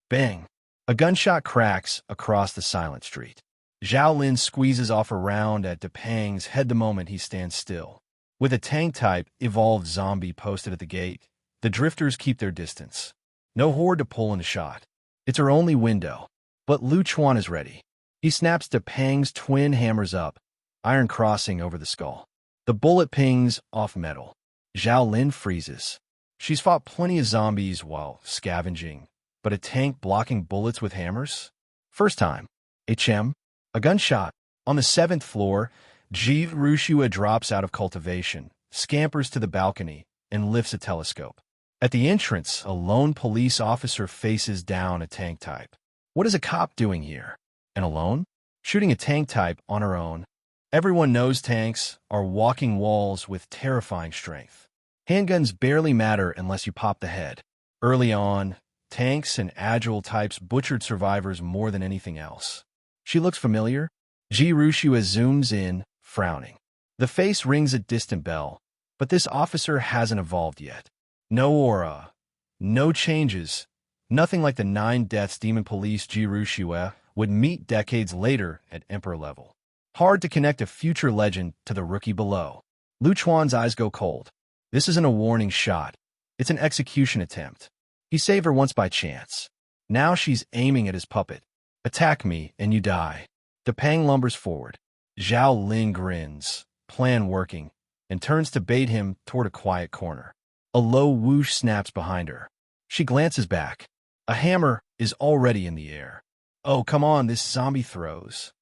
Bang! A gunshot cracks across the silent street. Zhao Lin squeezes off a round at Depang's head the moment he stands still. With a tank-type evolved zombie posted at the gate, the drifters keep their distance. No horde to pull in a shot. It's her only window. But Lu Chuan is ready. He snaps Depang's twin hammers up, iron crossing over the skull. The bullet pings off metal. Zhao Lin freezes. She's fought plenty of zombies while scavenging, but a tank blocking bullets with hammers? First time. HM? A gunshot. On the 7th floor, Ji Rushua drops out of cultivation, scampers to the balcony, and lifts a telescope. At the entrance, a lone police officer faces down a tank type. What is a cop doing here? And alone? Shooting a tank type on her own. Everyone knows tanks are walking walls with terrifying strength. Handguns barely matter unless you pop the head. Early on, tanks and agile types butchered survivors more than anything else. She looks familiar. Ji Rushua zooms in, frowning. The face rings a distant bell, but this officer hasn't evolved yet. No aura, no changes, nothing like the 9 deaths demon police Ji Rushua would meet decades later at Emperor level. Hard to connect a future legend to the rookie below. Lu Chuan's eyes go cold. This isn't a warning shot. It's an execution attempt. He saved her once by chance. Now she's aiming at his puppet. Attack me and you die. Depang lumbers forward. Zhao Lin grins, plan working, and turns to bait him toward a quiet corner. A low whoosh snaps behind her. She glances back. A hammer is already in the air. Oh, come on, this zombie throws.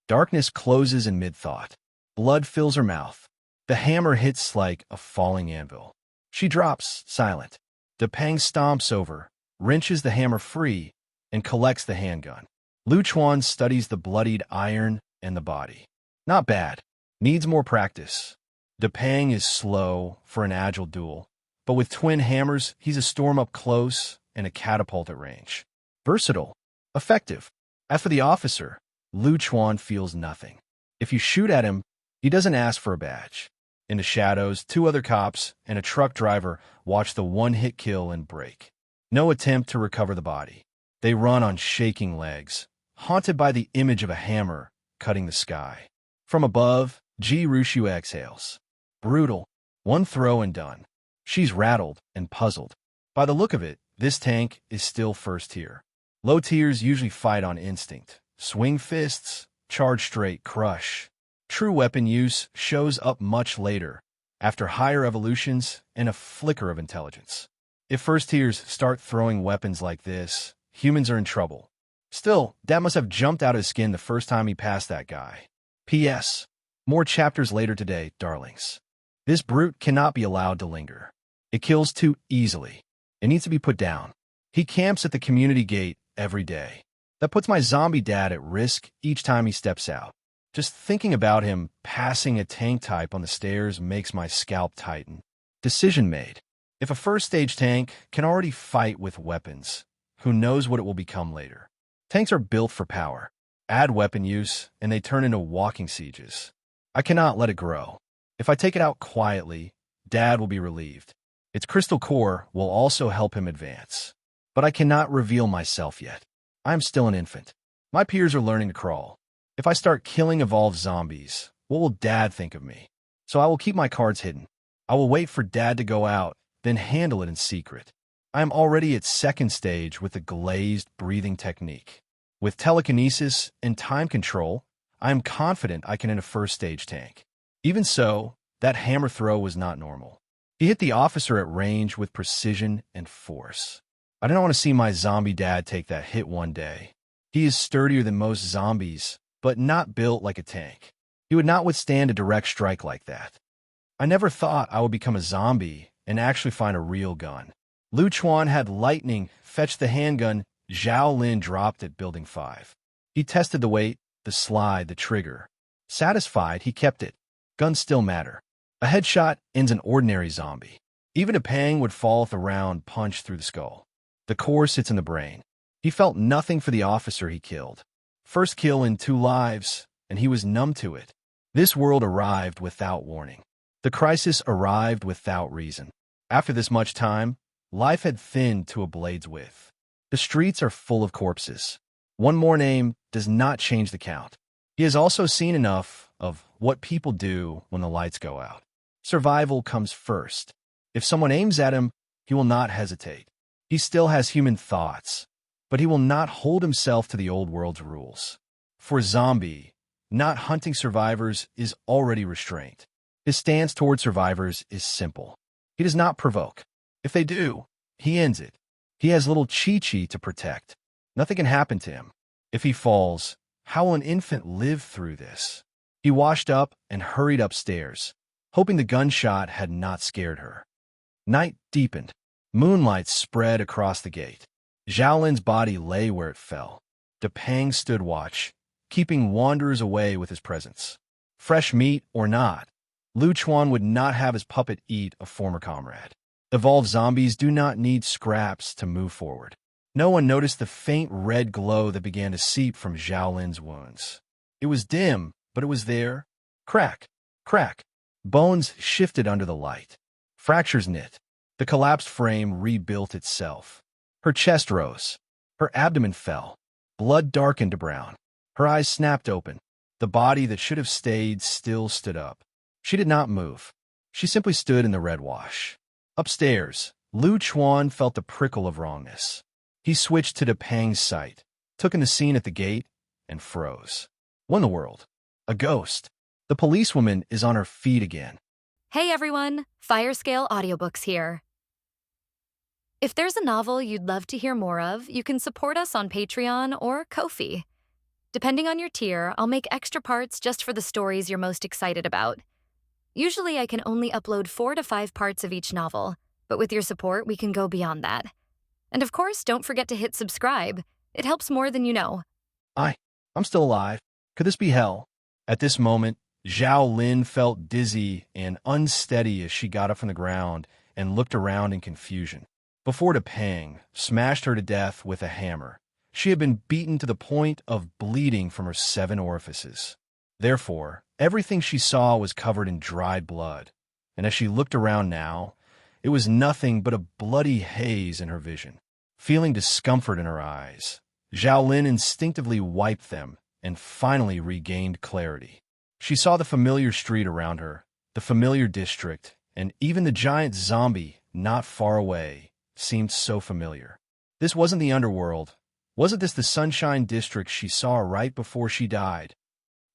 Darkness closes in mid-thought. Blood fills her mouth. The hammer hits like a falling anvil. She drops, silent. Depang stomps over, wrenches the hammer free, and collects the handgun. Lu Chuan studies the bloodied iron and the body. Not bad. Needs more practice. Depang is slow for an agile duel, but with twin hammers, he's a storm up close and a catapult at range. Versatile. Effective. As for the officer, Lu Chuan feels nothing. If you shoot at him, he doesn't ask for a badge. In the shadows, 2 other cops and a truck driver watch the one-hit kill and break. No attempt to recover the body. They run on shaking legs, haunted by the image of a hammer cutting the sky. From above, Ji Rushua exhales. Brutal. One throw and done. She's rattled and puzzled. By the look of it, this tank is still first tier. Low tiers usually fight on instinct. Swing fists, charge straight, crush. True weapon use shows up much later, after higher evolutions and a flicker of intelligence. If first tiers start throwing weapons like this, humans are in trouble. Still, that must have jumped out of his skin the first time he passed that guy. P.S. More chapters later today, darlings. This brute cannot be allowed to linger. It kills too easily. It needs to be put down. He camps at the community gate every day. That puts my zombie dad at risk each time he steps out. Just thinking about him passing a tank type on the stairs makes my scalp tighten. Decision made. If a first-stage tank can already fight with weapons, who knows what it will become later? Tanks are built for power. Add weapon use, and they turn into walking sieges. I cannot let it grow. If I take it out quietly, Dad will be relieved. Its crystal core will also help him advance. But I cannot reveal myself yet. I am still an infant. My peers are learning to crawl. If I start killing evolved zombies, what will Dad think of me? So I will keep my cards hidden. I will wait for Dad to go out, then handle it in secret. I am already at 2nd stage with the glazed breathing technique. With telekinesis and time control, I am confident I can end a first-stage tank. Even so, that hammer throw was not normal. He hit the officer at range with precision and force. I don't want to see my zombie dad take that hit one day. He is sturdier than most zombies, but not built like a tank. He would not withstand a direct strike like that. I never thought I would become a zombie and actually find a real gun. Lu Chuan had lightning fetch the handgun Zhao Lin dropped at Building 5. He tested the weight, the slide, the trigger. Satisfied, he kept it. Guns still matter. A headshot ends an ordinary zombie. Even a pang would fall if the round punched through the skull. The core sits in the brain. He felt nothing for the officer he killed. First kill in 2 lives, and he was numb to it. This world arrived without warning. The crisis arrived without reason. After this much time, life had thinned to a blade's width. The streets are full of corpses. One more name does not change the count. He has also seen enough of what people do when the lights go out. Survival comes first. If someone aims at him, he will not hesitate. He still has human thoughts, but he will not hold himself to the old world's rules. For Zombie, not hunting survivors is already restraint. His stance toward survivors is simple. He does not provoke. If they do, he ends it. He has little Chi-Chi to protect. Nothing can happen to him. If he falls, how will an infant live through this? He washed up and hurried upstairs, hoping the gunshot had not scared her. Night deepened. Moonlight spread across the gate. Zhao Lin's body lay where it fell. Depang stood watch, keeping wanderers away with his presence. Fresh meat or not, Chuan would not have his puppet eat a former comrade. Evolved zombies do not need scraps to move forward. No one noticed the faint red glow that began to seep from Zhao Lin's wounds. It was dim, but it was there. Crack, crack. Bones shifted under the light. Fractures knit. The collapsed frame rebuilt itself. Her chest rose. Her abdomen fell. Blood darkened to brown. Her eyes snapped open. The body that should have stayed still stood up. She did not move. She simply stood in the red wash. Upstairs, Chuan felt the prickle of wrongness. He switched to Depang's sight, took in the scene at the gate, and froze. What in the world? A ghost. The policewoman is on her feet again. Hey everyone, Firescale Audiobooks here. If there's a novel you'd love to hear more of, you can support us on Patreon or Ko-fi. Depending on your tier, I'll make extra parts just for the stories you're most excited about. Usually I can only upload 4 to 5 parts of each novel, but with your support we can go beyond that. And of course, don't forget to hit subscribe. It helps more than you know. I'm still alive. Could this be hell? At this moment, Zhao Lin felt dizzy and unsteady as she got up from the ground and looked around in confusion. Before Depang smashed her to death with a hammer, she had been beaten to the point of bleeding from her 7 orifices. Therefore, everything she saw was covered in dried blood, and as she looked around now, it was nothing but a bloody haze in her vision. Feeling discomfort in her eyes, Zhao Lin instinctively wiped them and finally regained clarity. She saw the familiar street around her, the familiar district, and even the giant zombie not far away seemed so familiar. This wasn't the underworld. Wasn't this the Sunshine District she saw right before she died?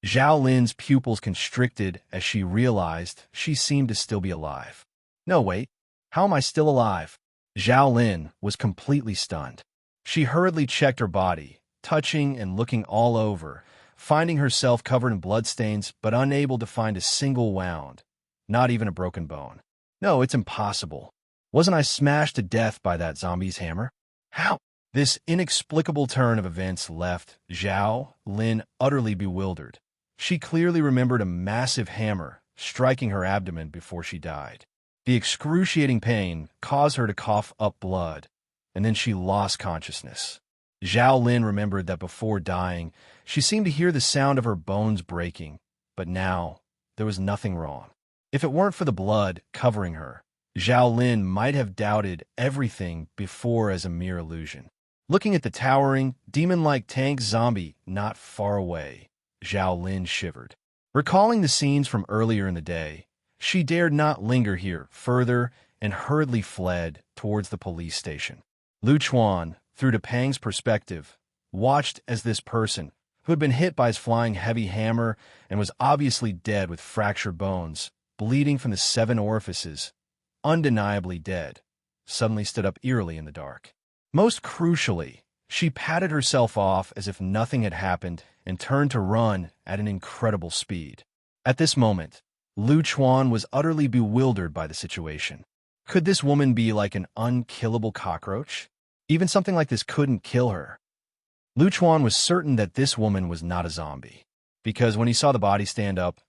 Zhao Lin's pupils constricted as she realized she seemed to still be alive. No, wait. How am I still alive? Zhao Lin was completely stunned. She hurriedly checked her body, touching and looking all over, finding herself covered in bloodstains but unable to find a single wound, not even a broken bone. No, it's impossible. Wasn't I smashed to death by that zombie's hammer? How? This inexplicable turn of events left Zhao Lin utterly bewildered. She clearly remembered a massive hammer striking her abdomen before she died. The excruciating pain caused her to cough up blood, and then she lost consciousness. Zhao Lin remembered that before dying, she seemed to hear the sound of her bones breaking, but now there was nothing wrong. If it weren't for the blood covering her, Zhao Lin might have doubted everything before as a mere illusion. Looking at the towering, demon-like tank zombie not far away, Zhao Lin shivered. Recalling the scenes from earlier in the day, she dared not linger here further and hurriedly fled towards the police station. Chuan, through Depang's perspective, watched as this person, who had been hit by his flying heavy hammer and was obviously dead with fractured bones, bleeding from the 7 orifices, undeniably dead, suddenly stood up eerily in the dark. Most crucially, she patted herself off as if nothing had happened and turned to run at an incredible speed. At this moment, Chuan was utterly bewildered by the situation. Could this woman be like an unkillable cockroach? Even something like this couldn't kill her. Chuan was certain that this woman was not a zombie, because when he saw the body stand up,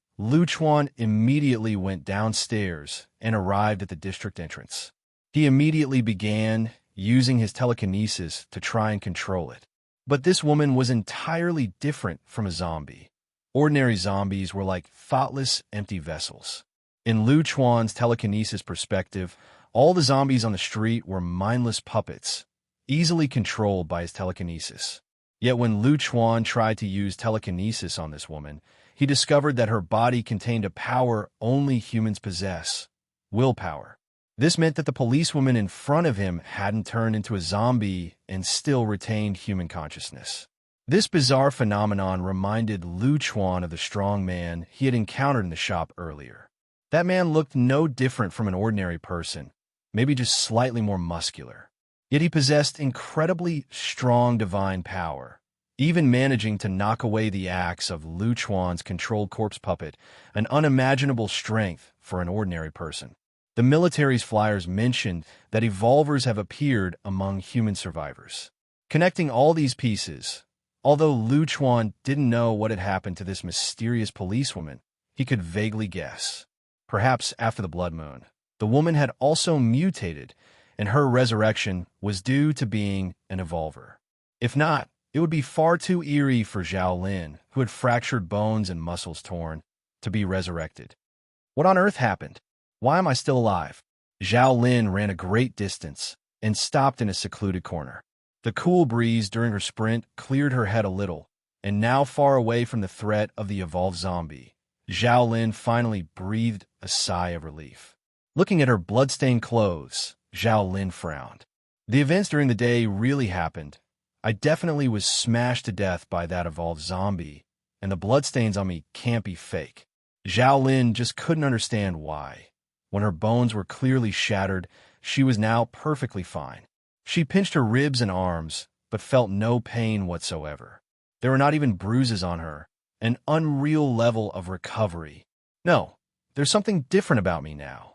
Chuan immediately went downstairs and arrived at the district entrance. He immediately began using his telekinesis to try and control it. But this woman was entirely different from a zombie. Ordinary zombies were like thoughtless, empty vessels. In Chuan's telekinesis perspective, all the zombies on the street were mindless puppets, easily controlled by his telekinesis. Yet when Chuan tried to use telekinesis on this woman, he discovered that her body contained a power only humans possess: willpower. This meant that the policewoman in front of him hadn't turned into a zombie and still retained human consciousness. This bizarre phenomenon reminded Chuan of the strong man he had encountered in the shop earlier. That man looked no different from an ordinary person, maybe just slightly more muscular. Yet he possessed incredibly strong divine power, even managing to knock away the axe of Chuan's controlled corpse puppet, an unimaginable strength for an ordinary person. The military's flyers mentioned that evolvers have appeared among human survivors. Connecting all these pieces, although Chuan didn't know what had happened to this mysterious policewoman, he could vaguely guess. Perhaps after the blood moon, the woman had also mutated, and her resurrection was due to being an evolver. If not, it would be far too eerie for Zhao Lin, who had fractured bones and muscles torn, to be resurrected. What on earth happened? Why am I still alive? Zhao Lin ran a great distance and stopped in a secluded corner. The cool breeze during her sprint cleared her head a little, and now far away from the threat of the evolved zombie, Zhao Lin finally breathed a sigh of relief. Looking at her blood-stained clothes, Zhao Lin frowned. The events during the day really happened. I definitely was smashed to death by that evolved zombie, and the bloodstains on me can't be fake. Zhao Lin just couldn't understand why. When her bones were clearly shattered, she was now perfectly fine. She pinched her ribs and arms, but felt no pain whatsoever. There were not even bruises on her, an unreal level of recovery. No, there's something different about me now.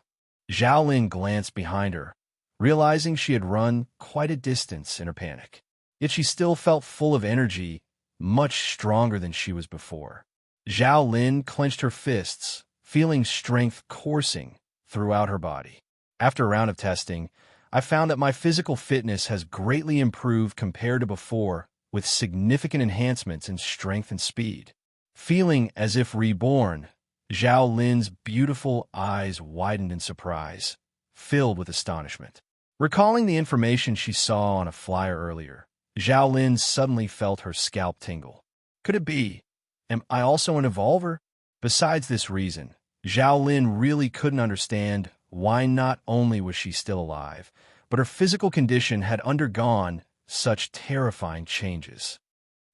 Zhao Lin glanced behind her, realizing she had run quite a distance in her panic. Yet she still felt full of energy, much stronger than she was before. Zhao Lin clenched her fists, feeling strength coursing throughout her body. After a round of testing, I found that my physical fitness has greatly improved compared to before, with significant enhancements in strength and speed. Feeling as if reborn, Zhao Lin's beautiful eyes widened in surprise, filled with astonishment. Recalling the information she saw on a flyer earlier, Zhao Lin suddenly felt her scalp tingle. Could it be? Am I also an evolver? Besides this reason, Zhao Lin really couldn't understand why not only was she still alive, but her physical condition had undergone such terrifying changes.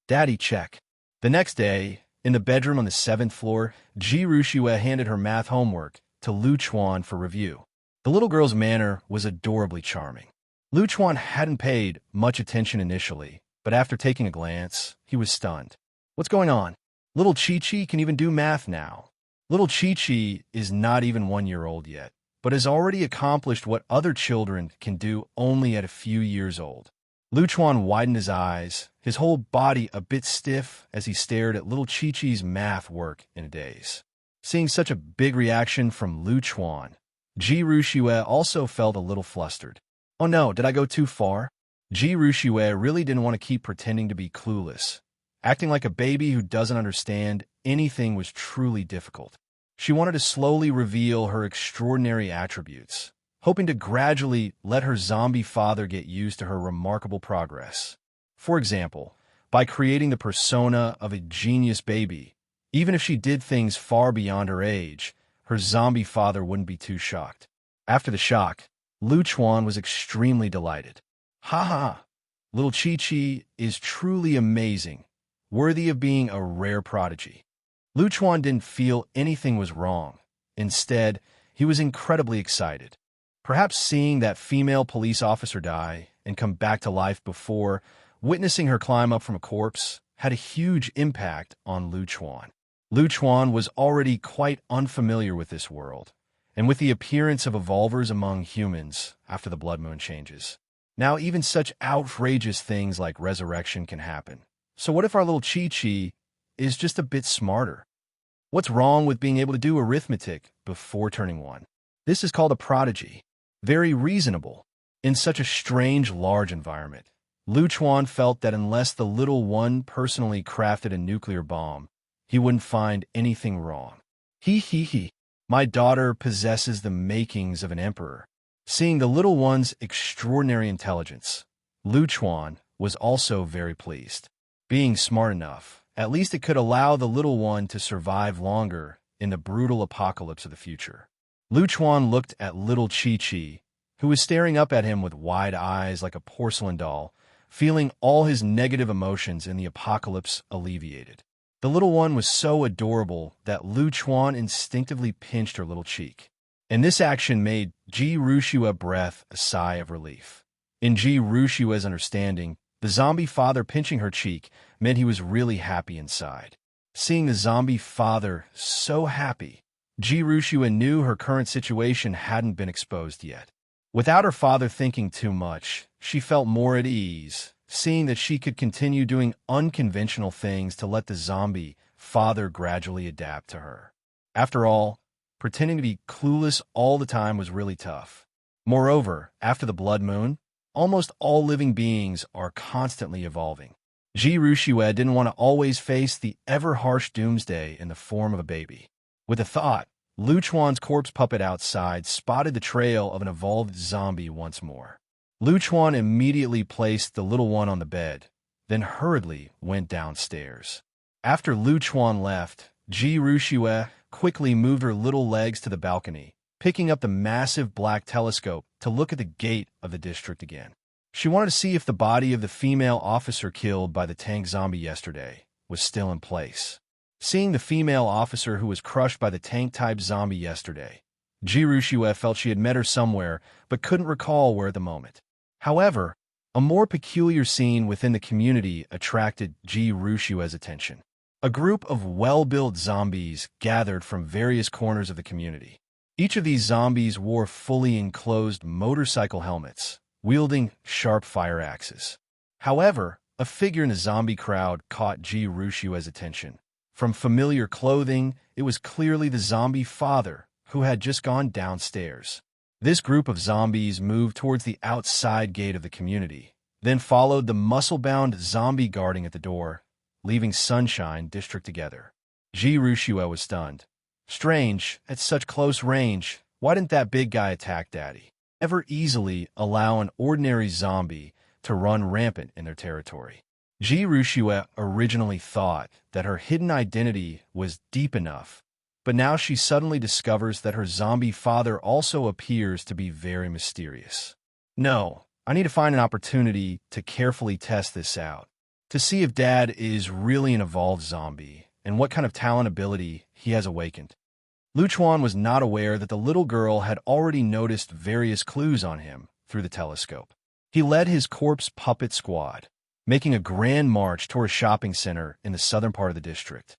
Daddy check. The next day, in the bedroom on the 7th floor, Ji Rushue handed her math homework to Chuan for review. The little girl's manner was adorably charming. Chuan hadn't paid much attention initially, but after taking a glance, he was stunned. What's going on? Little Chi-Chi can even do math now. Little Chi-Chi is not even 1 year old yet, but has already accomplished what other children can do only at a few years old. Chuan widened his eyes, his whole body a bit stiff as he stared at little Chi-Chi's math work in a daze. Seeing such a big reaction from Chuan, Ji Rushue also felt a little flustered. Oh no, did I go too far? Ji Rushue really didn't want to keep pretending to be clueless. Acting like a baby who doesn't understand anything was truly difficult. She wanted to slowly reveal her extraordinary attributes, hoping to gradually let her zombie father get used to her remarkable progress. For example, by creating the persona of a genius baby, even if she did things far beyond her age, her zombie father wouldn't be too shocked. After the shock, Chuan was extremely delighted. Ha ha! Little Chi-Chi is truly amazing, worthy of being a rare prodigy. Chuan didn't feel anything was wrong. Instead, he was incredibly excited. Perhaps seeing that female police officer die and come back to life before witnessing her climb up from a corpse had a huge impact on Chuan. Chuan was already quite unfamiliar with this world, and with the appearance of evolvers among humans after the blood moon changes. Now even such outrageous things like resurrection can happen. So what if our little Chi-Chi is just a bit smarter? What's wrong with being able to do arithmetic before turning 1? This is called a prodigy. Very reasonable. In such a strange, large environment, Chuan felt that unless the little one personally crafted a nuclear bomb, he wouldn't find anything wrong. He. My daughter possesses the makings of an emperor. Seeing the little one's extraordinary intelligence, Chuan was also very pleased. Being smart enough, at least it could allow the little one to survive longer in the brutal apocalypse of the future. Chuan looked at little Chi-Chi, who was staring up at him with wide eyes like a porcelain doll, feeling all his negative emotions in the apocalypse alleviated. The little one was so adorable that Chuan instinctively pinched her little cheek. And this action made Ji Rushua breath a sigh of relief. In Ji Rushua's understanding, the zombie father pinching her cheek meant he was really happy inside. Seeing the zombie father so happy, Ji Rushua knew her current situation hadn't been exposed yet. Without her father thinking too much, she felt more at ease, seeing that she could continue doing unconventional things to let the zombie father gradually adapt to her. After all, pretending to be clueless all the time was really tough. Moreover, after the blood moon, almost all living beings are constantly evolving. Ji Rushua didn't want to always face the ever-harsh doomsday in the form of a baby. With a thought, Chuan's corpse puppet outside spotted the trail of an evolved zombie once more. Chuan immediately placed the little one on the bed, then hurriedly went downstairs. After Chuan left, Ji Rushua quickly moved her little legs to the balcony, picking up the massive black telescope to look at the gate of the district again. She wanted to see if the body of the female officer killed by the tank zombie yesterday was still in place. Seeing the female officer who was crushed by the tank-type zombie yesterday, Ji Rushua felt she had met her somewhere but couldn't recall where at the moment. However, a more peculiar scene within the community attracted Ji Rushua's attention. A group of well-built zombies gathered from various corners of the community. Each of these zombies wore fully enclosed motorcycle helmets, wielding sharp fire axes. However, a figure in the zombie crowd caught Ji Rushua's attention. From familiar clothing, it was clearly the zombie father, who had just gone downstairs. This group of zombies moved towards the outside gate of the community, then followed the muscle-bound zombie guarding at the door, leaving Sunshine District together. Ji Rushua was stunned. Strange, at such close range, why didn't that big guy attack Daddy? Never easily allow an ordinary zombie to run rampant in their territory. Ji Rushua originally thought that her hidden identity was deep enough, but now she suddenly discovers that her zombie father also appears to be very mysterious. No, I need to find an opportunity to carefully test this out, to see if Dad is really an evolved zombie and what kind of talent ability he has awakened. Chuan was not aware that the little girl had already noticed various clues on him through the telescope. He led his corpse puppet squad, making a grand march toward a shopping center in the southern part of the district.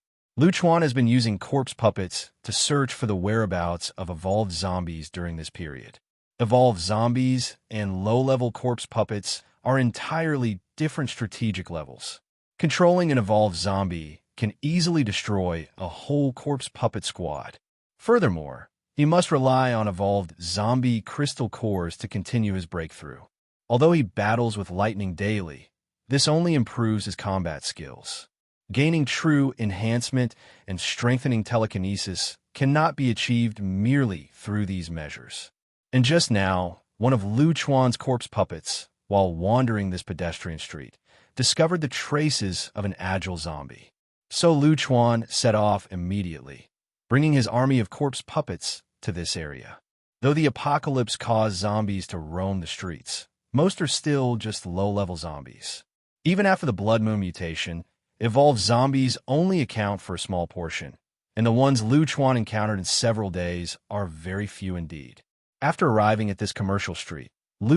Chuan has been using corpse puppets to search for the whereabouts of evolved zombies during this period. Evolved zombies and low-level corpse puppets are entirely different strategic levels. Controlling an evolved zombie can easily destroy a whole corpse puppet squad. Furthermore, he must rely on evolved zombie crystal cores to continue his breakthrough. Although he battles with lightning daily, this only improves his combat skills. Gaining true enhancement and strengthening telekinesis cannot be achieved merely through these measures. And just now, one of Chuan's corpse puppets, while wandering this pedestrian street, discovered the traces of an agile zombie. So Chuan set off immediately, bringing his army of corpse puppets to this area. Though the apocalypse caused zombies to roam the streets, most are still just low-level zombies. Even after the blood moon mutation, evolved zombies only account for a small portion, and the ones Chuan encountered in several days are very few indeed. After arriving at this commercial street,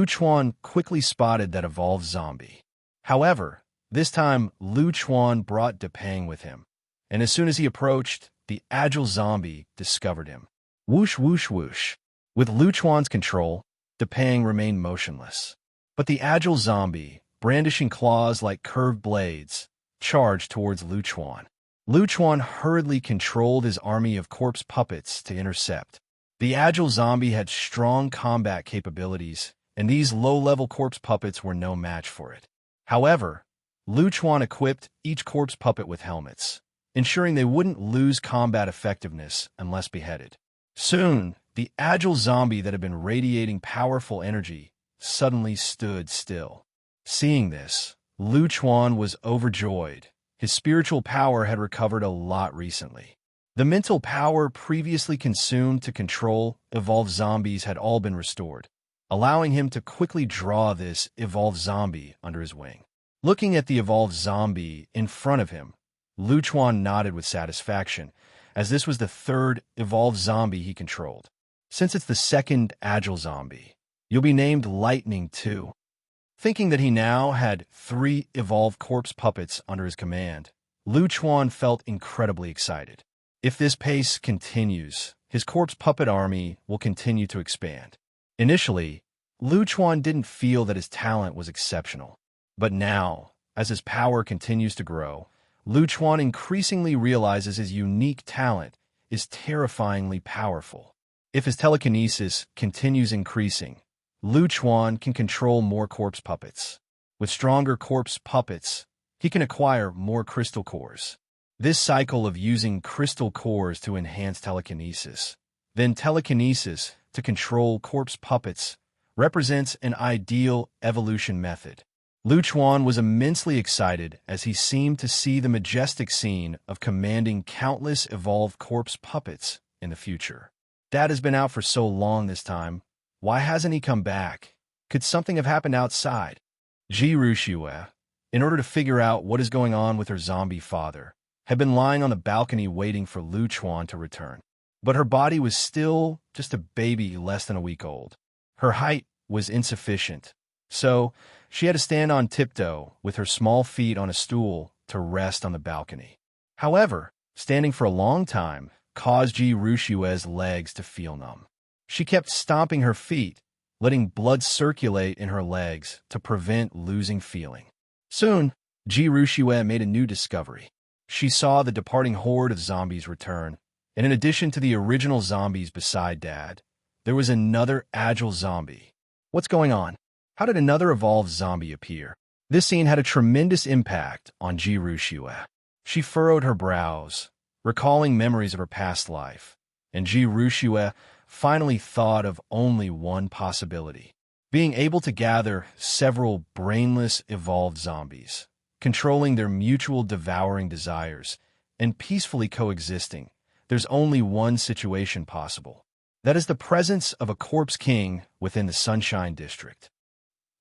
Chuan quickly spotted that evolved zombie. However, this time Chuan brought Depang with him, and as soon as he approached, the agile zombie discovered him. Whoosh, whoosh, whoosh. With Chuan's control, Depang remained motionless. But the agile zombie, brandishing claws like curved blades, charged towards Chuan. Chuan hurriedly controlled his army of corpse puppets to intercept. The agile zombie had strong combat capabilities, and these low-level corpse puppets were no match for it. However, Chuan equipped each corpse puppet with helmets, ensuring they wouldn't lose combat effectiveness unless beheaded. Soon, the agile zombie that had been radiating powerful energy suddenly stood still. Seeing this, Chuan was overjoyed. His spiritual power had recovered a lot recently. The mental power previously consumed to control evolved zombies had all been restored, allowing him to quickly draw this evolved zombie under his wing. Looking at the evolved zombie in front of him, Chuan nodded with satisfaction, as this was the third evolved zombie he controlled. Since it's the second agile zombie, you'll be named Lightning too. Thinking that he now had 3 evolved corpse puppets under his command, Chuan felt incredibly excited. If this pace continues, his corpse puppet army will continue to expand. Initially, Chuan didn't feel that his talent was exceptional. But now, as his power continues to grow, Chuan increasingly realizes his unique talent is terrifyingly powerful. If his telekinesis continues increasing, Chuan can control more corpse puppets. With stronger corpse puppets, he can acquire more crystal cores. This cycle of using crystal cores to enhance telekinesis, then telekinesis to control corpse puppets, represents an ideal evolution method. Chuan was immensely excited as he seemed to see the majestic scene of commanding countless evolved corpse puppets in the future. Dad has been out for so long this time. Why hasn't he come back? Could something have happened outside? Rushue, in order to figure out what is going on with her zombie father, had been lying on the balcony waiting for Chuan to return. But her body was still just a baby less than a week old. Her height was insufficient, so she had to stand on tiptoe with her small feet on a stool to rest on the balcony. However, standing for a long time caused Rushue's legs to feel numb. She kept stomping her feet, letting blood circulate in her legs to prevent losing feeling. Soon, Rushue made a new discovery. She saw the departing horde of zombies return, and in addition to the original zombies beside Dad, there was another agile zombie. What's going on? How did another evolved zombie appear? This scene had a tremendous impact on Rushue. She furrowed her brows, recalling memories of her past life, and Rushue finally thought of only one possibility: being able to gather several brainless evolved zombies, controlling their mutual devouring desires, and peacefully coexisting. There's only one situation possible. That is the presence of a corpse king within the Sunshine District.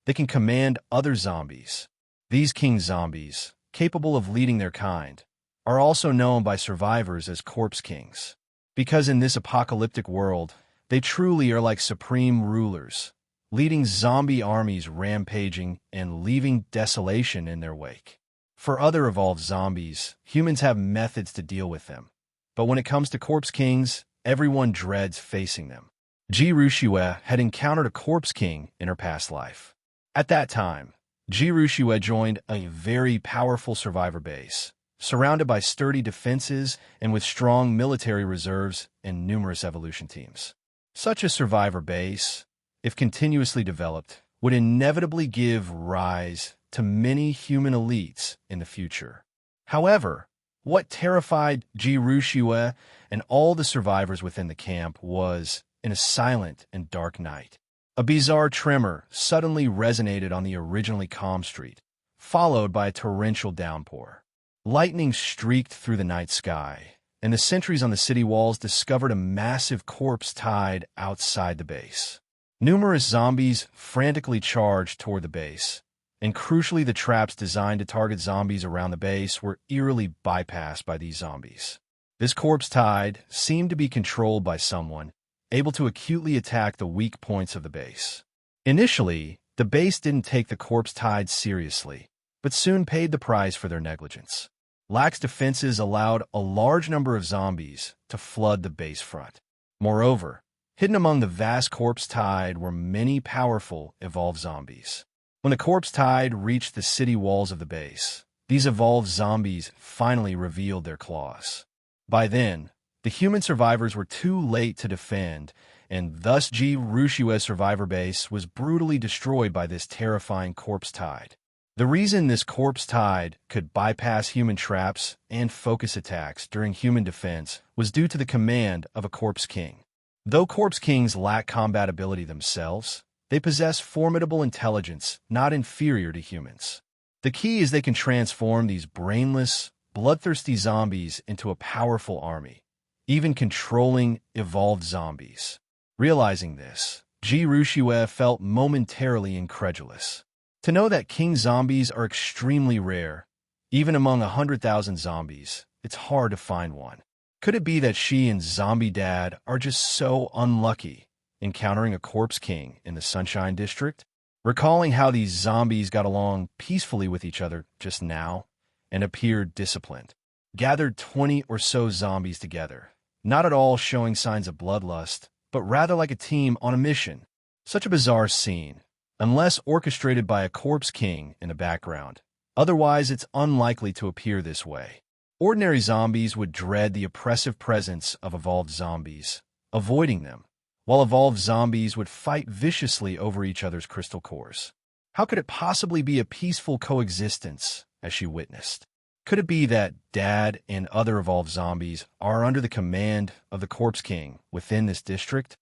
They can command other zombies. These king zombies, capable of leading their kind, are also known by survivors as corpse kings. Because in this apocalyptic world, they truly are like supreme rulers, leading zombie armies rampaging and leaving desolation in their wake. For other evolved zombies, humans have methods to deal with them. But when it comes to corpse kings, everyone dreads facing them. Rushue had encountered a corpse king in her past life. At that time, Rushue joined a very powerful survivor base, surrounded by sturdy defenses and with strong military reserves and numerous evolution teams. Such a survivor base, if continuously developed, would inevitably give rise to many human elites in the future. However, what terrified Rushue and all the survivors within the camp was, in a silent and dark night, a bizarre tremor suddenly resonated on the originally calm street, followed by a torrential downpour. Lightning streaked through the night sky, and the sentries on the city walls discovered a massive corpse tied outside the base. Numerous zombies frantically charged toward the base, and crucially the traps designed to target zombies around the base were eerily bypassed by these zombies. This corpse tide seemed to be controlled by someone, able to acutely attack the weak points of the base. Initially, the base didn't take the corpse tide seriously, but soon paid the price for their negligence. Lax defenses allowed a large number of zombies to flood the base front. Moreover, hidden among the vast corpse tide were many powerful evolved zombies. When the corpse tide reached the city walls of the base, these evolved zombies finally revealed their claws. By then, the human survivors were too late to defend, and thus Rushue's survivor base was brutally destroyed by this terrifying corpse tide. The reason this corpse tide could bypass human traps and focus attacks during human defense was due to the command of a corpse king. Though corpse kings lack combat ability themselves, They possess formidable intelligence, not inferior to humans. The key is they can transform these brainless, bloodthirsty zombies into a powerful army, even controlling evolved zombies. Realizing this, Ji Rushue felt momentarily incredulous. To know that king zombies are extremely rare, even among 100,000 zombies, it's hard to find one. Could it be that she and Zombie Dad are just so unlucky, encountering a corpse king in the Sunshine District? Recalling how these zombies got along peacefully with each other just now and appeared disciplined, gathered 20 or so zombies together, not at all showing signs of bloodlust, but rather like a team on a mission. Such a bizarre scene, unless orchestrated by a corpse king in the background. Otherwise, it's unlikely to appear this way. Ordinary zombies would dread the oppressive presence of evolved zombies, avoiding them, while evolved zombies would fight viciously over each other's crystal cores. How could it possibly be a peaceful coexistence, as she witnessed? Could it be that Dad and other evolved zombies are under the command of the Corpse King within this district?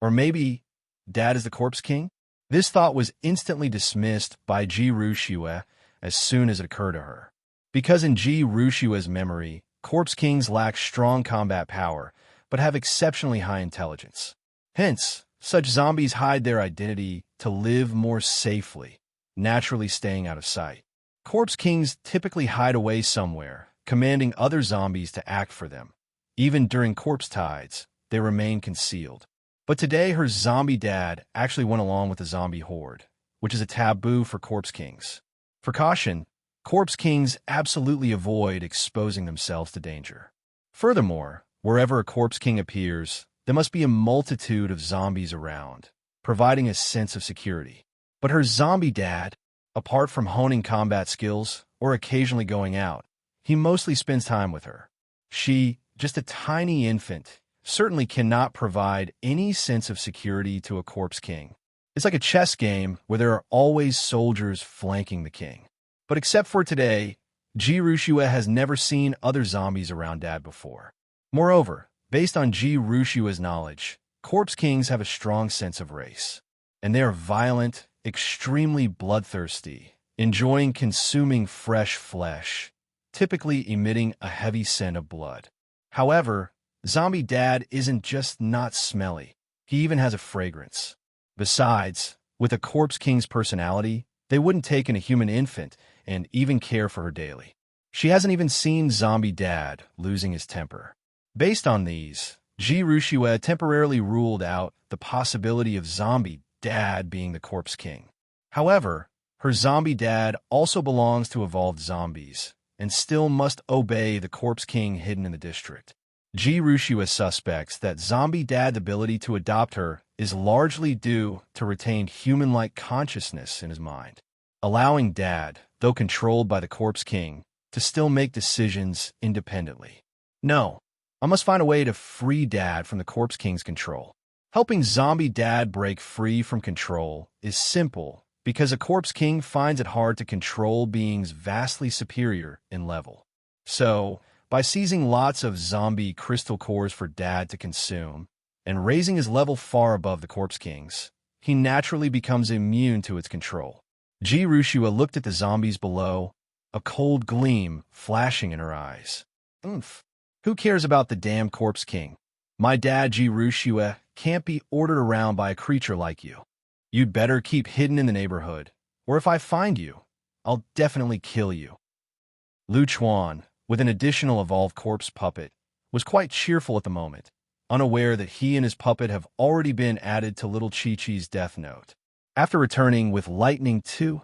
Or maybe Dad is the Corpse King? This thought was instantly dismissed by Ji Rushue as soon as it occurred to her. Because in Ji Rushue's memory, Corpse Kings lack strong combat power, but have exceptionally high intelligence. Hence, such zombies hide their identity to live more safely, naturally staying out of sight. Corpse Kings typically hide away somewhere, commanding other zombies to act for them. Even during corpse tides, they remain concealed. But today, her zombie dad actually went along with the zombie horde, which is a taboo for Corpse Kings. For caution, Corpse Kings absolutely avoid exposing themselves to danger. Furthermore, wherever a Corpse King appears, there must be a multitude of zombies around, providing a sense of security. But her zombie dad, apart from honing combat skills or occasionally going out, he mostly spends time with her. She, just a tiny infant, certainly cannot provide any sense of security to a Corpse King. It's like a chess game where there are always soldiers flanking the king. But except for today, Ji Rushue has never seen other zombies around Dad before. Moreover, based on Ji Rushue's knowledge, Corpse Kings have a strong sense of race, and they are violent, extremely bloodthirsty, enjoying consuming fresh flesh, typically emitting a heavy scent of blood. However, Zombie Dad isn't just not smelly, he even has a fragrance. Besides, with a Corpse King's personality, they wouldn't take in a human infant and even care for her daily. She hasn't even seen Zombie Dad losing his temper. Based on these, Ji Rushue temporarily ruled out the possibility of Zombie Dad being the Corpse King. However, her Zombie Dad also belongs to evolved zombies and still must obey the Corpse King hidden in the district. Ji Rushue suspects that Zombie Dad's ability to adopt her is largely due to retained human-like consciousness in his mind, allowing Dad, though controlled by the Corpse King, to still make decisions independently. No, I must find a way to free Dad from the Corpse King's control. Helping Zombie Dad break free from control is simple because a Corpse King finds it hard to control beings vastly superior in level. So, by seizing lots of zombie crystal cores for Dad to consume and raising his level far above the Corpse King's, he naturally becomes immune to its control. Ji Rushue looked at the zombies below, a cold gleam flashing in her eyes. Oomph. Who cares about the damn Corpse King? My dad, Ji Rushue, can't be ordered around by a creature like you. You'd better keep hidden in the neighborhood, or if I find you, I'll definitely kill you. Chuan, with an additional evolved corpse puppet, was quite cheerful at the moment, unaware that he and his puppet have already been added to little Chi-Chi's death note. After returning with Lightning 2,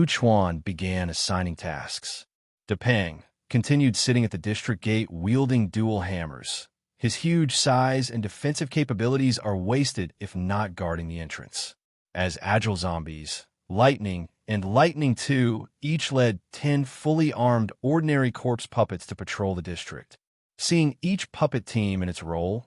Chuan began assigning tasks. Depeng continued sitting at the district gate wielding dual hammers. His huge size and defensive capabilities are wasted if not guarding the entrance. As agile zombies, Lightning and Lightning 2 each led 10 fully armed ordinary corpse puppets to patrol the district. Seeing each puppet team in its role,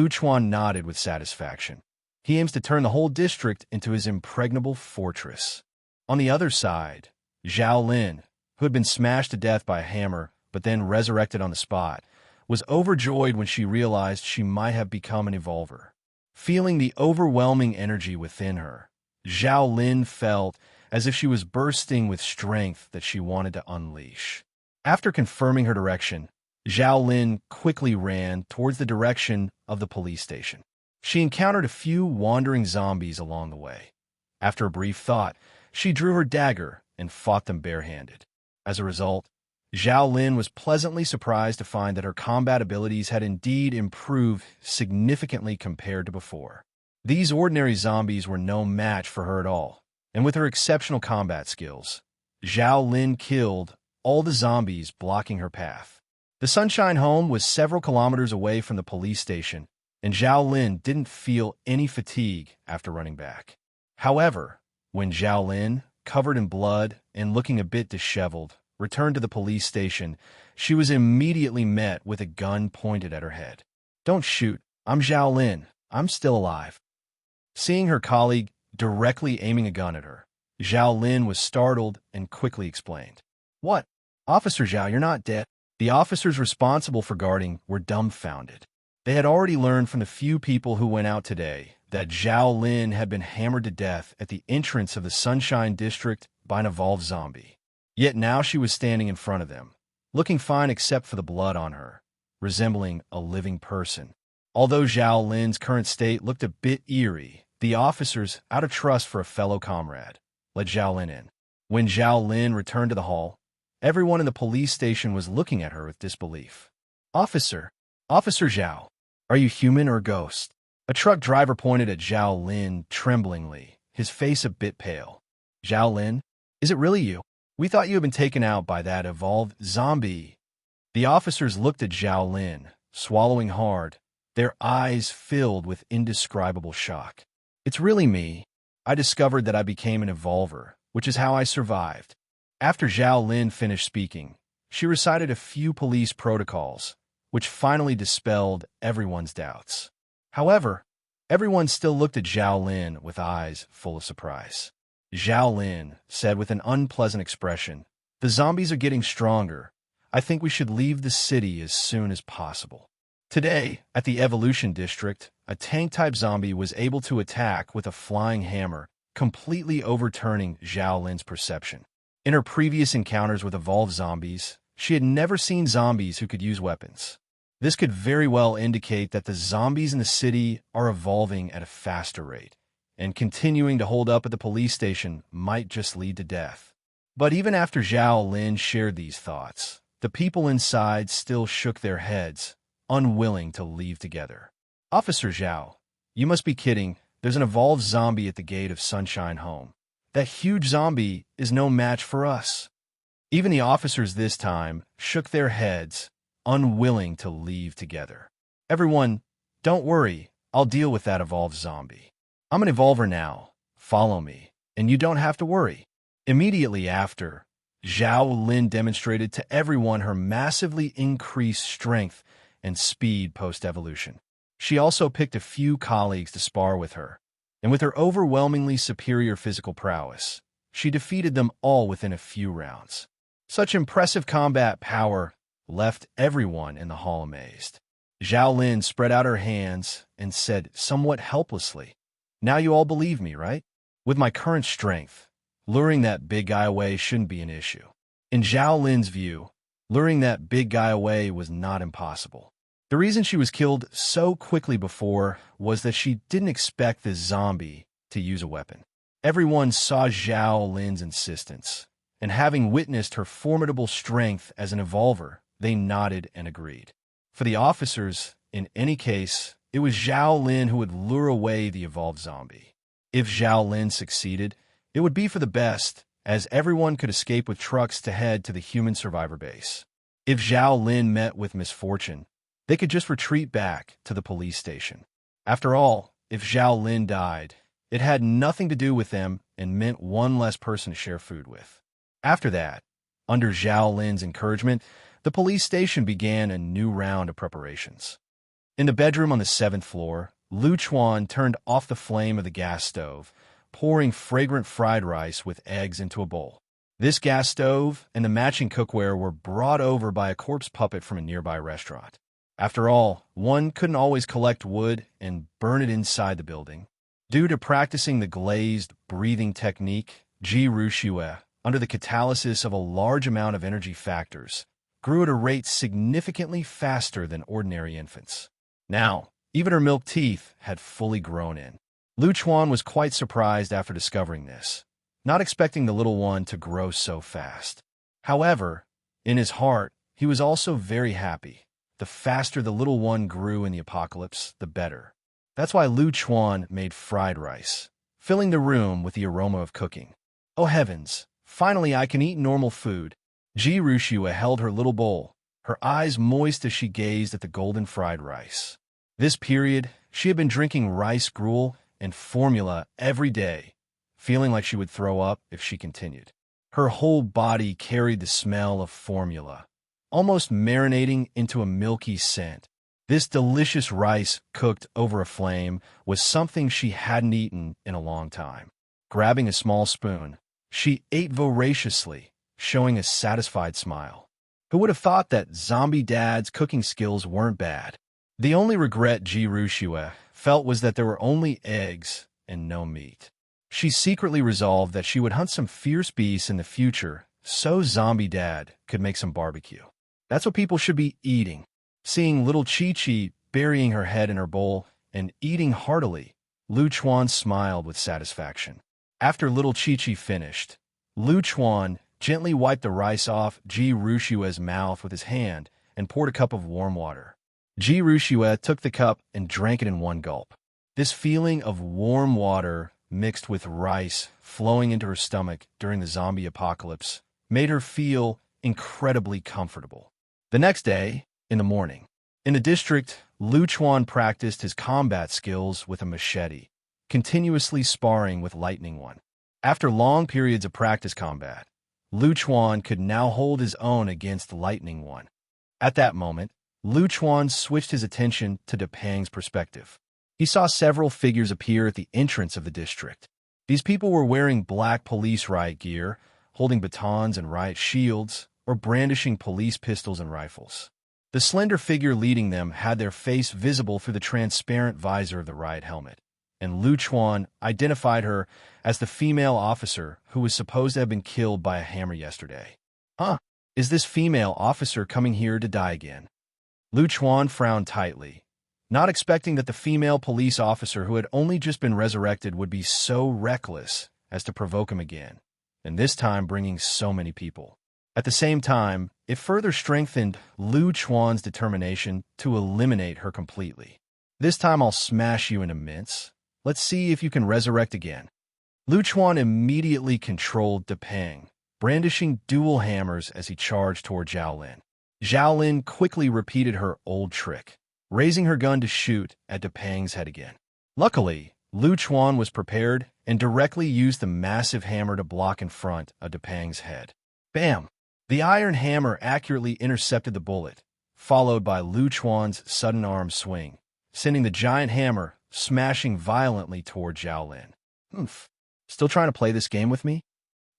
Chuan nodded with satisfaction. He aims to turn the whole district into his impregnable fortress. On the other side, Zhao Lin, who had been smashed to death by a hammer but then resurrected on the spot, was overjoyed when she realized she might have become an evolver. Feeling the overwhelming energy within her, Zhao Lin felt as if she was bursting with strength that she wanted to unleash. After confirming her direction, Zhao Lin quickly ran towards the direction of the police station. She encountered a few wandering zombies along the way. After a brief thought, she drew her dagger and fought them barehanded. As a result, Zhao Lin was pleasantly surprised to find that her combat abilities had indeed improved significantly compared to before. These ordinary zombies were no match for her at all, and with her exceptional combat skills, Zhao Lin killed all the zombies blocking her path. The Sunshine Home was several kilometers away from the police station, and Zhao Lin didn't feel any fatigue after running back. However, when Zhao Lin, covered in blood and looking a bit disheveled, returned to the police station, she was immediately met with a gun pointed at her head. "Don't shoot. I'm Zhao Lin. I'm still alive." Seeing her colleague directly aiming a gun at her, Zhao Lin was startled and quickly explained. "What? Officer Zhao, you're not dead." The officers responsible for guarding were dumbfounded. They had already learned from the few people who went out today that Zhao Lin had been hammered to death at the entrance of the Sunshine District by an evolved zombie. Yet now she was standing in front of them, looking fine except for the blood on her, resembling a living person. Although Zhao Lin's current state looked a bit eerie, the officers, out of trust for a fellow comrade, let Zhao Lin in. When Zhao Lin returned to the hall, everyone in the police station was looking at her with disbelief. Officer Zhao, are you human or a ghost?" A truck driver pointed at Zhao Lin tremblingly, his face a bit pale. "Zhao Lin, is it really you? We thought you had been taken out by that evolved zombie." The officers looked at Zhao Lin, swallowing hard, their eyes filled with indescribable shock. "It's really me. I discovered that I became an evolver, which is how I survived." After Zhao Lin finished speaking, she recited a few police protocols, which finally dispelled everyone's doubts. However, everyone still looked at Zhao Lin with eyes full of surprise. Zhao Lin said with an unpleasant expression, "The zombies are getting stronger. I think we should leave the city as soon as possible." Today, at the Evolution District, a tank-type zombie was able to attack with a flying hammer, completely overturning Zhao Lin's perception. In her previous encounters with evolved zombies, she had never seen zombies who could use weapons. This could very well indicate that the zombies in the city are evolving at a faster rate, and continuing to hold up at the police station might just lead to death. But even after Zhao Lin shared these thoughts, the people inside still shook their heads, unwilling to leave together. "Officer Zhao, you must be kidding. There's an evolved zombie at the gate of Sunshine Home. That huge zombie is no match for us." Even the officers this time shook their heads, unwilling to leave together. "Everyone, don't worry. I'll deal with that evolved zombie. I'm an evolver now. Follow me, and you don't have to worry." Immediately after, Zhao Lin demonstrated to everyone her massively increased strength and speed post-evolution. She also picked a few colleagues to spar with her, and with her overwhelmingly superior physical prowess, she defeated them all within a few rounds. Such impressive combat power left everyone in the hall amazed. Zhao Lin spread out her hands and said somewhat helplessly, "Now you all believe me, right? With my current strength, luring that big guy away shouldn't be an issue." In Zhao Lin's view, luring that big guy away was not impossible. The reason she was killed so quickly before was that she didn't expect this zombie to use a weapon. Everyone saw Zhao Lin's insistence, and having witnessed her formidable strength as an evolver, they nodded and agreed. For the officers, in any case, it was Zhao Lin who would lure away the evolved zombie. If Zhao Lin succeeded, it would be for the best, as everyone could escape with trucks to head to the human survivor base. If Zhao Lin met with misfortune, they could just retreat back to the police station. After all, if Zhao Lin died, it had nothing to do with them and meant one less person to share food with. After that, under Zhao Lin's encouragement, the police station began a new round of preparations. In the bedroom on the 7th floor, Chuan turned off the flame of the gas stove, pouring fragrant fried rice with eggs into a bowl. This gas stove and the matching cookware were brought over by a corpse puppet from a nearby restaurant. After all, one couldn't always collect wood and burn it inside the building. Due to practicing the glazed breathing technique, Ji Rushue, under the catalysis of a large amount of energy factors, grew at a rate significantly faster than ordinary infants. Now, even her milk teeth had fully grown in. Chuan was quite surprised after discovering this, not expecting the little one to grow so fast. However, in his heart, he was also very happy. The faster the little one grew in the apocalypse, the better. That's why Chuan made fried rice, filling the room with the aroma of cooking. Oh heavens, finally I can eat normal food. Ji Rushue held her little bowl, her eyes moist as she gazed at the golden fried rice. This period, she had been drinking rice gruel and formula every day, feeling like she would throw up if she continued. Her whole body carried the smell of formula, almost marinating into a milky scent. This delicious rice cooked over a flame was something she hadn't eaten in a long time. Grabbing a small spoon, she ate voraciously, showing a satisfied smile. Who would have thought that zombie dad's cooking skills weren't bad? The only regret Ji Rushue felt was that there were only eggs and no meat. She secretly resolved that she would hunt some fierce beasts in the future so zombie dad could make some barbecue. That's what people should be eating. Seeing little Chi-Chi burying her head in her bowl and eating heartily, Chuan smiled with satisfaction. After little Chi-Chi finished, Chuan gently wiped the rice off Ji Rushue's mouth with his hand and poured a cup of warm water. Ji Rushue took the cup and drank it in one gulp. This feeling of warm water mixed with rice flowing into her stomach during the zombie apocalypse made her feel incredibly comfortable. The next day, in the morning, in the district, Chuan practiced his combat skills with a machete, continuously sparring with Lightning One. After long periods of practice combat, Chuan could now hold his own against Lightning One. At that moment, Chuan switched his attention to Depang's perspective. He saw several figures appear at the entrance of the district. These people were wearing black police riot gear, holding batons and riot shields, or brandishing police pistols and rifles. The slender figure leading them had their face visible through the transparent visor of the riot helmet, and Chuan identified her as the female officer who was supposed to have been killed by a hammer yesterday. Huh? Is this female officer coming here to die again? Chuan frowned tightly, not expecting that the female police officer who had only just been resurrected would be so reckless as to provoke him again, and this time bringing so many people. At the same time, it further strengthened Chuan's determination to eliminate her completely. This time I'll smash you into mince. Let's see if you can resurrect again. Chuan immediately controlled Depang, brandishing dual hammers as he charged toward Xiaolin. Xiaolin quickly repeated her old trick, raising her gun to shoot at Depang's head again. Luckily, Chuan was prepared and directly used the massive hammer to block in front of Depang's head. Bam! The iron hammer accurately intercepted the bullet, followed by Chuan's sudden arm swing, sending the giant hammer smashing violently toward Xiaolin. Still trying to play this game with me?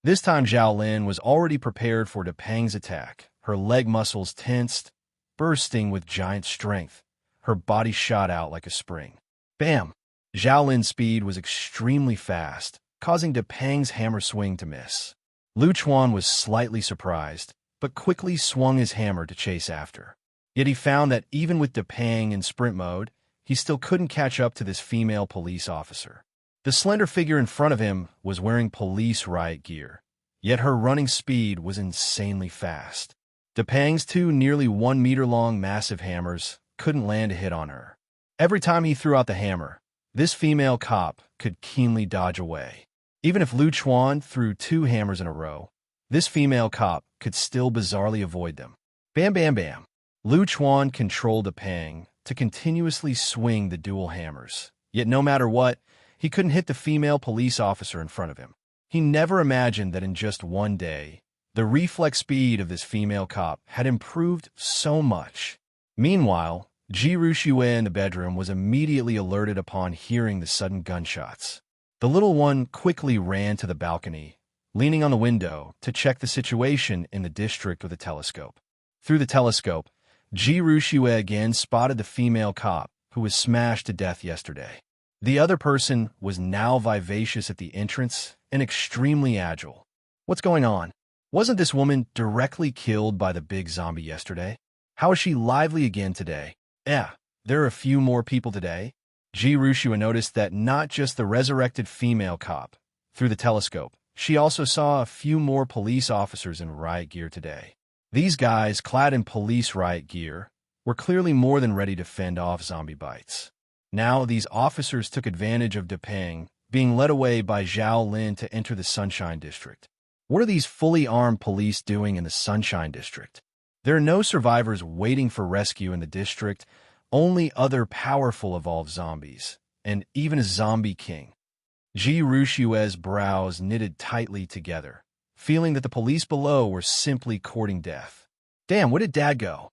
This time Xiaolin was already prepared for Depang's attack, her leg muscles tensed, bursting with giant strength. Her body shot out like a spring. Bam! Xiaolin's speed was extremely fast, causing Depang's hammer swing to miss. Chuan was slightly surprised, but quickly swung his hammer to chase after. Yet he found that even with Depang in sprint mode, he still couldn't catch up to this female police officer. The slender figure in front of him was wearing police riot gear, yet her running speed was insanely fast. Depang's two nearly 1 meter long massive hammers couldn't land a hit on her. Every time he threw out the hammer, this female cop could keenly dodge away. Even if Chuan threw 2 hammers in a row, this female cop could still bizarrely avoid them. Bam, bam, bam. Chuan controlled Depang to continuously swing the dual hammers, yet no matter what, he couldn't hit the female police officer in front of him. He never imagined that in just one day, the reflex speed of this female cop had improved so much. Meanwhile, Ji Rushue in the bedroom was immediately alerted upon hearing the sudden gunshots. The little one quickly ran to the balcony, leaning on the window to check the situation in the district with a telescope. Through the telescope, Ji Rushue again spotted the female cop who was smashed to death yesterday. The other person was now vivacious at the entrance and extremely agile. What's going on? Wasn't this woman directly killed by the big zombie yesterday? How is she lively again today? Yeah, there are a few more people today. Rushua noticed that not just the resurrected female cop. Through the telescope, she also saw a few more police officers in riot gear today. These guys, clad in police riot gear, were clearly more than ready to fend off zombie bites. Now, these officers took advantage of Depeng being led away by Zhao Lin to enter the Sunshine District. What are these fully armed police doing in the Sunshine District? There are no survivors waiting for rescue in the district, only other powerful evolved zombies, and even a zombie king. Rushua's brows knitted tightly together, feeling that the police below were simply courting death. Damn, where did Dad go?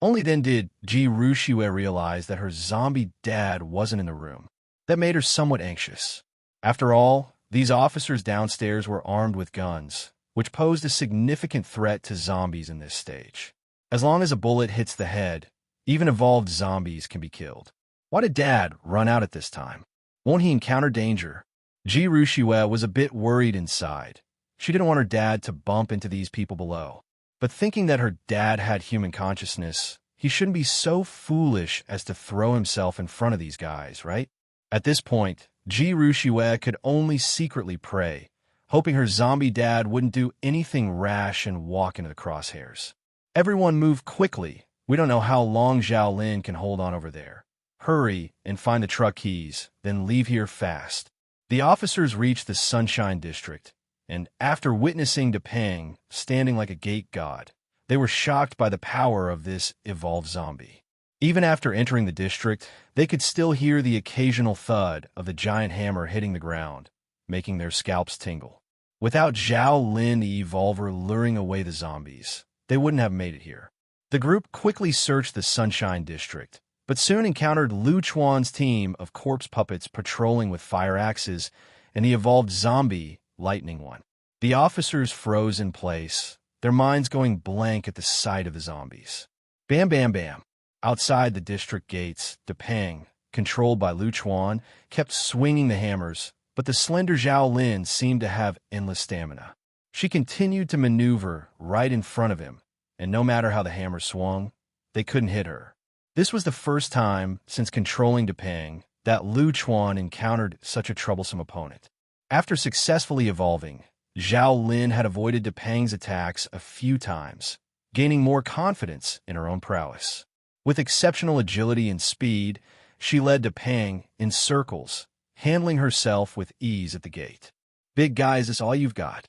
Only then did Rushua realize that her zombie dad wasn't in the room. That made her somewhat anxious. After all, these officers downstairs were armed with guns, which posed a significant threat to zombies in this stage. As long as a bullet hits the head, even evolved zombies can be killed. Why did Dad run out at this time? Won't he encounter danger? Rushua was a bit worried inside. She didn't want her dad to bump into these people below. But thinking that her dad had human consciousness, he shouldn't be so foolish as to throw himself in front of these guys, right? At this point, Rushua could only secretly pray, hoping her zombie dad wouldn't do anything rash and walk into the crosshairs. Everyone move quickly. We don't know how long Zhao Lin can hold on over there. Hurry and find the truck keys, then leave here fast. The officers reached the Sunshine District, and after witnessing Depeng standing like a gate god, they were shocked by the power of this evolved zombie. Even after entering the district, they could still hear the occasional thud of the giant hammer hitting the ground, making their scalps tingle. Without Zhao Lin the evolver luring away the zombies, they wouldn't have made it here. The group quickly searched the Sunshine District, but soon encountered Chuan's team of corpse puppets patrolling with fire axes and the evolved zombie, Lightning One. The officers froze in place, their minds going blank at the sight of the zombies. Bam, bam, bam. Outside the district gates, Depeng, controlled by Chuan, kept swinging the hammers, but the slender Zhao Lin seemed to have endless stamina. She continued to maneuver right in front of him, and no matter how the hammer swung, they couldn't hit her. This was the first time since controlling Depeng that Chuan encountered such a troublesome opponent. After successfully evolving, Zhao Lin had avoided Depeng's attacks a few times, gaining more confidence in her own prowess. With exceptional agility and speed, she led Depeng in circles, handling herself with ease at the gate. Big guy, is this all you've got?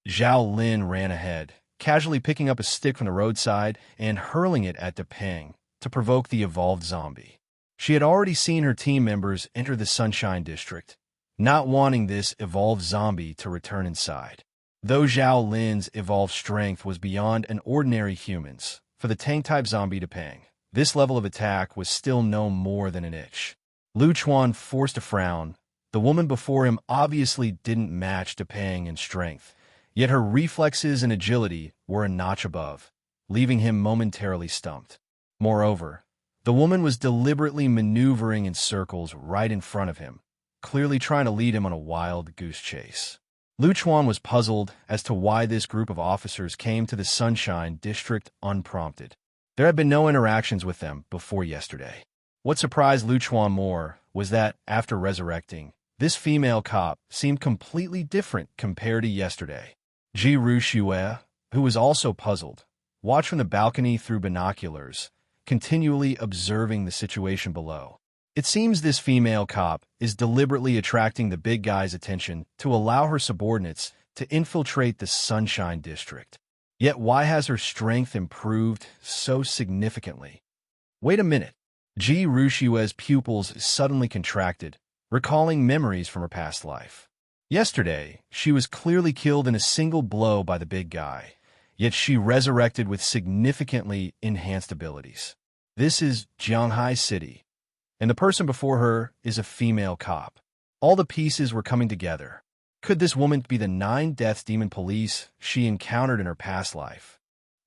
Zhao Lin ran ahead, casually picking up a stick from the roadside and hurling it at Depeng to provoke the evolved zombie. She had already seen her team members enter the Sunshine District, not wanting this evolved zombie to return inside. Though Zhao Lin's evolved strength was beyond an ordinary human's, for the tank-type zombie Depeng, this level of attack was still no more than an itch. Chuan forced a frown. The woman before him obviously didn't match Depeng in strength, yet her reflexes and agility were a notch above, leaving him momentarily stumped. Moreover, the woman was deliberately maneuvering in circles right in front of him, clearly trying to lead him on a wild goose chase. Chuan was puzzled as to why this group of officers came to the Sunshine District unprompted. There had been no interactions with them before yesterday. What surprised Chuan more was that, after resurrecting, this female cop seemed completely different compared to yesterday. Rushua, who was also puzzled, watched from the balcony through binoculars, continually observing the situation below. It seems this female cop is deliberately attracting the big guy's attention to allow her subordinates to infiltrate the Sunshine District. Yet why has her strength improved so significantly? Wait a minute. Rushua's pupils suddenly contracted, recalling memories from her past life. Yesterday, she was clearly killed in a single blow by the big guy, yet she resurrected with significantly enhanced abilities. This is Jianghai City, and the person before her is a female cop. All the pieces were coming together. Could this woman be the 9 Death Demon police she encountered in her past life?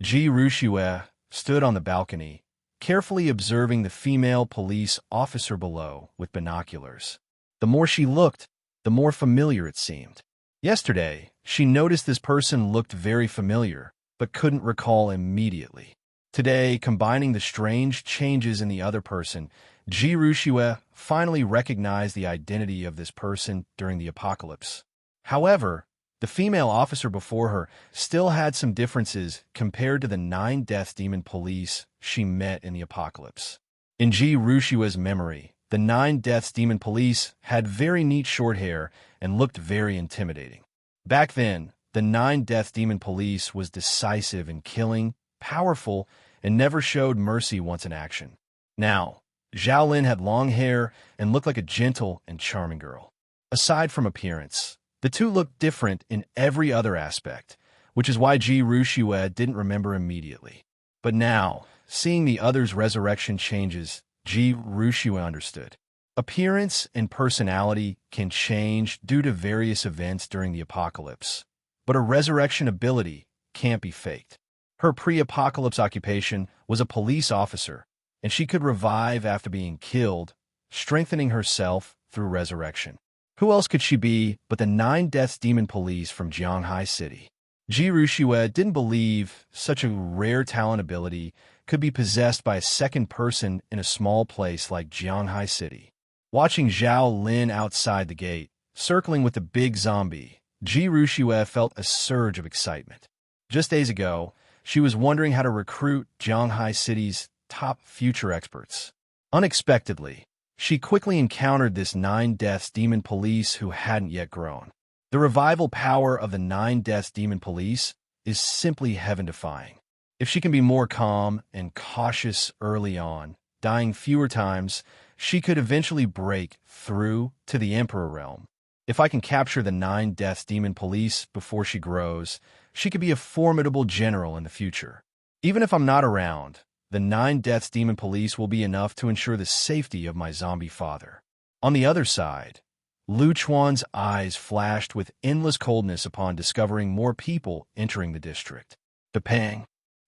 Rushua stood on the balcony, carefully observing the female police officer below with binoculars. The more she looked, the more familiar it seemed. Yesterday, she noticed this person looked very familiar, but couldn't recall immediately. Today, combining the strange changes in the other person, Jirushue finally recognized the identity of this person during the apocalypse. However, the female officer before her still had some differences compared to the 9 Death Demon police she met in the apocalypse. In Jirushue's memory, the 9 Deaths Demon police had very neat short hair and looked very intimidating. Back then, the 9 Death Demon police was decisive in killing, powerful, and never showed mercy once in action. Now, Zhao Lin had long hair and looked like a gentle and charming girl. Aside from appearance, the two looked different in every other aspect, which is why Jirushue didn't remember immediately. But now, seeing the other's resurrection changes, Jirushue understood. Appearance and personality can change due to various events during the apocalypse, but a resurrection ability can't be faked. Her pre-apocalypse occupation was a police officer, and she could revive after being killed, strengthening herself through resurrection. Who else could she be but the 9 Deaths Demon police from Jianghai City? Jirushue didn't believe such a rare talent ability could be possessed by a second person in a small place like Jianghai City. Watching Zhao Lin outside the gate, circling with the big zombie, Jirushue felt a surge of excitement. Just days ago, she was wondering how to recruit Jianghai City's top future experts. Unexpectedly, she quickly encountered this 9 Deaths Demon police who hadn't yet grown. The revival power of the 9 Deaths Demon police is simply heaven-defying. If she can be more calm and cautious early on, dying fewer times, she could eventually break through to the Emperor realm. If I can capture the 9 Deaths Demon police before she grows, she could be a formidable general in the future. Even if I'm not around, the 9 Deaths Demon police will be enough to ensure the safety of my zombie father. On the other side, Lu Chuan's eyes flashed with endless coldness upon discovering more people entering the district. Depang,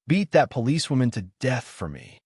beat that policewoman to death for me.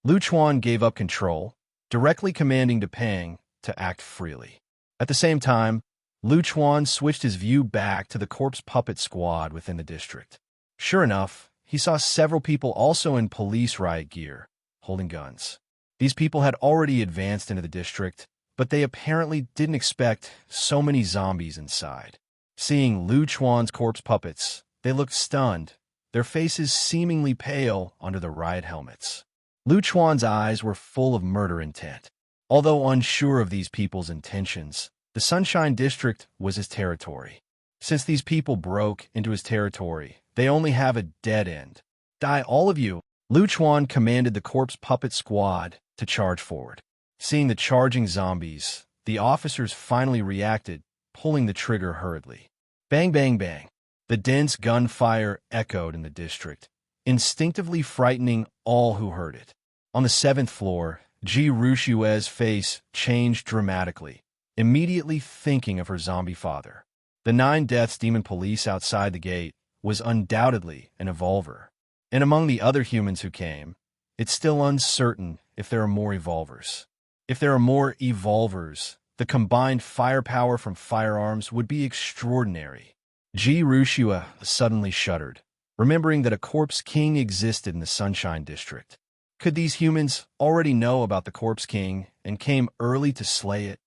Lu Chuan gave up control, directly commanding Depang to act freely. At the same time, Lu Chuan switched his view back to the corpse puppet squad within the district. Sure enough, he saw several people also in police riot gear, holding guns. These people had already advanced into the district, but they apparently didn't expect so many zombies inside. Seeing Lu Chuan's corpse puppets, they looked stunned, their faces seemingly pale under the riot helmets. Lu Chuan's eyes were full of murder intent. Although unsure of these people's intentions, the Sunshine District was his territory. Since these people broke into his territory, they only have a dead end. Die, all of you! Lu Chuan commanded the corpse puppet squad to charge forward. Seeing the charging zombies, the officers finally reacted, pulling the trigger hurriedly. Bang, bang, bang. The dense gunfire echoed in the district, instinctively frightening all who heard it. On the 7th floor, Jirushue's face changed dramatically, immediately thinking of her zombie father. The 9 Deaths Demon police outside the gate was undoubtedly an evolver. And among the other humans who came, it's still uncertain if there are more evolvers. If there are more evolvers, the combined firepower from firearms would be extraordinary. Jirushue suddenly shuddered, remembering that a corpse king existed in the Sunshine District. Could these humans already know about the corpse king and came early to slay it?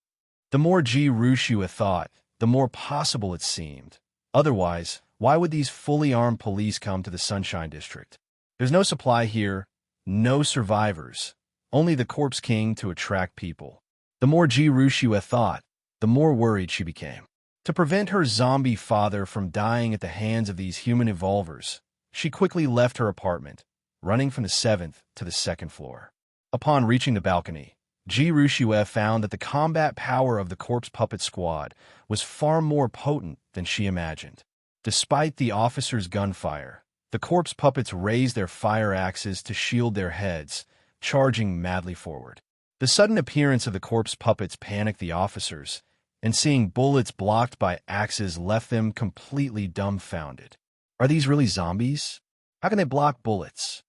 The more Jirushue thought, the more possible it seemed. Otherwise, why would these fully armed police come to the Sunshine District? There's no supply here, no survivors, only the corpse king to attract people. The more Jirushue thought, the more worried she became. To prevent her zombie father from dying at the hands of these human evolvers, she quickly left her apartment, running from the 7th to the 2nd floor. Upon reaching the balcony, Jirushue found that the combat power of the corpse puppet squad was far more potent than she imagined. Despite the officers' gunfire, the corpse puppets raised their fire axes to shield their heads, charging madly forward. The sudden appearance of the corpse puppets panicked the officers, and seeing bullets blocked by axes left them completely dumbfounded. Are these really zombies? How can they block bullets?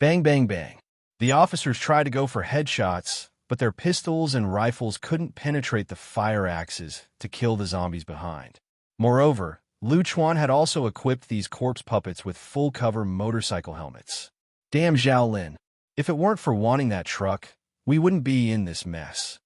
Bang, bang, bang. The officers tried to go for headshots, but their pistols and rifles couldn't penetrate the fire axes to kill the zombies behind. Moreover, Chuan had also equipped these corpse puppets with full-cover motorcycle helmets. Damn Zhao Lin. If it weren't for wanting that truck, we wouldn't be in this mess.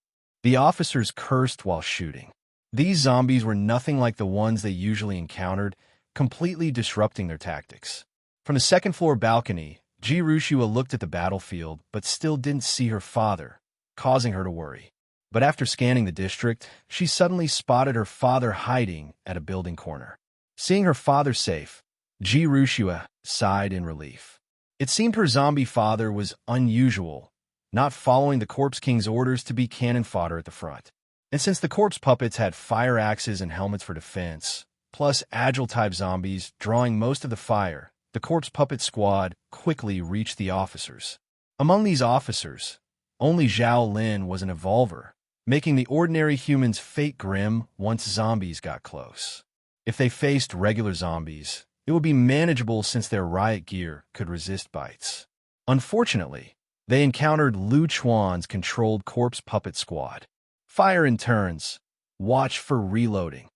The officers cursed while shooting. These zombies were nothing like the ones they usually encountered, completely disrupting their tactics. From the second-floor balcony, Ji Rushua looked at the battlefield but still didn't see her father, causing her to worry. But after scanning the district, she suddenly spotted her father hiding at a building corner. Seeing her father safe, Ji Rushua sighed in relief. It seemed her zombie father was unusual, not following the Corpse King's orders to be cannon fodder at the front. And since the corpse puppets had fire axes and helmets for defense, plus agile-type zombies drawing most of the fire, the corpse puppet squad quickly reached the officers. Among these officers, only Zhao Lin was an evolver, making the ordinary humans fate grim once zombies got close. If they faced regular zombies, it would be manageable since their riot gear could resist bites. Unfortunately, they encountered Chuan's controlled corpse puppet squad. Fire in turns. Watch for reloading.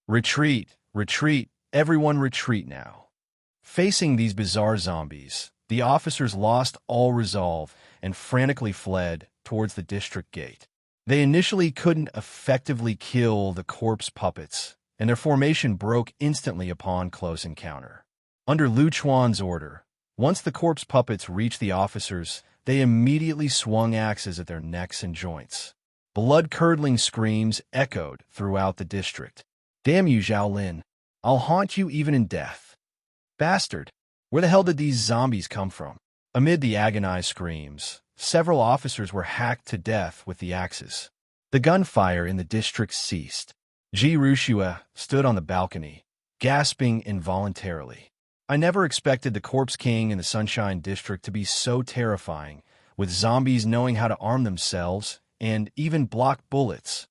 Retreat, retreat, everyone retreat now. Facing these bizarre zombies, the officers lost all resolve and frantically fled towards the district gate. They initially couldn't effectively kill the corpse puppets, and their formation broke instantly upon close encounter. Under Chuan's order, once the corpse puppets reached the officers, they immediately swung axes at their necks and joints. Blood-curdling screams echoed throughout the district. Damn you, Zhao Lin. I'll haunt you even in death. Bastard, where the hell did these zombies come from? Amid the agonized screams, several officers were hacked to death with the axes. The gunfire in the district ceased. Ji Rushua stood on the balcony, gasping involuntarily. I never expected the Corpse King in the Sunshine District to be so terrifying, with zombies knowing how to arm themselves and even block bullets.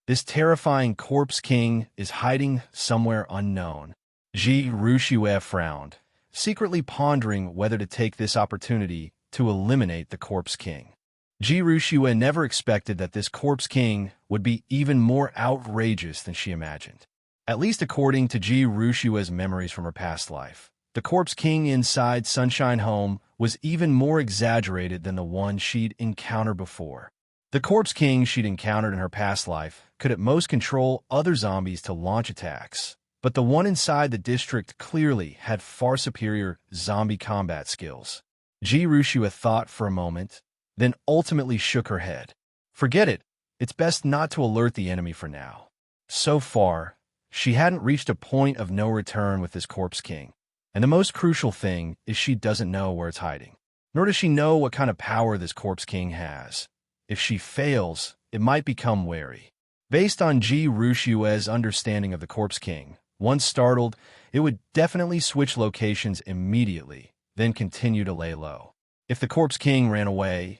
This terrifying Corpse King is hiding somewhere unknown. Ji Rushua frowned, secretly pondering whether to take this opportunity to eliminate the Corpse King. Ji Rushua never expected that this Corpse King would be even more outrageous than she imagined. At least according to Ji Rushua's memories from her past life, the Corpse King inside Sunshine Home was even more exaggerated than the one she'd encountered before. The Corpse King she'd encountered in her past life could at most control other zombies to launch attacks, but the one inside the district clearly had far superior zombie combat skills. Ji Rushua thought for a moment, then ultimately shook her head. Forget it. It's best not to alert the enemy for now. So far, she hadn't reached a point of no return with this Corpse King, and the most crucial thing is she doesn't know where it's hiding. Nor does she know what kind of power this Corpse King has. If she fails, it might become wary. Based on Ji Rushua's understanding of the Corpse King, once startled, it would definitely switch locations immediately, then continue to lay low. If the Corpse King ran away,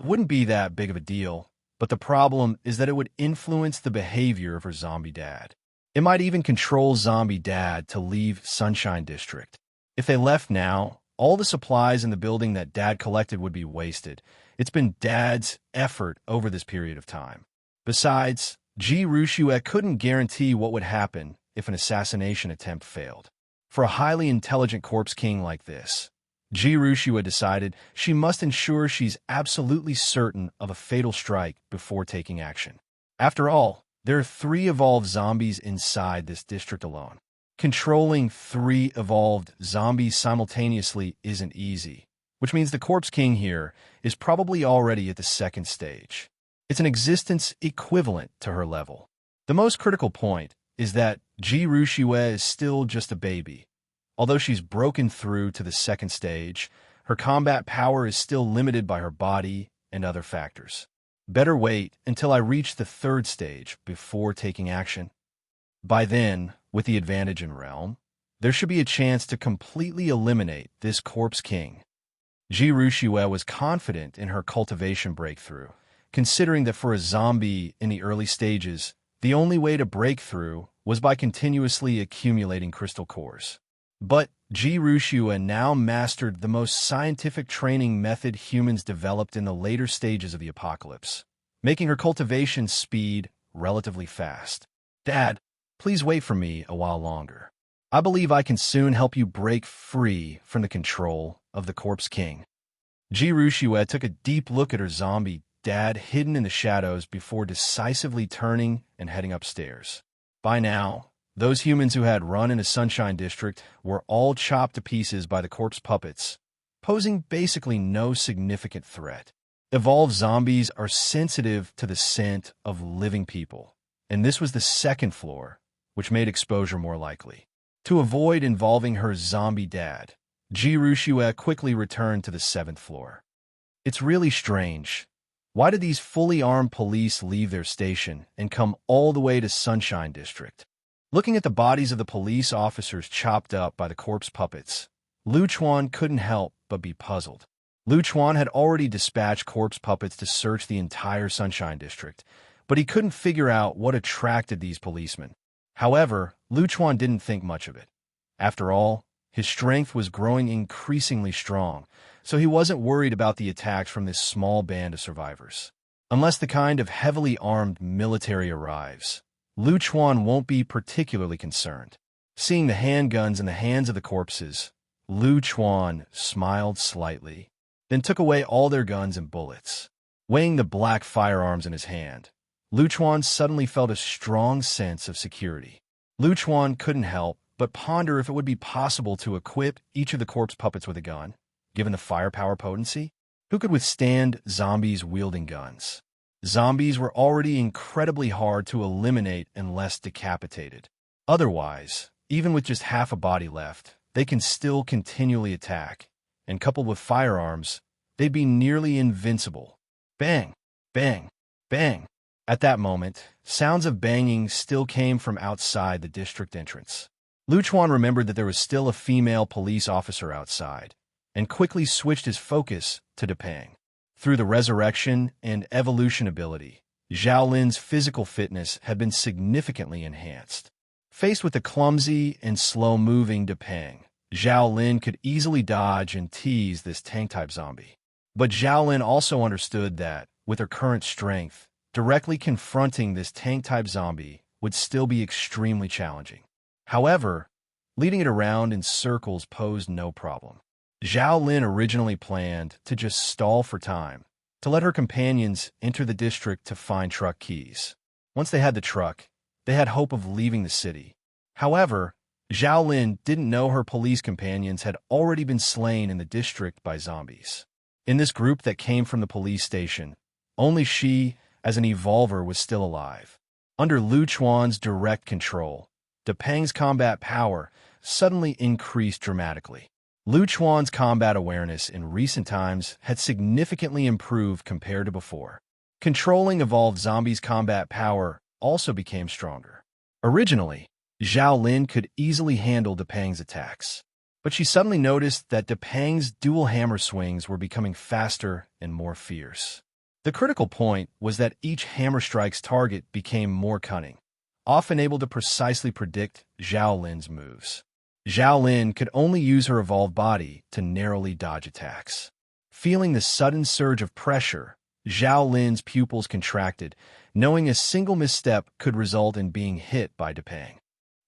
it wouldn't be that big of a deal, but the problem is that it would influence the behavior of her zombie dad. It might even control zombie dad to leave Sunshine District. If they left now, all the supplies in the building that dad collected would be wasted. It's been dad's effort over this period of time. Besides, Ji Rushua couldn't guarantee what would happen if an assassination attempt failed. For a highly intelligent Corpse King like this, Ji Rushua decided she must ensure she's absolutely certain of a fatal strike before taking action. After all, there are 3 evolved zombies inside this district alone. Controlling 3 evolved zombies simultaneously isn't easy, which means the Corpse King here is probably already at the 2nd stage. It's an existence equivalent to her level. The most critical point is that Ji Rushua is still just a baby. Although she's broken through to the 2nd stage, her combat power is still limited by her body and other factors. Better wait until I reach the 3rd stage before taking action. By then, with the advantage in realm, there should be a chance to completely eliminate this Corpse King. Ji Rushua was confident in her cultivation breakthrough, considering that for a zombie in the early stages, the only way to break through was by continuously accumulating crystal cores. But Ji Rushua now mastered the most scientific training method humans developed in the later stages of the apocalypse, making her cultivation speed relatively fast. Dad, please wait for me a while longer. I believe I can soon help you break free from the control of the Corpse King. Ji Rushua took a deep look at her zombie dad hidden in the shadows before decisively turning and heading upstairs. By now, those humans who had run into Sunshine District were all chopped to pieces by the corpse puppets, posing basically no significant threat. Evolved zombies are sensitive to the scent of living people, and this was the second floor, which made exposure more likely. To avoid involving her zombie dad, Ji Rushua quickly returned to the 7th floor. It's really strange. Why did these fully armed police leave their station and come all the way to Sunshine District? Looking at the bodies of the police officers chopped up by the corpse puppets, Chuan couldn't help but be puzzled. Chuan had already dispatched corpse puppets to search the entire Sunshine District, but he couldn't figure out what attracted these policemen. However, Chuan didn't think much of it. After all, his strength was growing increasingly strong, so he wasn't worried about the attacks from this small band of survivors. Unless the kind of heavily armed military arrives, Chuan won't be particularly concerned. Seeing the handguns in the hands of the corpses, Chuan smiled slightly, then took away all their guns and bullets. Weighing the black firearms in his hand, Chuan suddenly felt a strong sense of security. Chuan couldn't help but ponder if it would be possible to equip each of the corpse puppets with a gun, given the firepower potency. Who could withstand zombies wielding guns? Zombies were already incredibly hard to eliminate unless decapitated. Otherwise, even with just half a body left, they can still continually attack, and coupled with firearms, they'd be nearly invincible. Bang! Bang! Bang! At that moment, sounds of banging still came from outside the district entrance. Chuan remembered that there was still a female police officer outside, and quickly switched his focus to Depang. Through the resurrection and evolution ability, Zhao Lin's physical fitness had been significantly enhanced. Faced with the clumsy and slow-moving Depang, Zhao Lin could easily dodge and tease this tank-type zombie. But Zhao Lin also understood that, with her current strength, directly confronting this tank-type zombie would still be extremely challenging. However, leading it around in circles posed no problem. Zhao Lin originally planned to just stall for time, to let her companions enter the district to find truck keys. Once they had the truck, they had hope of leaving the city. However, Zhao Lin didn't know her police companions had already been slain in the district by zombies. In this group that came from the police station, only she, as an evolver, was still alive. Under Chuan's direct control, Depang's combat power suddenly increased dramatically. Chuan's combat awareness in recent times had significantly improved compared to before. Controlling evolved zombies' combat power also became stronger. Originally, Zhao Lin could easily handle Depang's attacks, but she suddenly noticed that Depang's dual hammer swings were becoming faster and more fierce. The critical point was that each hammer strike's target became more cunning, often able to precisely predict Zhao Lin's moves. Zhao Lin could only use her evolved body to narrowly dodge attacks. Feeling the sudden surge of pressure, Zhao Lin's pupils contracted, knowing a single misstep could result in being hit by Depang.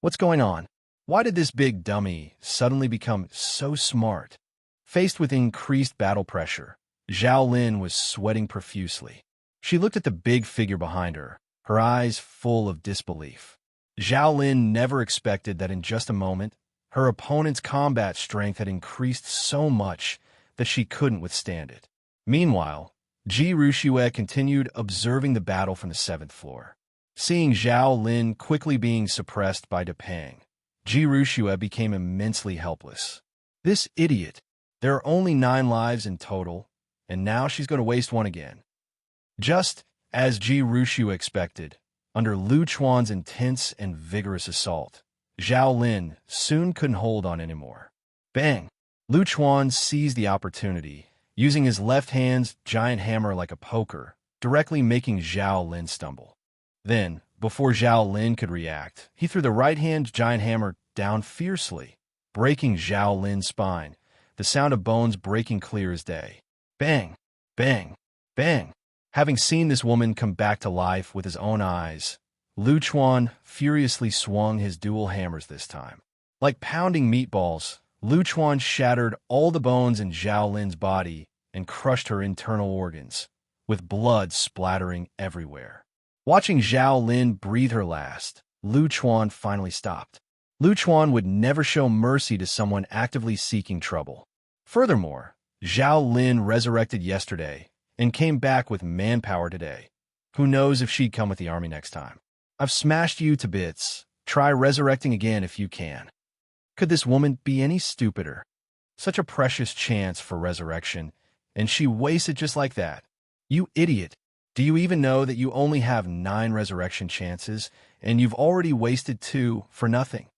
What's going on? Why did this big dummy suddenly become so smart? Faced with increased battle pressure, Zhao Lin was sweating profusely. She looked at the big figure behind her, her eyes full of disbelief. Zhao Lin never expected that in just a moment, her opponent's combat strength had increased so much that she couldn't withstand it. Meanwhile, Ji Rushua continued observing the battle from the 7th floor. Seeing Zhao Lin quickly being suppressed by Depang, Ji Rushua became immensely helpless. This idiot! There are only 9 lives in total, and now she's going to waste one again. Just as Ji Rushua expected, under Chuan's intense and vigorous assault, Zhao Lin soon couldn't hold on anymore. Bang! Chuan seized the opportunity, using his left hand's giant hammer like a poker, directly making Zhao Lin stumble. Then, before Zhao Lin could react, he threw the right-hand giant hammer down fiercely, breaking Zhao Lin's spine, the sound of bones breaking clear as day. Bang! Bang! Bang! Having seen this woman come back to life with his own eyes, Chuan furiously swung his dual hammers this time. Like pounding meatballs, Chuan shattered all the bones in Zhao Lin's body and crushed her internal organs, with blood splattering everywhere. Watching Zhao Lin breathe her last, Chuan finally stopped. Chuan would never show mercy to someone actively seeking trouble. Furthermore, Zhao Lin resurrected yesterday and came back with manpower today. Who knows if she'd come with the army next time? I've smashed you to bits. Try resurrecting again if you can. Could this woman be any stupider? Such a precious chance for resurrection, and she wasted just like that. You idiot! Do you even know that you only have 9 resurrection chances, and you've already wasted 2 for nothing?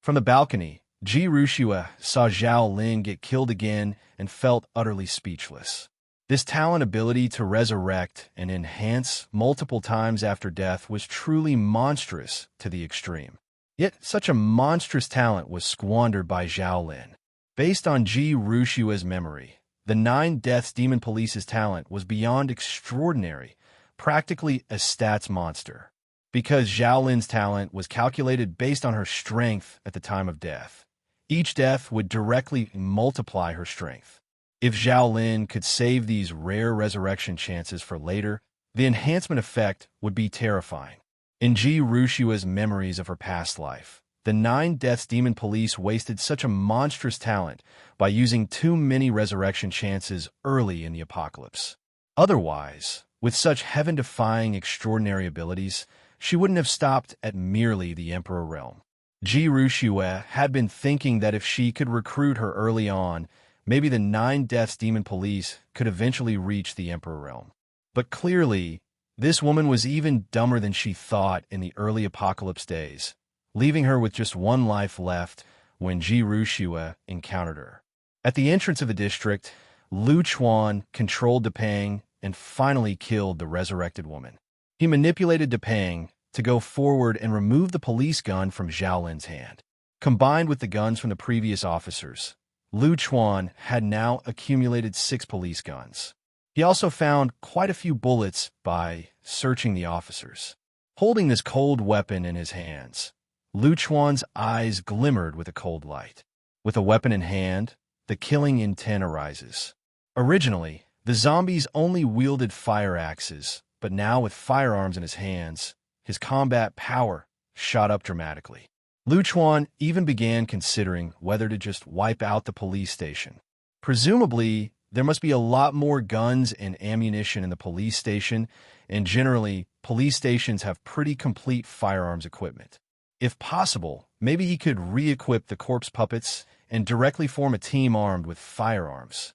From the balcony, Ji Rushua saw Zhao Lin get killed again and felt utterly speechless. This talent ability to resurrect and enhance multiple times after death was truly monstrous to the extreme. Yet such a monstrous talent was squandered by Zhao Lin. Based on Ji Rushua's memory, the 9 Deaths Demon Police's talent was beyond extraordinary, practically a stats monster. Because Zhao Lin's talent was calculated based on her strength at the time of death, each death would directly multiply her strength. If Zhao Lin could save these rare resurrection chances for later, the enhancement effect would be terrifying. In Ji Rushua's memories of her past life, the 9 Deaths Demon Police wasted such a monstrous talent by using too many resurrection chances early in the apocalypse. Otherwise, with such heaven-defying extraordinary abilities, she wouldn't have stopped at merely the Emperor realm. Ji Rushua had been thinking that if she could recruit her early on, maybe the 9 Deaths Demon Police could eventually reach the Emperor realm. But clearly, this woman was even dumber than she thought in the early apocalypse days, leaving her with just 1 life left when Ji Rushua encountered her. At the entrance of the district, Chuan controlled Depang and finally killed the resurrected woman. He manipulated Depang to go forward and remove the police gun from Zhao Lin's hand. Combined with the guns from the previous officers, Chuan had now accumulated 6 police guns. He also found quite a few bullets by searching the officers. Holding this cold weapon in his hands, Chuan's eyes glimmered with a cold light. With a weapon in hand, the killing intent arises. Originally, the zombies only wielded fire axes, but now with firearms in his hands, his combat power shot up dramatically. Chuan even began considering whether to just wipe out the police station. Presumably, there must be a lot more guns and ammunition in the police station, and generally, police stations have pretty complete firearms equipment. If possible, maybe he could re-equip the corpse puppets and directly form a team armed with firearms.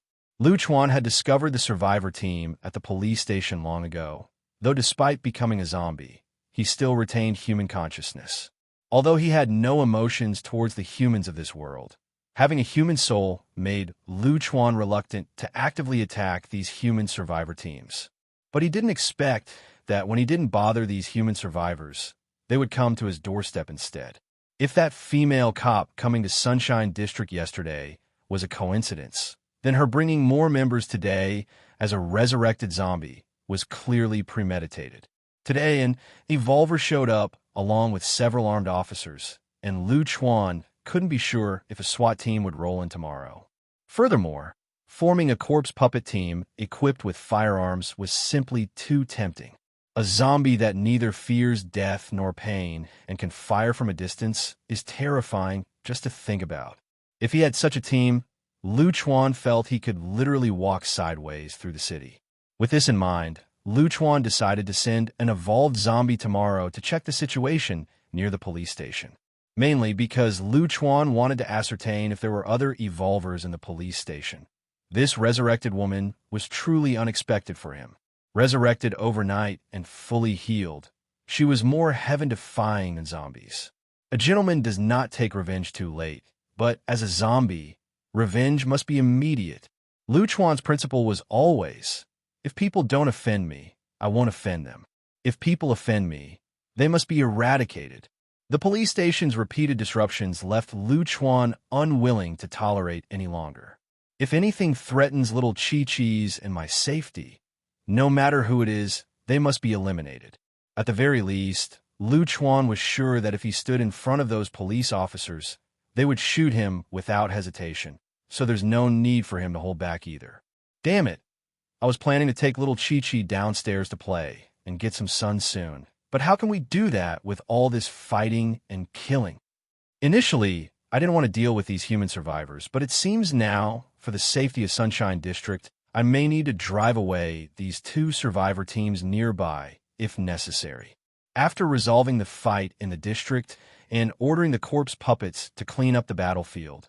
Chuan had discovered the survivor team at the police station long ago, though despite becoming a zombie, he still retained human consciousness. Although he had no emotions towards the humans of this world, having a human soul made Chuan reluctant to actively attack these human survivor teams. But he didn't expect that when he didn't bother these human survivors, they would come to his doorstep instead. If that female cop coming to Sunshine District yesterday was a coincidence, then her bringing more members today as a resurrected zombie was clearly premeditated. Today, an evolver showed up along with several armed officers, and Chuan couldn't be sure if a SWAT team would roll in tomorrow. Furthermore, forming a corpse puppet team equipped with firearms was simply too tempting. A zombie that neither fears death nor pain and can fire from a distance is terrifying just to think about. If he had such a team, Chuan felt he could literally walk sideways through the city. With this in mind, Chuan decided to send an evolved zombie tomorrow to check the situation near the police station. Mainly because Chuan wanted to ascertain if there were other evolvers in the police station. This resurrected woman was truly unexpected for him. Resurrected overnight and fully healed, she was more heaven-defying than zombies. A gentleman does not take revenge too late, but as a zombie, revenge must be immediate. Chuan's principle was always, if people don't offend me, I won't offend them. If people offend me, they must be eradicated. The police station's repeated disruptions left Chuan unwilling to tolerate any longer. If anything threatens little Chi-Chi's and my safety, no matter who it is, they must be eliminated. At the very least, Chuan was sure that if he stood in front of those police officers, they would shoot him without hesitation, so there's no need for him to hold back either. Damn it! I was planning to take little Chi-Chi downstairs to play and get some sun soon. But how can we do that with all this fighting and killing? Initially, I didn't want to deal with these human survivors, but it seems now, for the safety of Sunshine District, I may need to drive away these 2 survivor teams nearby, if necessary. After resolving the fight in the district and ordering the corpse puppets to clean up the battlefield,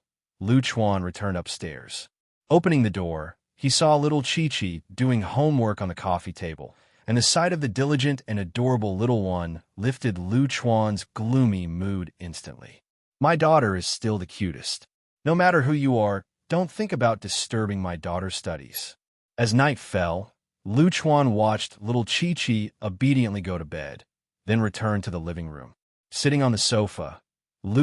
Chuan returned upstairs. Opening the door, he saw little Chi-Chi doing homework on the coffee table, and the sight of the diligent and adorable little one lifted Chuan's gloomy mood instantly. My daughter is still the cutest. No matter who you are, don't think about disturbing my daughter's studies. As night fell, Chuan watched little Chi-Chi obediently go to bed, then returned to the living room. Sitting on the sofa,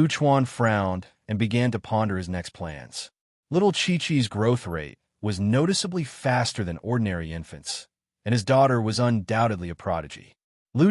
Chuan frowned and began to ponder his next plans. Little Chi-Chi's growth rate was noticeably faster than ordinary infants, and his daughter was undoubtedly a prodigy.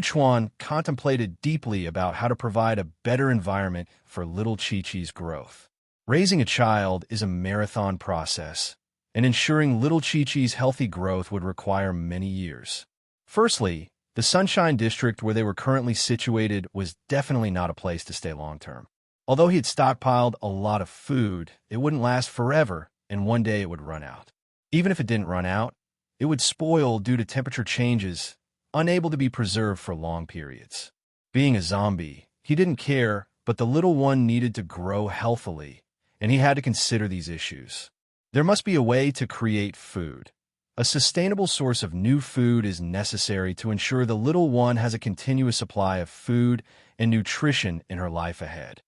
Chuan contemplated deeply about how to provide a better environment for little Chi-Chi's growth. Raising a child is a marathon process, and ensuring little Chi-Chi's healthy growth would require many years. Firstly, the Sunshine District where they were currently situated was definitely not a place to stay long-term. Although he had stockpiled a lot of food, it wouldn't last forever, and one day it would run out. Even if it didn't run out, it would spoil due to temperature changes, unable to be preserved for long periods. Being a zombie, he didn't care, but the little one needed to grow healthily, and he had to consider these issues. There must be a way to create food. A sustainable source of new food is necessary to ensure the little one has a continuous supply of food and nutrition in her life ahead.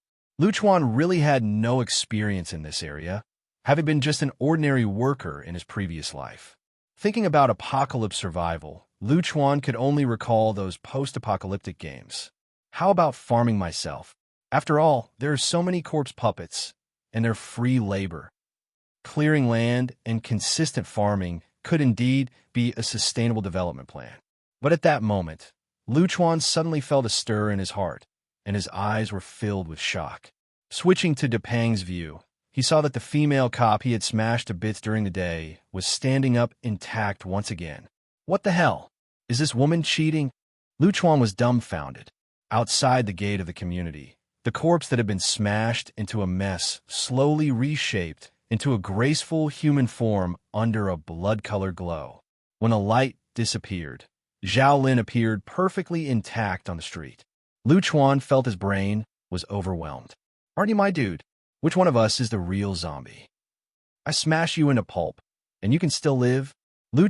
Chuan really had no experience in this area, having been just an ordinary worker in his previous life. Thinking about apocalypse survival, Chuan could only recall those post-apocalyptic games. How about farming myself? After all, there are so many corpse puppets, and they're free labor. Clearing land and consistent farming could indeed be a sustainable development plan. But at that moment, Chuan suddenly felt a stir in his heart, and his eyes were filled with shock. Switching to Depang's view, he saw that the female cop he had smashed to bits during the day was standing up intact once again. What the hell? Is this woman cheating? Chuan was dumbfounded. Outside the gate of the community, the corpse that had been smashed into a mess slowly reshaped into a graceful human form under a blood-colored glow. When the light disappeared, Zhao Lin appeared perfectly intact on the street. Chuan felt his brain was overwhelmed. Aren't you my dude? Which one of us is the real zombie? I smash you into pulp, and you can still live?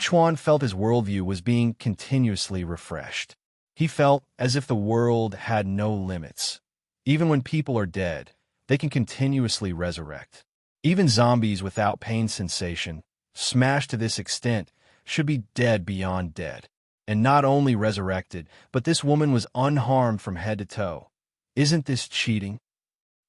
Chuan felt his worldview was being continuously refreshed. He felt as if the world had no limits. Even when people are dead, they can continuously resurrect. Even zombies without pain sensation, smashed to this extent, should be dead beyond dead. And not only resurrected, but this woman was unharmed from head to toe. Isn't this cheating?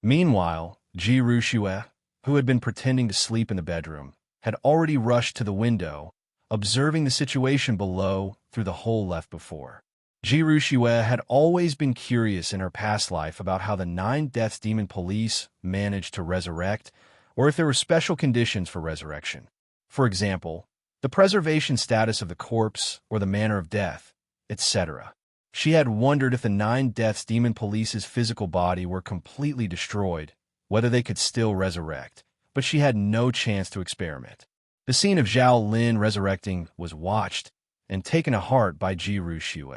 Meanwhile, Ji Rushue, who had been pretending to sleep in the bedroom, had already rushed to the window, observing the situation below through the hole left before. Ji Rushue had always been curious in her past life about how the 9 Deaths Demon Police managed to resurrect, or if there were special conditions for resurrection. For example, the preservation status of the corpse or the manner of death, etc. She had wondered if the 9 Deaths Demon Police's physical body were completely destroyed, whether they could still resurrect, but she had no chance to experiment. The scene of Zhao Lin resurrecting was watched and taken to heart by Ji Rushue.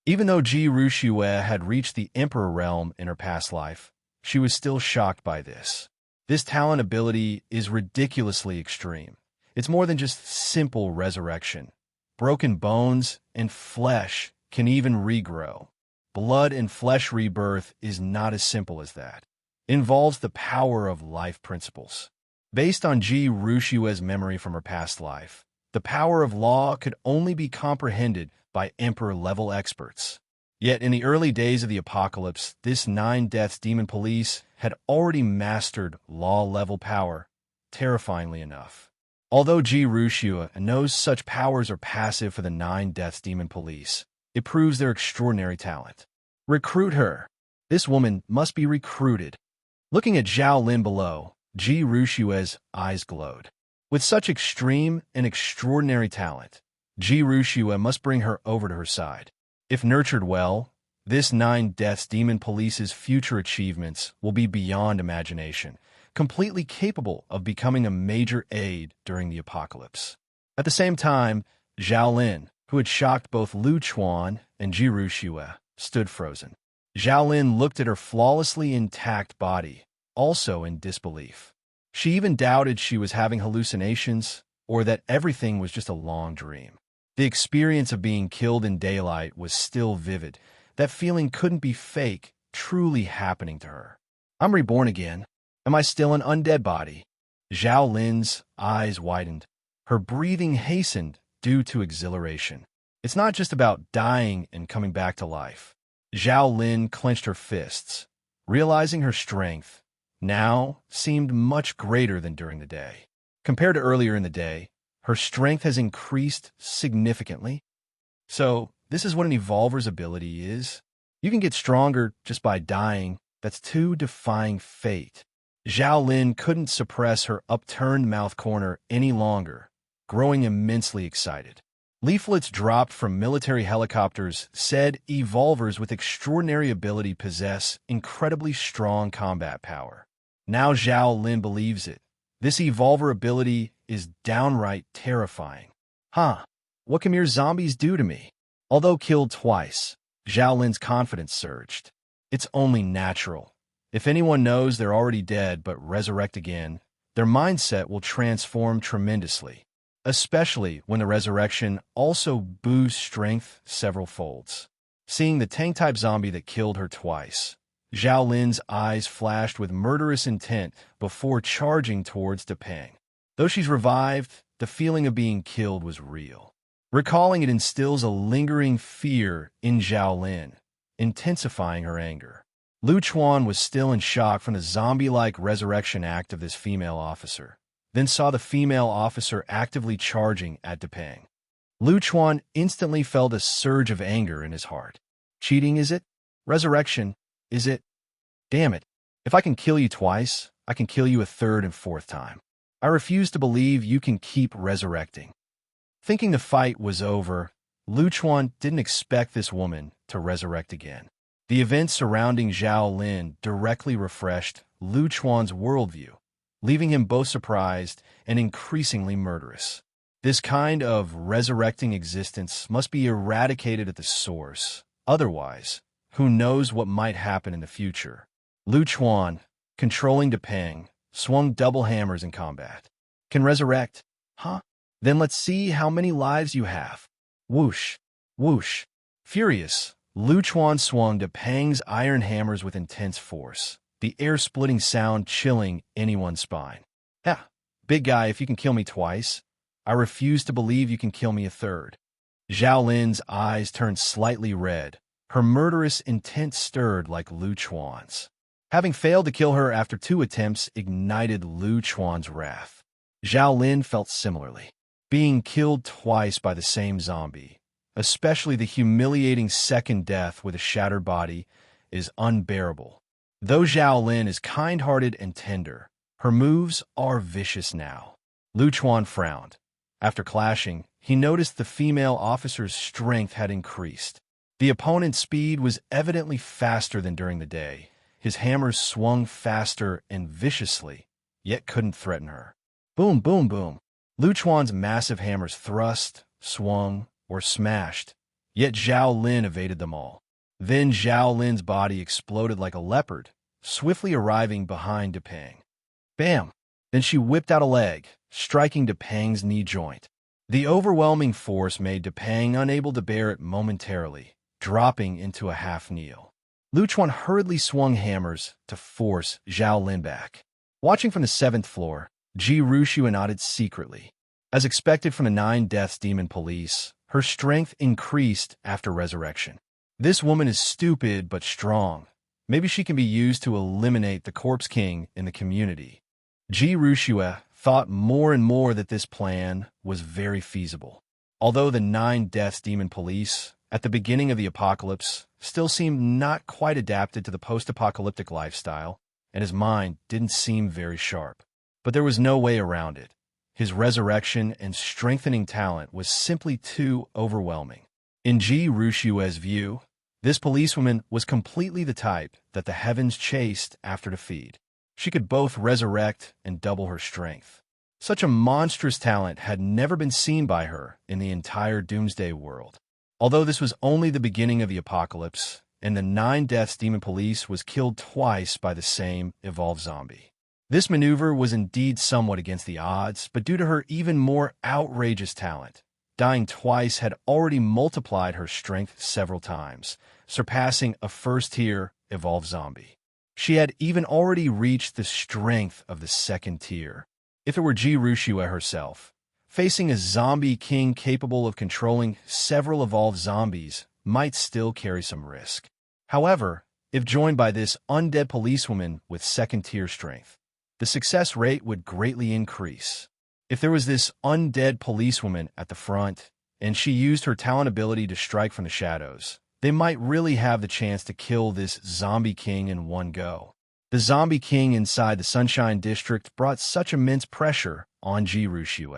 Even though Ji Rushue had reached the Emperor realm in her past life, she was still shocked by this. This talent ability is ridiculously extreme. It's more than just simple resurrection. Broken bones and flesh can even regrow. Blood and flesh rebirth is not as simple as that. It involves the power of life principles. Based on Ji Rushue's memory from her past life, the power of law could only be comprehended by Emperor-level experts. Yet in the early days of the apocalypse, this 9 Deaths demon police had already mastered law-level power, terrifyingly enough. Although Ji Rushua knows such powers are passive for the 9 Deaths demon police, it proves their extraordinary talent. Recruit her. This woman must be recruited. Looking at Zhao Lin below, Ji Rushua's eyes glowed. With such extreme and extraordinary talent, Ji Rushua must bring her over to her side. If nurtured well, this 9 Deaths demon police's future achievements will be beyond imagination, completely capable of becoming a major aid during the apocalypse. At the same time, Zhao Lin, who had shocked both Lu Chuan and Ji Rushua, stood frozen. Zhao Lin looked at her flawlessly intact body, also in disbelief. She even doubted she was having hallucinations or that everything was just a long dream. The experience of being killed in daylight was still vivid. That feeling couldn't be fake, truly happening to her. I'm reborn again. Am I still an undead body? Zhao Lin's eyes widened. Her breathing hastened due to exhilaration. It's not just about dying and coming back to life. Zhao Lin clenched her fists, realizing her strength now seemed much greater than during the day. Compared to earlier in the day, her strength has increased significantly. So, this is what an evolver's ability is. You can get stronger just by dying. That's too defying fate. Zhao Lin couldn't suppress her upturned mouth corner any longer, growing immensely excited. Leaflets dropped from military helicopters said evolvers with extraordinary ability possess incredibly strong combat power. Now Zhao Lin believes it. This evolver ability is downright terrifying. What can mere zombies do to me? Although killed twice, Zhao Lin's confidence surged. It's only natural. If anyone knows they're already dead but resurrect again, their mindset will transform tremendously, especially when the resurrection also boosts strength several folds. Seeing the tank-type zombie that killed her twice, Zhao Lin's eyes flashed with murderous intent before charging towards Depeng. Though she's revived, the feeling of being killed was real. Recalling it instills a lingering fear in Zhao Lin, intensifying her anger. Lu Chuan was still in shock from the zombie-like resurrection act of this female officer, then saw the female officer actively charging at Depeng. Lu Chuan instantly felt a surge of anger in his heart. Cheating, is it? Resurrection, is it? Damn it. If I can kill you twice, I can kill you a third and fourth time. I refuse to believe you can keep resurrecting. Thinking the fight was over, Lu Chuan didn't expect this woman to resurrect again. The events surrounding Zhao Lin directly refreshed Lu Chuan's worldview, leaving him both surprised and increasingly murderous. This kind of resurrecting existence must be eradicated at the source. Otherwise, who knows what might happen in the future. Lu Chuan, controlling Depeng, swung double hammers in combat. Can resurrect? Then let's see how many lives you have. Whoosh, whoosh. Furious, Lu Chuan swung Depeng's iron hammers with intense force, the air-splitting sound chilling anyone's spine. Big guy, if you can kill me twice, I refuse to believe you can kill me a third. Zhao Lin's eyes turned slightly red, her murderous intent stirred like Lu Chuan's. Having failed to kill her after 2 attempts ignited Lu Chuan's wrath. Zhao Lin felt similarly. Being killed twice by the same zombie, especially the humiliating second death with a shattered body, is unbearable. Though Zhao Lin is kind-hearted and tender, her moves are vicious now. Lu Chuan frowned. After clashing, he noticed the female officer's strength had increased. The opponent's speed was evidently faster than during the day. His hammers swung faster and viciously, yet couldn't threaten her. Boom, boom, boom. Lu Chuan's massive hammers thrust, swung, or smashed, yet Zhao Lin evaded them all. Then Zhao Lin's body exploded like a leopard, swiftly arriving behind Depeng. Bam! Then she whipped out a leg, striking Depeng's knee joint. The overwhelming force made Depeng unable to bear it momentarily, dropping into a half-kneel. Lu Chuan hurriedly swung hammers to force Zhao Lin back. Watching from the 7th floor, Ji Rushua nodded secretly. As expected from the 9 Deaths demon police, her strength increased after resurrection. This woman is stupid but strong. Maybe she can be used to eliminate the Corpse King in the community. Ji Rushue thought more and more that this plan was very feasible. Although the 9 Deaths Demon Police, at the beginning of the apocalypse, still seemed not quite adapted to the post-apocalyptic lifestyle, and his mind didn't seem very sharp. But there was no way around it. His resurrection and strengthening talent was simply too overwhelming. In Ji Rushue's view, this policewoman was completely the type that the heavens chased after to feed. She could both resurrect and double her strength. Such a monstrous talent had never been seen by her in the entire Doomsday world. Although this was only the beginning of the apocalypse, and the 9 Deaths Demon Police was killed twice by the same evolved zombie. This maneuver was indeed somewhat against the odds, but due to her even more outrageous talent, dying twice had already multiplied her strength several times, surpassing a first-tier evolved zombie. She had even already reached the strength of the second tier. If it were Ji Rushue herself, facing a zombie king capable of controlling several evolved zombies might still carry some risk. However, if joined by this undead policewoman with second-tier strength, the success rate would greatly increase. If there was this undead policewoman at the front, and she used her talent ability to strike from the shadows, they might really have the chance to kill this zombie king in one go. The zombie king inside the Sunshine District brought such immense pressure on Ji Rushue.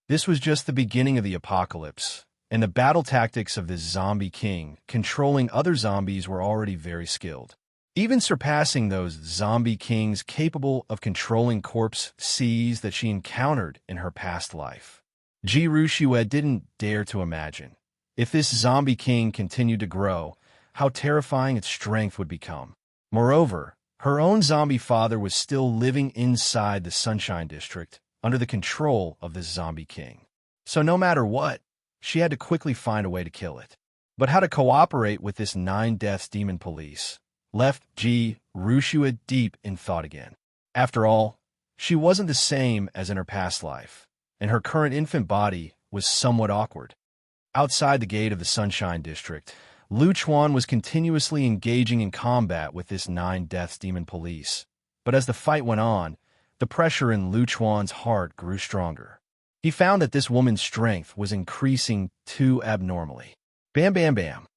This was just the beginning of the apocalypse, and the battle tactics of this zombie king controlling other zombies were already very skilled, even surpassing those zombie kings capable of controlling corpse seas that she encountered in her past life. Ji Rushue didn't dare to imagine, if this zombie king continued to grow, how terrifying its strength would become. Moreover, her own zombie father was still living inside the Sunshine District under the control of this zombie king. So no matter what, she had to quickly find a way to kill it. But how to cooperate with this 9 Deaths Demon Police left Ji Rushue deep in thought again. After all, she wasn't the same as in her past life, and her current infant body was somewhat awkward. Outside the gate of the Sunshine District, Chuan was continuously engaging in combat with this 9 Deaths Demon Police. But as the fight went on, the pressure in Chuan's heart grew stronger. He found that this woman's strength was increasing too abnormally. Bam bam bam.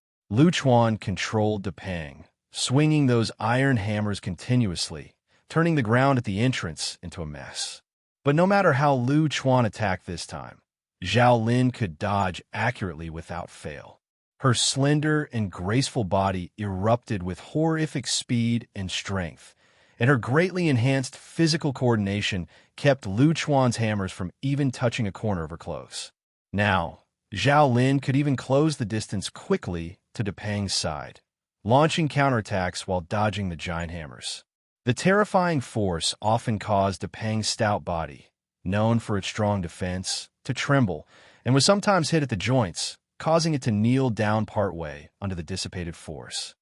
Chuan controlled the Pang, swinging those iron hammers continuously, turning the ground at the entrance into a mess. But no matter how Chuan attacked this time, Zhao Lin could dodge accurately without fail. Her slender and graceful body erupted with horrific speed and strength, and her greatly enhanced physical coordination kept Chuan's hammers from even touching a corner of her clothes. Now, Zhao Lin could even close the distance quickly to Depang's side, launching counterattacks while dodging the giant hammers. The terrifying force often caused Depang's stout body, known for its strong defense, to tremble, and was sometimes hit at the joints, causing it to kneel down partway under the dissipated force.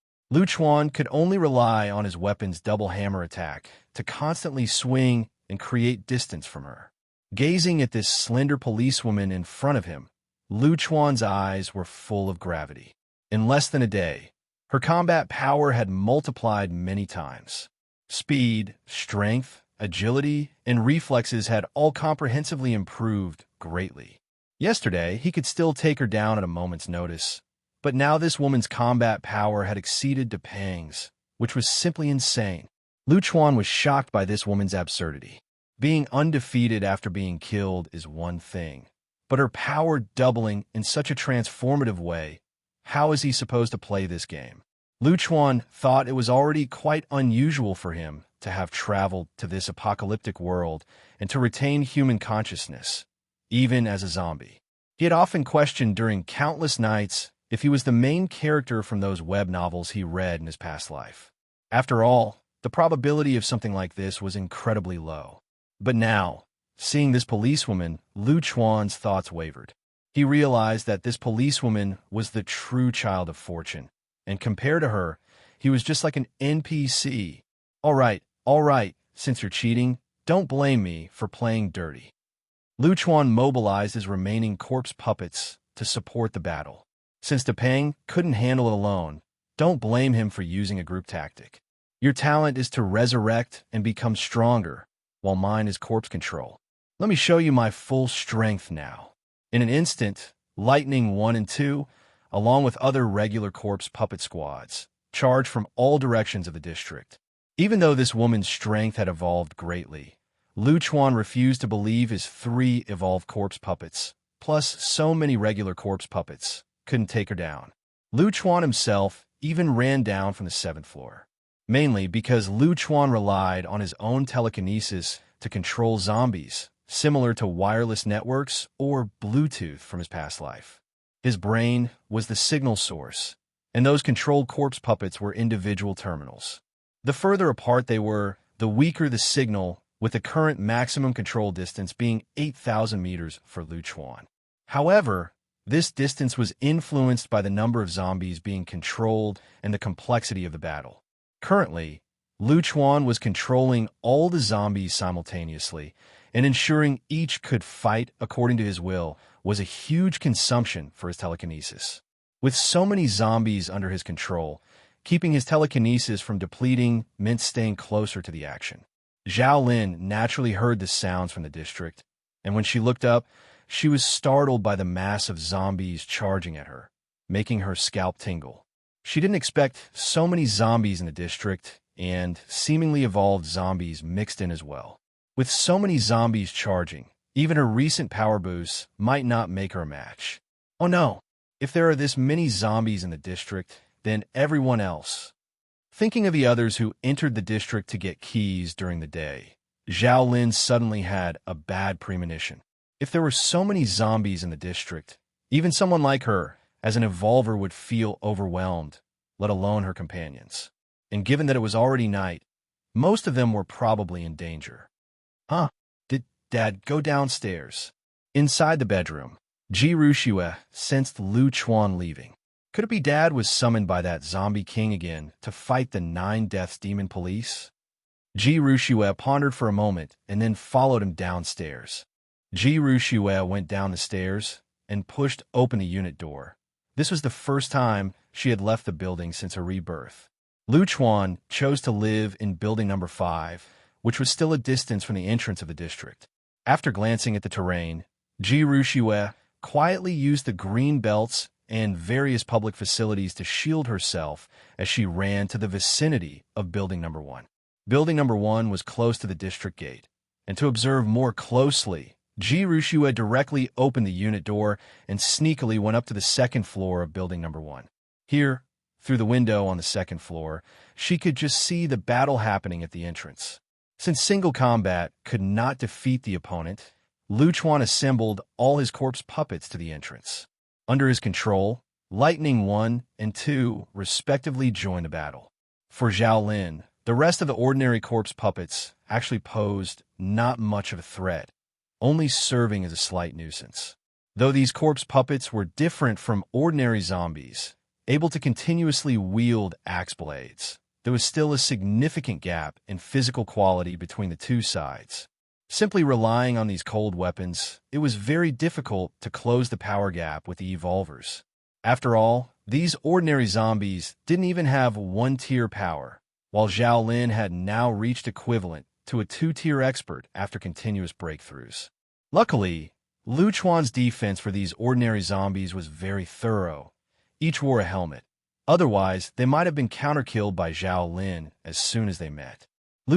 Chuan could only rely on his weapon's double hammer attack to constantly swing and create distance from her. Gazing at this slender policewoman in front of him, Chuan's eyes were full of gravity. In less than a day, her combat power had multiplied many times. Speed, strength, agility, and reflexes had all comprehensively improved greatly. Yesterday, he could still take her down at a moment's notice, but now this woman's combat power had exceeded Depang's, which was simply insane. Chuan was shocked by this woman's absurdity. Being undefeated after being killed is one thing, but her power doubling in such a transformative way, how is he supposed to play this game? Chuan thought it was already quite unusual for him to have traveled to this apocalyptic world and to retain human consciousness, even as a zombie. He had often questioned during countless nights if he was the main character from those web novels he read in his past life. After all, the probability of something like this was incredibly low. But now, seeing this policewoman, Chuan's thoughts wavered. He realized that this policewoman was the true child of fortune, and compared to her, he was just like an NPC. All right, since you're cheating, don't blame me for playing dirty. Chuan mobilized his remaining corpse puppets to support the battle. Since Depang couldn't handle it alone, Don't blame him for using a group tactic. Your talent is to resurrect and become stronger, while mine is corpse control. Let me show you my full strength now. In an instant, Lightning 1 and 2, along with other regular corpse puppet squads, charged from all directions of the district. Even though this woman's strength had evolved greatly, Chuan refused to believe his 3 evolved corpse puppets, plus so many regular corpse puppets, couldn't take her down. Chuan himself even ran down from the 7th floor, mainly because Chuan relied on his own telekinesis to control zombies, similar to wireless networks or Bluetooth from his past life. His brain was the signal source, and those controlled corpse puppets were individual terminals. The further apart they were, the weaker the signal, with the current maximum control distance being 8,000 meters for Chuan. However, this distance was influenced by the number of zombies being controlled and the complexity of the battle. Currently, Chuan was controlling all the zombies simultaneously, and ensuring each could fight according to his will was a huge consumption for his telekinesis. With so many zombies under his control, keeping his telekinesis from depleting meant staying closer to the action. Zhao Lin naturally heard the sounds from the district, and when she looked up, she was startled by the mass of zombies charging at her, making her scalp tingle. She didn't expect so many zombies in the district, and seemingly evolved zombies mixed in as well. With so many zombies charging, even her recent power boosts might not make her a match. Oh no, if there are this many zombies in the district, then everyone else. Thinking of the others who entered the district to get keys during the day, Zhao Lin suddenly had a bad premonition. If there were so many zombies in the district, even someone like her, as an evolver, would feel overwhelmed, let alone her companions. And given that it was already night, most of them were probably in danger. Huh? Did Dad go downstairs? Inside the bedroom, Ji Ruxue sensed Chuan leaving. Could it be Dad was summoned by that zombie king again to fight the 9 Deaths demon police? Ji Ruxue pondered for a moment and then followed him downstairs. Ji Ruxue went down the stairs and pushed open the unit door. This was the first time she had left the building since her rebirth. Chuan chose to live in building number 5, which was still a distance from the entrance of the district. After glancing at the terrain, Ji Ruxue quietly used the green belts and various public facilities to shield herself as she ran to the vicinity of building number 1. Building number 1 was close to the district gate, and to observe more closely, Ji Ruxue directly opened the unit door and sneakily went up to the 2nd floor of building number 1. Here, through the window on the 2nd floor, she could just see the battle happening at the entrance. Since single combat could not defeat the opponent, Chuan assembled all his corpse puppets to the entrance. Under his control, Lightning 1 and 2 respectively joined the battle. For Zhao Lin, the rest of the ordinary corpse puppets actually posed not much of a threat, only serving as a slight nuisance. Though these corpse puppets were different from ordinary zombies, able to continuously wield axe blades, there was still a significant gap in physical quality between the two sides. Simply relying on these cold weapons, it was very difficult to close the power gap with the evolvers. After all, these ordinary zombies didn't even have 1-tier power, while Zhao Lin had now reached equivalent to a 2-tier expert after continuous breakthroughs. Luckily, Chuan's defense for these ordinary zombies was very thorough. Each wore a helmet. Otherwise, they might have been counter-killed by Zhao Lin as soon as they met.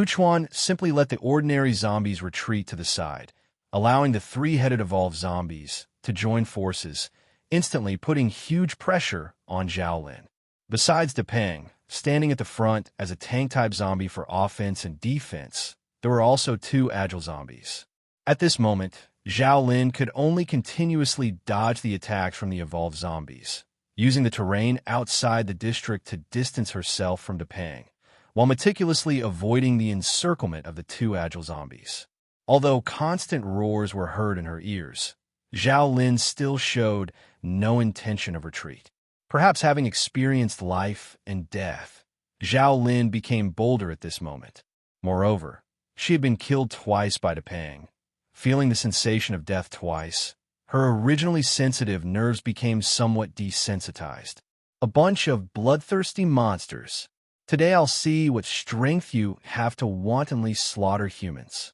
Chuan simply let the ordinary zombies retreat to the side, allowing the 3-headed evolved zombies to join forces, instantly putting huge pressure on Zhao Lin. Besides Depeng, standing at the front as a tank-type zombie for offense and defense, there were also 2 agile zombies. At this moment, Zhao Lin could only continuously dodge the attacks from the evolved zombies, using the terrain outside the district to distance herself from Depeng, while meticulously avoiding the encirclement of the 2 agile zombies. Although constant roars were heard in her ears, Zhao Lin still showed no intention of retreat. Perhaps having experienced life and death, Zhao Lin became bolder at this moment. Moreover, she had been killed twice by Depeng. Feeling the sensation of death twice, her originally sensitive nerves became somewhat desensitized. A bunch of bloodthirsty monsters. Today I'll see what strength you have to wantonly slaughter humans.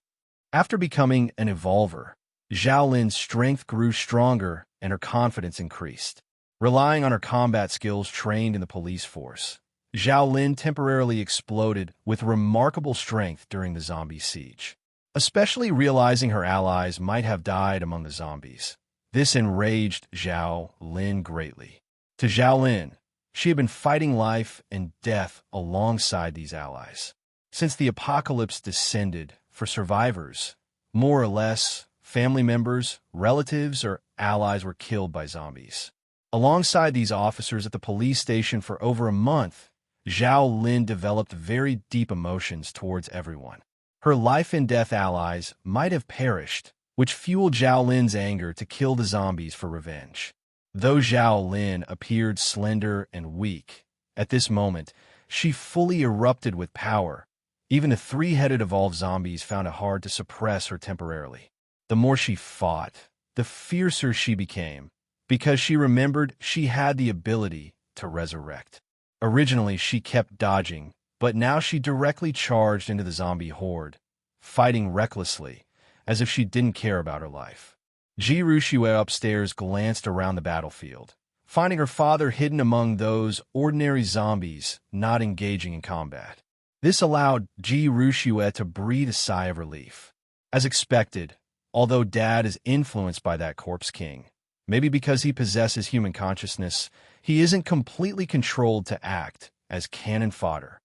After becoming an evolver, Zhao Lin's strength grew stronger and her confidence increased. Relying on her combat skills trained in the police force, Zhao Lin temporarily exploded with remarkable strength during the zombie siege. Especially realizing her allies might have died among the zombies, this enraged Zhao Lin greatly. To Zhao Lin, she had been fighting life and death alongside these allies. Since the apocalypse descended, for survivors, more or less, family members, relatives, or allies were killed by zombies. Alongside these officers at the police station for over a month, Zhao Lin developed very deep emotions towards everyone. Her life-and-death allies might have perished, which fueled Zhao Lin's anger to kill the zombies for revenge. Though Zhao Lin appeared slender and weak, at this moment, she fully erupted with power. Even the three-headed evolved zombies found it hard to suppress her temporarily. The more she fought, the fiercer she became, because she remembered she had the ability to resurrect. Originally, she kept dodging, but now she directly charged into the zombie horde, fighting recklessly, as if she didn't care about her life. Ji Ruxue upstairs glanced around the battlefield, finding her father hidden among those ordinary zombies not engaging in combat. This allowed Ji Ruxue to breathe a sigh of relief. As expected, although Dad is influenced by that corpse king, maybe because he possesses human consciousness, he isn't completely controlled to act as cannon fodder.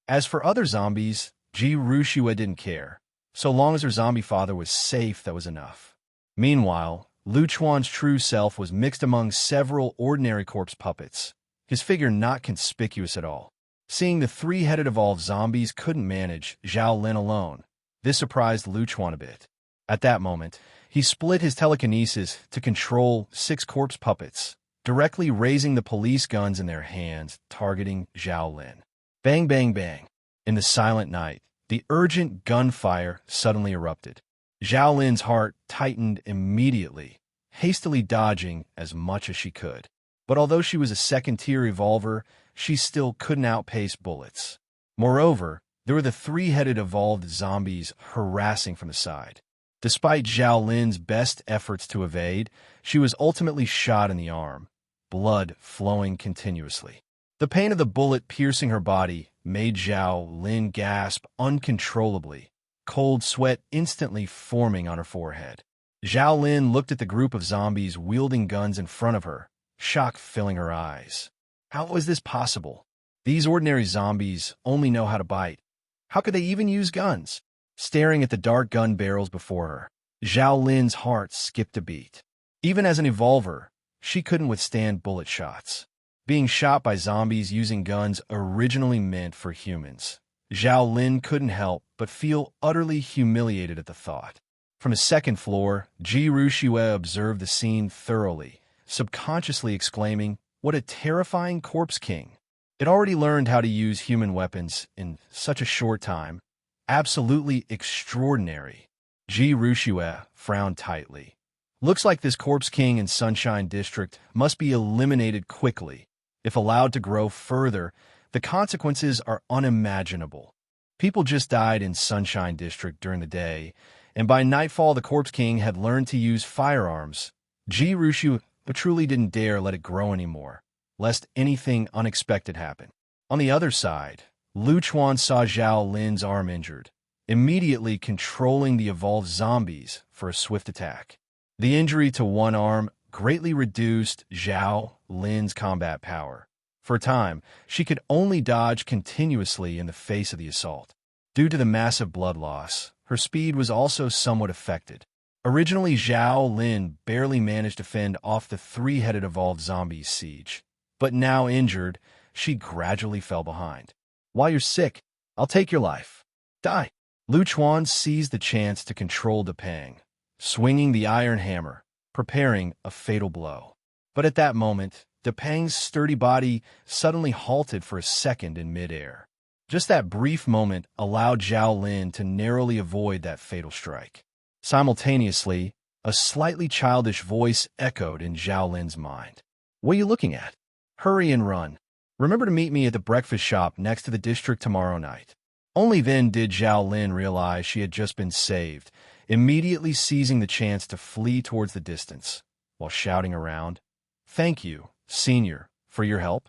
As for other zombies, Ji Ruxue didn't care. So long as her zombie father was safe, that was enough. Meanwhile, Lu Chuan's true self was mixed among several ordinary corpse puppets, his figure not conspicuous at all. Seeing the three-headed evolved zombies couldn't manage Zhao Lin alone, this surprised Lu Chuan a bit. At that moment, he split his telekinesis to control 6 corpse puppets, directly raising the police guns in their hands, targeting Zhao Lin. Bang, bang, bang. In the silent night, the urgent gunfire suddenly erupted. Zhao Lin's heart tightened immediately, hastily dodging as much as she could. But although she was a second-tier evolver, she still couldn't outpace bullets. Moreover, there were the three-headed evolved zombies harassing from the side. Despite Zhao Lin's best efforts to evade, she was ultimately shot in the arm, blood flowing continuously. The pain of the bullet piercing her body made Zhao Lin gasp uncontrollably, cold sweat instantly forming on her forehead. Zhao Lin looked at the group of zombies wielding guns in front of her, shock filling her eyes. How was this possible? These ordinary zombies only know how to bite. How could they even use guns? Staring at the dark gun barrels before her, Zhao Lin's heart skipped a beat. Even as an evolver, she couldn't withstand bullet shots. Being shot by zombies using guns originally meant for humans, Zhao Lin couldn't help but feel utterly humiliated at the thought. From the second floor, Ji Ruxue observed the scene thoroughly, subconsciously exclaiming, "What a terrifying corpse king!" It already learned how to use human weapons in such a short time. Absolutely extraordinary. Ji Ruxue frowned tightly. Looks like this corpse king in Sunshine District must be eliminated quickly. If allowed to grow further, the consequences are unimaginable. People just died in Sunshine District during the day, and by nightfall the corpse king had learned to use firearms. Ji Ruxue truly didn't dare let it grow anymore, lest anything unexpected happen. On the other side, Lu Chuan saw Zhao Lin's arm injured, immediately controlling the evolved zombies for a swift attack. The injury to one arm greatly reduced Zhao Lin's combat power. For a time, she could only dodge continuously in the face of the assault. Due to the massive blood loss, her speed was also somewhat affected. Originally, Zhao Lin barely managed to fend off the three-headed evolved zombies' siege, but now injured, she gradually fell behind. While you're sick, I'll take your life. Die. Lu Chuan seized the chance to control Depang, swinging the iron hammer, preparing a fatal blow. But at that moment, Depang's sturdy body suddenly halted for a second in midair. Just that brief moment allowed Zhao Lin to narrowly avoid that fatal strike. Simultaneously, a slightly childish voice echoed in Zhao Lin's mind. "What are you looking at?" Hurry and run. Remember to meet me at the breakfast shop next to the district tomorrow night." Only then did Zhao Lin realize she had just been saved, immediately seizing the chance to flee towards the distance, while shouting around, "Thank you, Senior, for your help."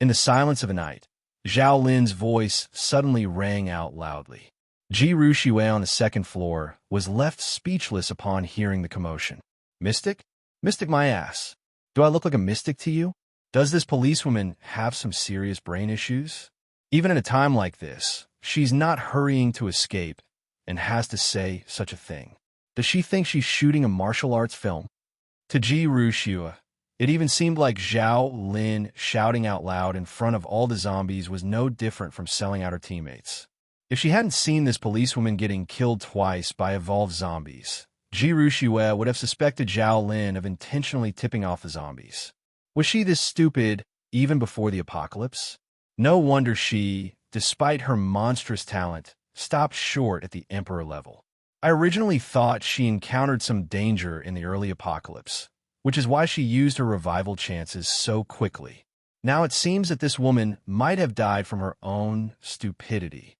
In the silence of the night, Zhao Lin's voice suddenly rang out loudly. Ji Ruxue on the second floor was left speechless upon hearing the commotion. "Mystic? Mystic my ass. Do I look like a mystic to you? Does this policewoman have some serious brain issues? Even in a time like this, she's not hurrying to escape and has to say such a thing. Does she think she's shooting a martial arts film?" To Ji Ruxue, it even seemed like Zhao Lin shouting out loud in front of all the zombies was no different from selling out her teammates. If she hadn't seen this policewoman getting killed twice by evolved zombies, Ji Ruxue would have suspected Zhao Lin of intentionally tipping off the zombies. Was she this stupid even before the apocalypse? No wonder she, despite her monstrous talent, stopped short at the Emperor level. I originally thought she encountered some danger in the early apocalypse, which is why she used her revival chances so quickly. Now it seems that this woman might have died from her own stupidity.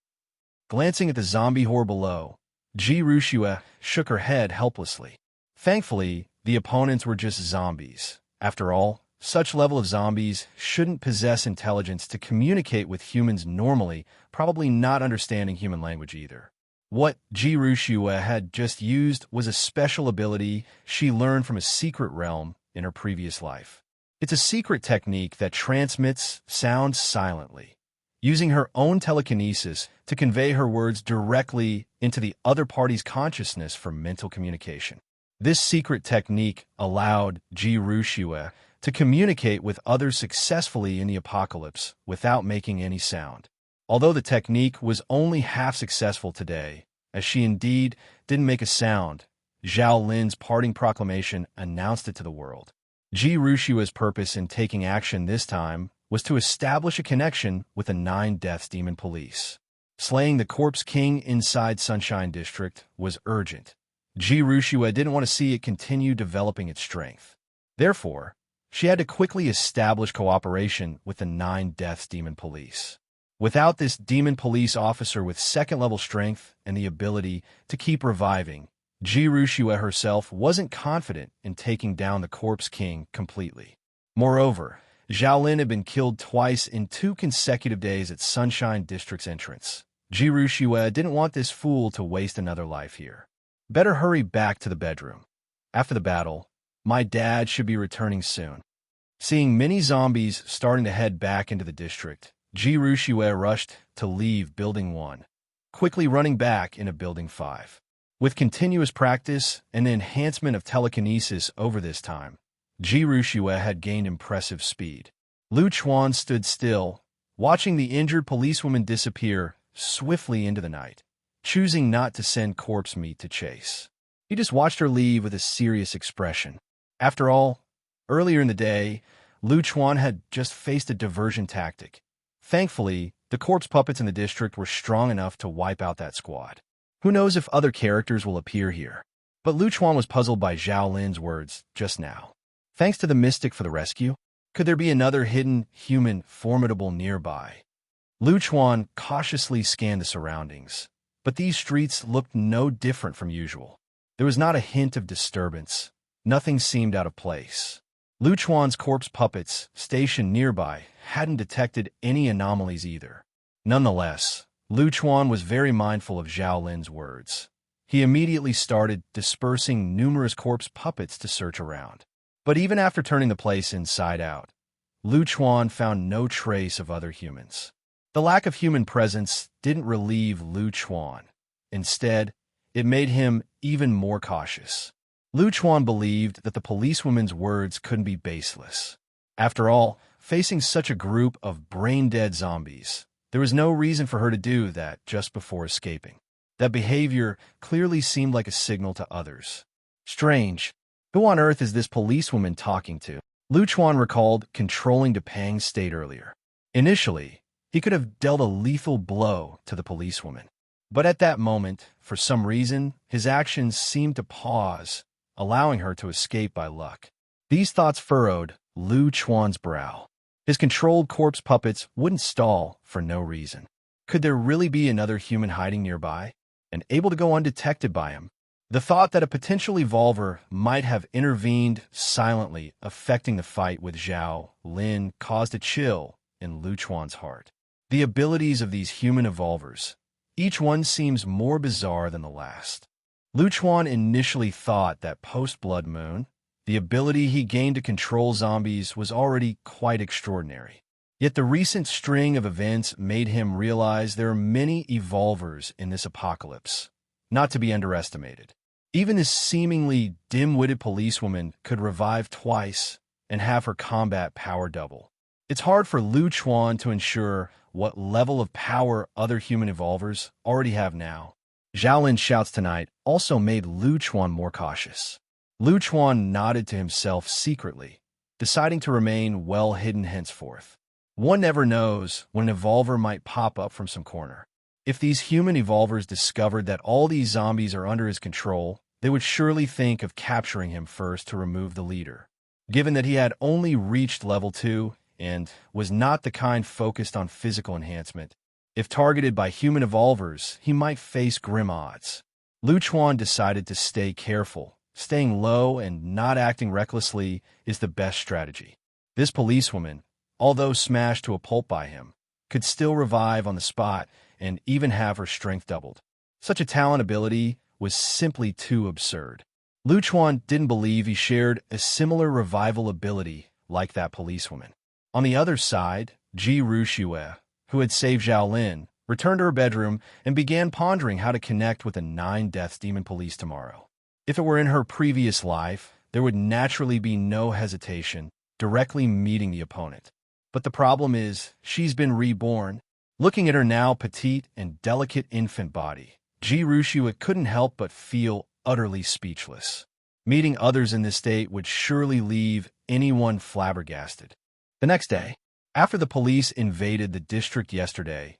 Glancing at the zombie horde below, Ji Ruxue shook her head helplessly. Thankfully, the opponents were just zombies. After all, such level of zombies shouldn't possess intelligence to communicate with humans normally, probably not understanding human language either. What Ji Ruxue had just used was a special ability she learned from a secret realm in her previous life. It's a secret technique that transmits sound silently, using her own telekinesis to convey her words directly into the other party's consciousness for mental communication. This secret technique allowed Ji Ruxue to communicate with others successfully in the apocalypse without making any sound. Although the technique was only half successful today, as she indeed didn't make a sound, Zhao Lin's parting proclamation announced it to the world. Ji Ruxue's purpose in taking action this time was to establish a connection with the 9 Deaths Demon Police. Slaying the Corpse King inside Sunshine District was urgent. Ji Ruxue didn't want to see it continue developing its strength. Therefore, she had to quickly establish cooperation with the 9 Deaths Demon Police. Without this demon police officer with second-level strength and the ability to keep reviving, Ji Ruxue herself wasn't confident in taking down the Corpse King completely. Moreover, Zhao Lin had been killed twice in 2 consecutive days at Sunshine District's entrance. Ji Ruxue didn't want this fool to waste another life here. Better hurry back to the bedroom. After the battle, my dad should be returning soon. Seeing many zombies starting to head back into the district, Ji Ruxue rushed to leave Building 1, quickly running back into Building 5. With continuous practice and the enhancement of telekinesis over this time, Ji Ruxue had gained impressive speed. Chuan stood still, watching the injured policewoman disappear swiftly into the night, choosing not to send corpse meat to chase. He just watched her leave with a serious expression. After all, earlier in the day, Chuan had just faced a diversion tactic. Thankfully, the corpse puppets in the district were strong enough to wipe out that squad. Who knows if other characters will appear here? But Chuan was puzzled by Zhao Lin's words just now. Thanks to the mystic for the rescue? Could there be another hidden human formidable nearby? Chuan cautiously scanned the surroundings, but these streets looked no different from usual. There was not a hint of disturbance. Nothing seemed out of place. Chuan's corpse puppets, stationed nearby, hadn't detected any anomalies either. Nonetheless, Chuan was very mindful of Zhao Lin's words. He immediately started dispersing numerous corpse puppets to search around. But even after turning the place inside out, Chuan found no trace of other humans. The lack of human presence didn't relieve Chuan. Instead, it made him even more cautious. Chuan believed that the policewoman's words couldn't be baseless. After all, facing such a group of brain-dead zombies, there was no reason for her to do that just before escaping. That behavior clearly seemed like a signal to others. Strange. Who on earth is this policewoman talking to? Chuan recalled controlling Depang's state earlier. Initially, he could have dealt a lethal blow to the policewoman. But at that moment, for some reason, his actions seemed to pause, allowing her to escape by luck. These thoughts furrowed Chuan's brow. His controlled corpse puppets wouldn't stall for no reason. Could there really be another human hiding nearby and able to go undetected by him? The thought that a potential evolver might have intervened silently, affecting the fight with Zhao Lin, caused a chill in Chuan's heart. The abilities of these human evolvers, each one seems more bizarre than the last. Chuan initially thought that post-Blood Moon, the ability he gained to control zombies was already quite extraordinary. Yet the recent string of events made him realize there are many evolvers in this apocalypse, not to be underestimated. Even this seemingly dim-witted policewoman could revive twice and have her combat power double. It's hard for Chuan to ensure what level of power other human evolvers already have now. Zhao Lin's shouts tonight also made Chuan more cautious. Chuan nodded to himself secretly, deciding to remain well hidden henceforth. One never knows when an evolver might pop up from some corner. If these human evolvers discovered that all these zombies are under his control, they would surely think of capturing him first to remove the leader. Given that he had only reached level 2 and was not the kind focused on physical enhancement, if targeted by human evolvers, he might face grim odds. Chuan decided to stay careful. Staying low and not acting recklessly is the best strategy. This policewoman, although smashed to a pulp by him, could still revive on the spot and even have her strength doubled. Such a talent ability was simply too absurd. Chuan didn't believe he shared a similar revival ability like that policewoman. On the other side, Ji Ruxue, who had saved Zhao Lin, returned to her bedroom and began pondering how to connect with the 9 Deaths Demon Police tomorrow. If it were in her previous life, there would naturally be no hesitation directly meeting the opponent. But the problem is, she's been reborn. Looking at her now petite and delicate infant body, Ji Ruxue couldn't help but feel utterly speechless. Meeting others in this state would surely leave anyone flabbergasted. The next day, after the police invaded the district yesterday,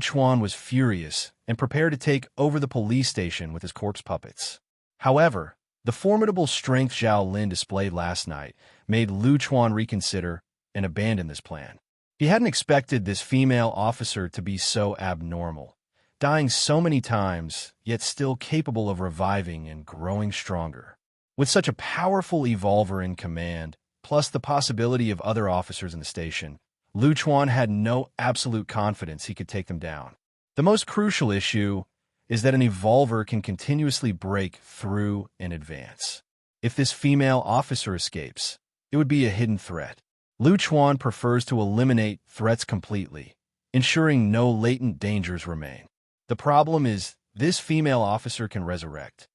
Chuan was furious and prepared to take over the police station with his corpse puppets. However, the formidable strength Zhao Lin displayed last night made Chuan reconsider and abandon this plan. He hadn't expected this female officer to be so abnormal, dying so many times, yet still capable of reviving and growing stronger. With such a powerful evolver in command, plus the possibility of other officers in the station, Chuan had no absolute confidence he could take them down. The most crucial issue is that an evolver can continuously break through and advance. If this female officer escapes, it would be a hidden threat. Chuan prefers to eliminate threats completely, ensuring no latent dangers remain. The problem is, this female officer can resurrect.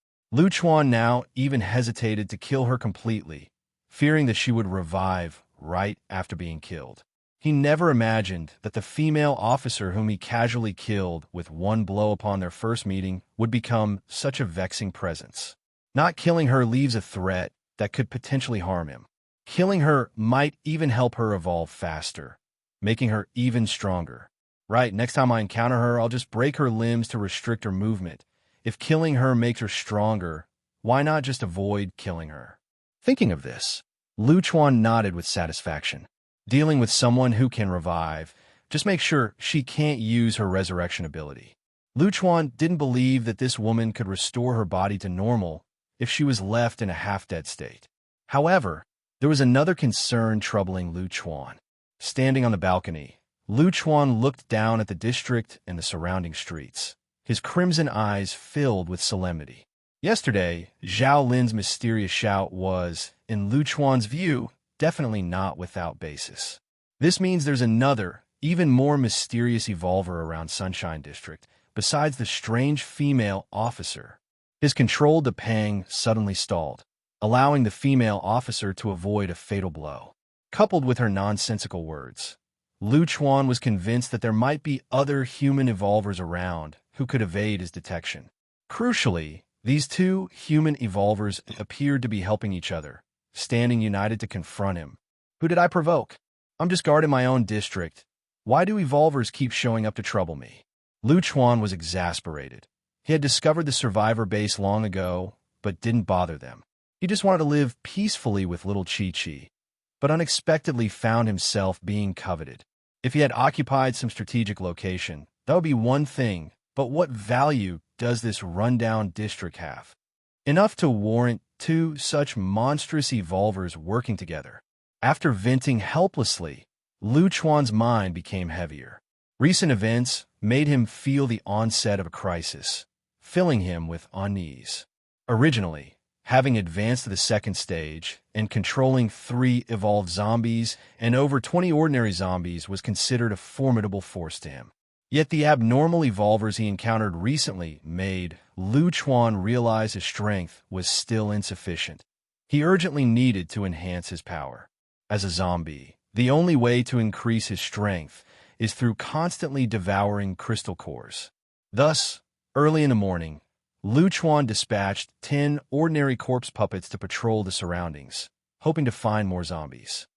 Chuan now even hesitated to kill her completely, fearing that she would revive right after being killed. He never imagined that the female officer whom he casually killed with one blow upon their first meeting would become such a vexing presence. Not killing her leaves a threat that could potentially harm him. Killing her might even help her evolve faster, making her even stronger. Right, next time I encounter her, I'll just break her limbs to restrict her movement. If killing her makes her stronger, why not just avoid killing her? Thinking of this, Chuan nodded with satisfaction. Dealing with someone who can revive, just make sure she can't use her resurrection ability. Chuan didn't believe that this woman could restore her body to normal if she was left in a half-dead state. However, there was another concern troubling Chuan. Standing on the balcony, Chuan looked down at the district and the surrounding streets, his crimson eyes filled with solemnity. Yesterday, Zhao Lin's mysterious shout was, in Chuan's view, definitely not without basis. This means there's another, even more mysterious evolver around Sunshine District, besides the strange female officer. His control to Pang suddenly stalled, allowing the female officer to avoid a fatal blow. Coupled with her nonsensical words, Chuan was convinced that there might be other human evolvers around who could evade his detection. Crucially, these two human evolvers appeared to be helping each other, standing united to confront him. Who did I provoke? I'm just guarding my own district. Why do evolvers keep showing up to trouble me? Chuan was exasperated. He had discovered the survivor base long ago, but didn't bother them. He just wanted to live peacefully with little Chi-Chi. but unexpectedly found himself being coveted. If he had occupied some strategic location, that would be one thing, but what value does this rundown district have? Enough to warrant two such monstrous evolvers working together. After venting helplessly, Chuan's mind became heavier. Recent events made him feel the onset of a crisis, filling him with unease. Originally, having advanced to the second stage and controlling 3 evolved zombies and over 20 ordinary zombies was considered a formidable force to him. Yet the abnormal evolvers he encountered recently made Chuan realize his strength was still insufficient. He urgently needed to enhance his power. As a zombie, the only way to increase his strength is through constantly devouring crystal cores. Thus, early in the morning, Chuan dispatched 10 ordinary corpse puppets to patrol the surroundings, hoping to find more zombies.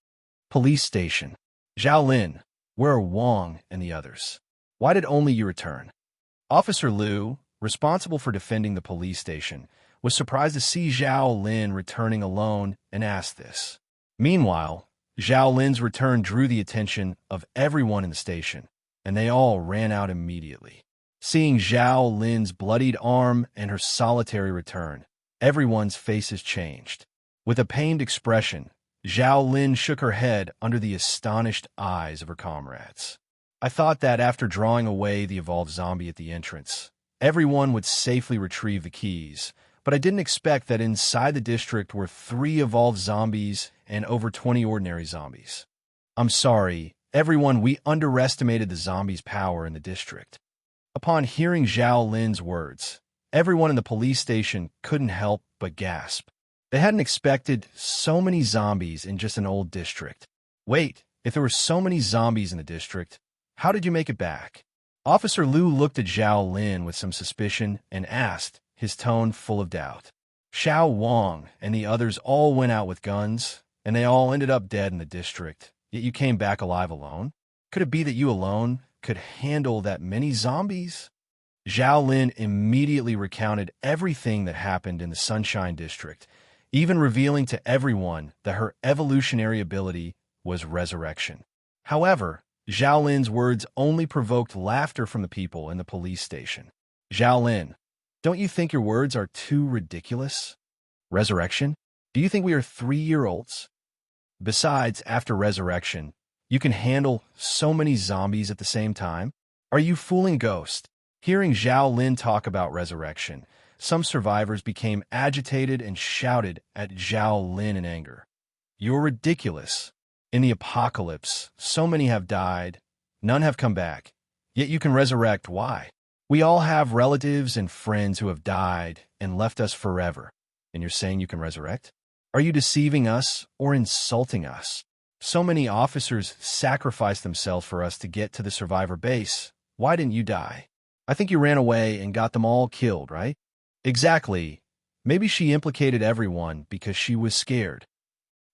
Police station. Zhao Lin, where are Wang and the others? Why did only you return? Officer Liu, responsible for defending the police station, was surprised to see Zhao Lin returning alone and asked this. Meanwhile, Zhao Lin's return drew the attention of everyone in the station, and they all ran out immediately. Seeing Zhao Lin's bloodied arm and her solitary return, everyone's faces changed. With a pained expression, Zhao Lin shook her head under the astonished eyes of her comrades. I thought that after drawing away the evolved zombie at the entrance, everyone would safely retrieve the keys, but I didn't expect that inside the district were 3 evolved zombies and over 20 ordinary zombies. I'm sorry, everyone, we underestimated the zombies' power in the district. Upon hearing Zhao Lin's words, everyone in the police station couldn't help but gasp. They hadn't expected so many zombies in just an old district. Wait, if there were so many zombies in the district, how did you make it back? Officer Liu looked at Zhao Lin with some suspicion and asked, his tone full of doubt. Xiao Wang and the others all went out with guns, and they all ended up dead in the district, yet you came back alive alone? Could it be that you alone could handle that many zombies? Zhao Lin immediately recounted everything that happened in the Sunshine District, even revealing to everyone that her evolutionary ability was resurrection. However, Zhao Lin's words only provoked laughter from the people in the police station. Zhao Lin, don't you think your words are too ridiculous? Resurrection? Do you think we are 3-year-olds? Besides, after resurrection, you can handle so many zombies at the same time? Are you fooling Ghost? Hearing Zhao Lin talk about resurrection, some survivors became agitated and shouted at Zhao Lin in anger. You're ridiculous. In the apocalypse, so many have died, none have come back, yet you can resurrect. Why? We all have relatives and friends who have died and left us forever, and you're saying you can resurrect? Are you deceiving us or insulting us? So many officers sacrificed themselves for us to get to the survivor base. Why didn't you die? I think you ran away and got them all killed, right? Exactly. Maybe she implicated everyone because she was scared.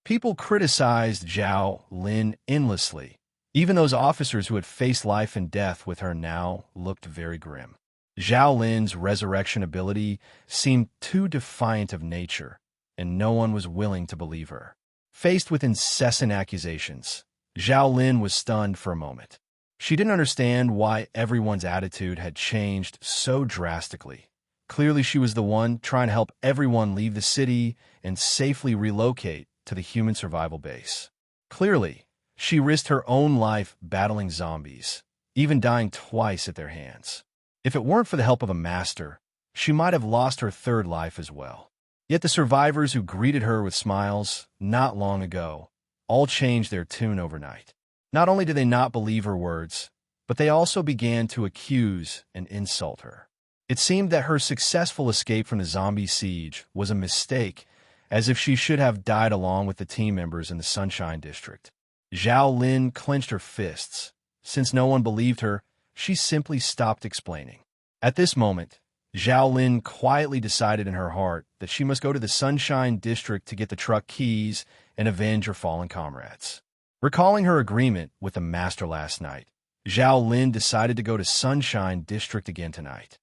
People criticized Zhao Lin endlessly. Even those officers who had faced life and death with her now looked very grim. Zhao Lin's resurrection ability seemed too defiant of nature, and no one was willing to believe her. Faced with incessant accusations, Zhao Lin was stunned for a moment. She didn't understand why everyone's attitude had changed so drastically. Clearly, she was the one trying to help everyone leave the city and safely relocate to the human survival base. Clearly, she risked her own life battling zombies, even dying twice at their hands. If it weren't for the help of a master, she might have lost her 3rd life as well. Yet the survivors who greeted her with smiles not long ago all changed their tune overnight. Not only did they not believe her words, but they also began to accuse and insult her. It seemed that her successful escape from the zombie siege was a mistake, as if she should have died along with the team members in the Sunshine District. Zhao Lin clenched her fists. Since no one believed her, she simply stopped explaining. At this moment, Zhao Lin quietly decided in her heart that she must go to the Sunshine District to get the truck keys and avenge her fallen comrades. Recalling her agreement with the master last night, Zhao Lin decided to go to Sunshine District again tonight.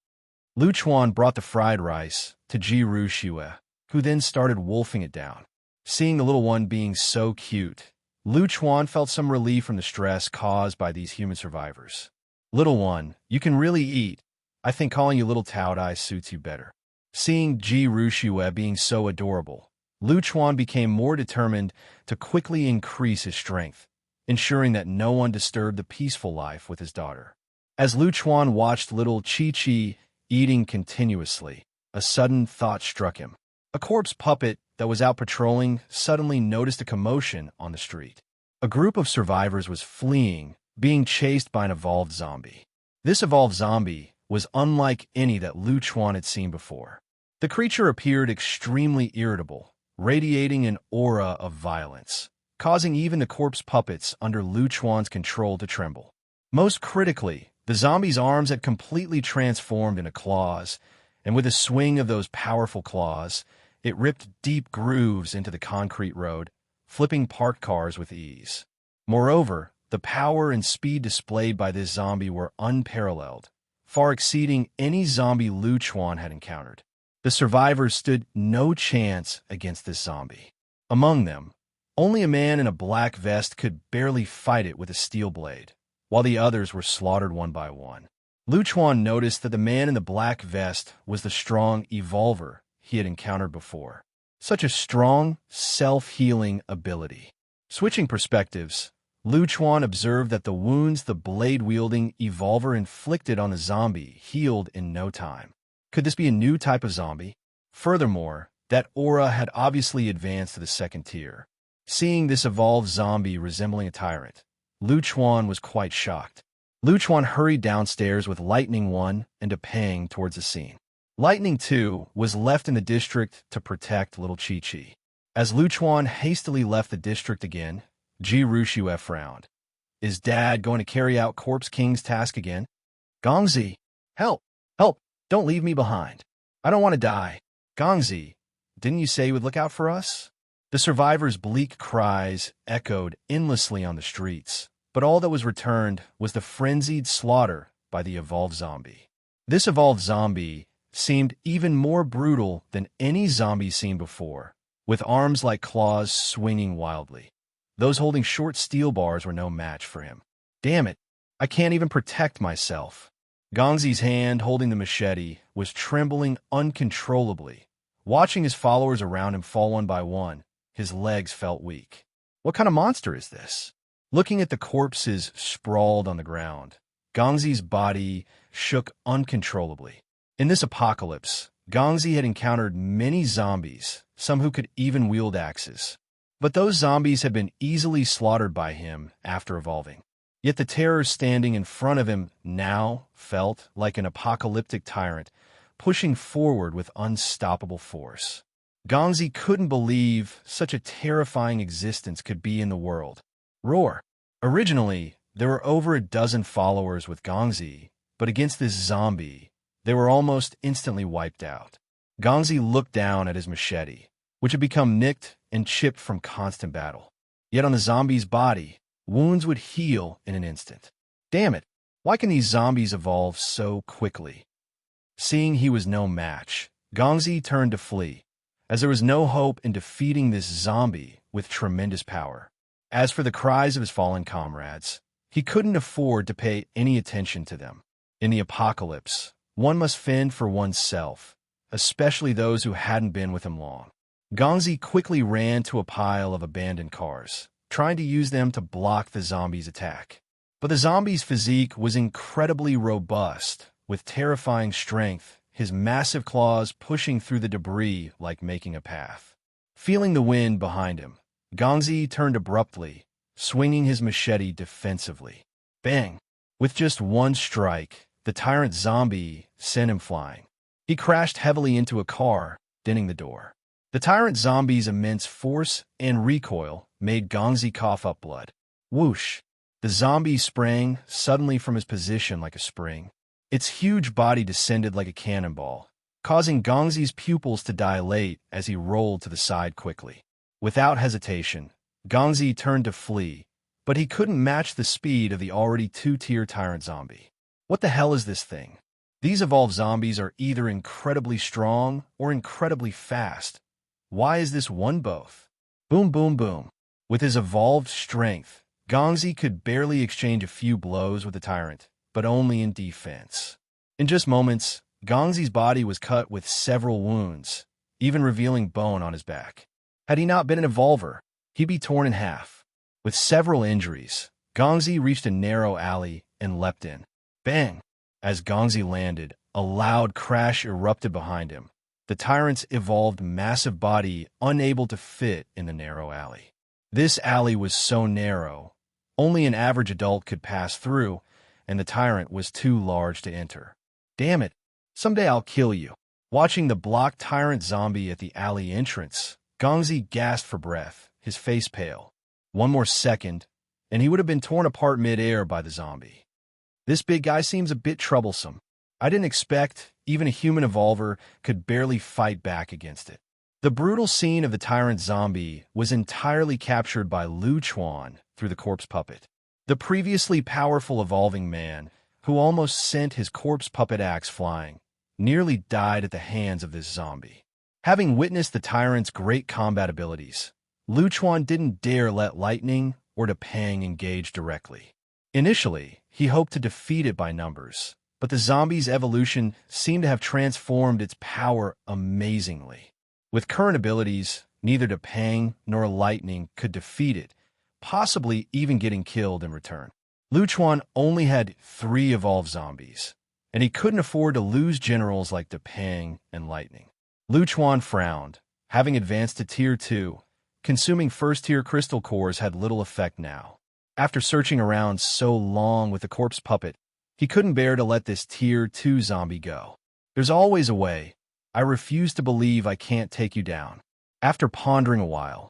Chuan brought the fried rice to Ji Shue, who then started wolfing it down. Seeing the little one being so cute, Chuan felt some relief from the stress caused by these human survivors. Little one, you can really eat. I think calling you Little Taodai suits you better. Seeing Ji Rushue being so adorable, Chuan became more determined to quickly increase his strength, ensuring that no one disturbed the peaceful life with his daughter. As Chuan watched little Chi-Chi eating continuously, a sudden thought struck him. A corpse puppet that was out patrolling suddenly noticed a commotion on the street. A group of survivors was fleeing, being chased by an evolved zombie. This evolved zombie was unlike any that Chuan had seen before. The creature appeared extremely irritable, radiating an aura of violence, causing even the corpse puppets under Chuan's control to tremble. Most critically, the zombie's arms had completely transformed into claws, and with a swing of those powerful claws, it ripped deep grooves into the concrete road, flipping parked cars with ease. Moreover, the power and speed displayed by this zombie were unparalleled, far exceeding any zombie Chuan had encountered. The survivors stood no chance against this zombie. Among them, only a man in a black vest could barely fight it with a steel blade, while the others were slaughtered one by one. Chuan noticed that the man in the black vest was the strong evolver he had encountered before. Such a strong, self-healing ability. Switching perspectives, Chuan observed that the wounds the blade-wielding evolver inflicted on the zombie healed in no time. Could this be a new type of zombie? Furthermore, that aura had obviously advanced to the second tier. Seeing this evolved zombie resembling a tyrant, Chuan was quite shocked. Chuan hurried downstairs with Lightning 1 and Pang towards the scene. Lightning 2 was left in the district to protect little Chi-Chi. As Chuan hastily left the district again, Ji Rushue frowned. Is Dad going to carry out Corpse King's task again? Gongzi, help! Help! Don't leave me behind. I don't want to die. Gongzi, didn't you say you would look out for us? The survivors' bleak cries echoed endlessly on the streets, but all that was returned was the frenzied slaughter by the evolved zombie. This evolved zombie seemed even more brutal than any zombie seen before, with arms like claws swinging wildly. Those holding short steel bars were no match for him. Damn it, I can't even protect myself. Gongzi's hand holding the machete was trembling uncontrollably. Watching his followers around him fall one by one, his legs felt weak. What kind of monster is this? Looking at the corpses sprawled on the ground, Gongzi's body shook uncontrollably. In this apocalypse, Gongzi had encountered many zombies, some who could even wield axes. But those zombies had been easily slaughtered by him after evolving. Yet the terror standing in front of him now felt like an apocalyptic tyrant, pushing forward with unstoppable force. Gongzi couldn't believe such a terrifying existence could be in the world. Roar! Originally, there were over a dozen followers with Gongzi, but against this zombie, they were almost instantly wiped out. Gongzi looked down at his machete, which had become nicked and chipped from constant battle. Yet on the zombie's body, wounds would heal in an instant. Damn it, why can these zombies evolve so quickly? Seeing he was no match, Gongzi turned to flee, as there was no hope in defeating this zombie with tremendous power. As for the cries of his fallen comrades, he couldn't afford to pay any attention to them. In the apocalypse, one must fend for oneself, especially those who hadn't been with him long. Gongzi quickly ran to a pile of abandoned cars, trying to use them to block the zombie's attack. But the zombie's physique was incredibly robust, with terrifying strength, his massive claws pushing through the debris like making a path. Feeling the wind behind him, Gongzi turned abruptly, swinging his machete defensively. Bang! With just one strike, the tyrant zombie sent him flying. He crashed heavily into a car, denting the door. The tyrant zombie's immense force and recoil made Gongzi cough up blood. Whoosh! The zombie sprang suddenly from his position like a spring. Its huge body descended like a cannonball, causing Gongzi's pupils to dilate as he rolled to the side quickly. Without hesitation, Gongzi turned to flee, but he couldn't match the speed of the already two-tier tyrant zombie. What the hell is this thing? These evolved zombies are either incredibly strong or incredibly fast. Why is this one both? Boom, boom, boom. With his evolved strength, Gongzi could barely exchange a few blows with the tyrant, but only in defense. In just moments, Gongzi's body was cut with several wounds, even revealing bone on his back. Had he not been an evolver, he'd be torn in half. With several injuries, Gongzi reached a narrow alley and leapt in. Bang! As Gongzi landed, a loud crash erupted behind him, the tyrant's evolved massive body unable to fit in the narrow alley. This alley was so narrow, only an average adult could pass through, and the tyrant was too large to enter. Damn it, someday I'll kill you. Watching the blocked tyrant zombie at the alley entrance, Gongzi gasped for breath, his face pale. One more second, and he would have been torn apart mid-air by the zombie. This big guy seems a bit troublesome. I didn't expect even a human evolver could barely fight back against it. The brutal scene of the tyrant zombie was entirely captured by Chuan through the corpse puppet. The previously powerful evolving man, who almost sent his corpse puppet axe flying, nearly died at the hands of this zombie. Having witnessed the tyrant's great combat abilities, Chuan didn't dare let Lightning or Depang engage directly. Initially, he hoped to defeat it by numbers, but the zombie's evolution seemed to have transformed its power amazingly. With current abilities, neither Depang nor Lightning could defeat it, possibly even getting killed in return. Chuan only had 3 evolved zombies, and he couldn't afford to lose generals like Depang and Lightning. Chuan frowned. Having advanced to Tier 2, consuming first-tier crystal cores had little effect now. After searching around so long with the corpse puppet, he couldn't bear to let this Tier 2 zombie go. There's always a way. I refuse to believe I can't take you down. After pondering a while,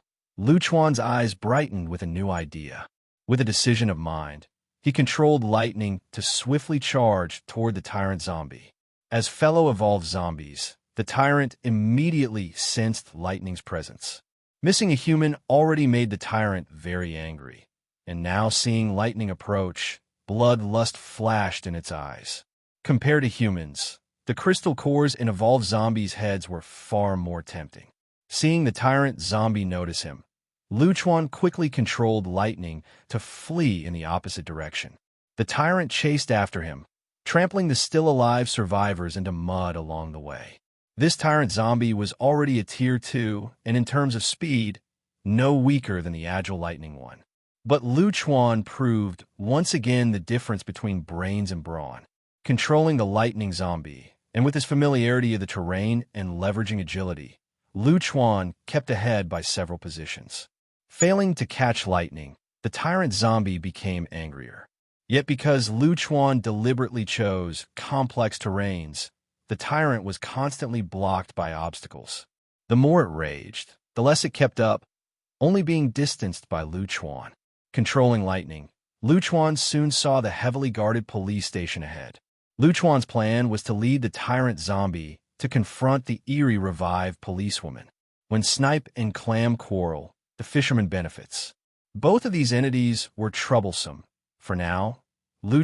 Chuan's eyes brightened with a new idea. With a decision of mind, he controlled Lightning to swiftly charge toward the tyrant zombie. As fellow evolved zombies, the tyrant immediately sensed Lightning's presence. Missing a human already made the tyrant very angry, and now seeing Lightning approach, bloodlust flashed in its eyes. Compared to humans, the crystal cores in evolved zombies' heads were far more tempting. Seeing the tyrant zombie notice him, Chuan quickly controlled Lightning to flee in the opposite direction. The tyrant chased after him, trampling the still-alive survivors into mud along the way. This tyrant zombie was already a Tier 2, and in terms of speed, no weaker than the agile Lightning one. But Chuan proved once again the difference between brains and brawn. Controlling the Lightning zombie, and with his familiarity of the terrain and leveraging agility, Chuan kept ahead by several positions. Failing to catch Lightning, the tyrant zombie became angrier. Yet because Chuan deliberately chose complex terrains, the tyrant was constantly blocked by obstacles. The more it raged, the less it kept up, only being distanced by Chuan. Controlling Lightning, Chuan soon saw the heavily guarded police station ahead. Chuan's plan was to lead the tyrant zombie to confront the eerie revived policewoman. When Snipe and Clam quarrel, the fisherman benefits. Both of these entities were troublesome. For now,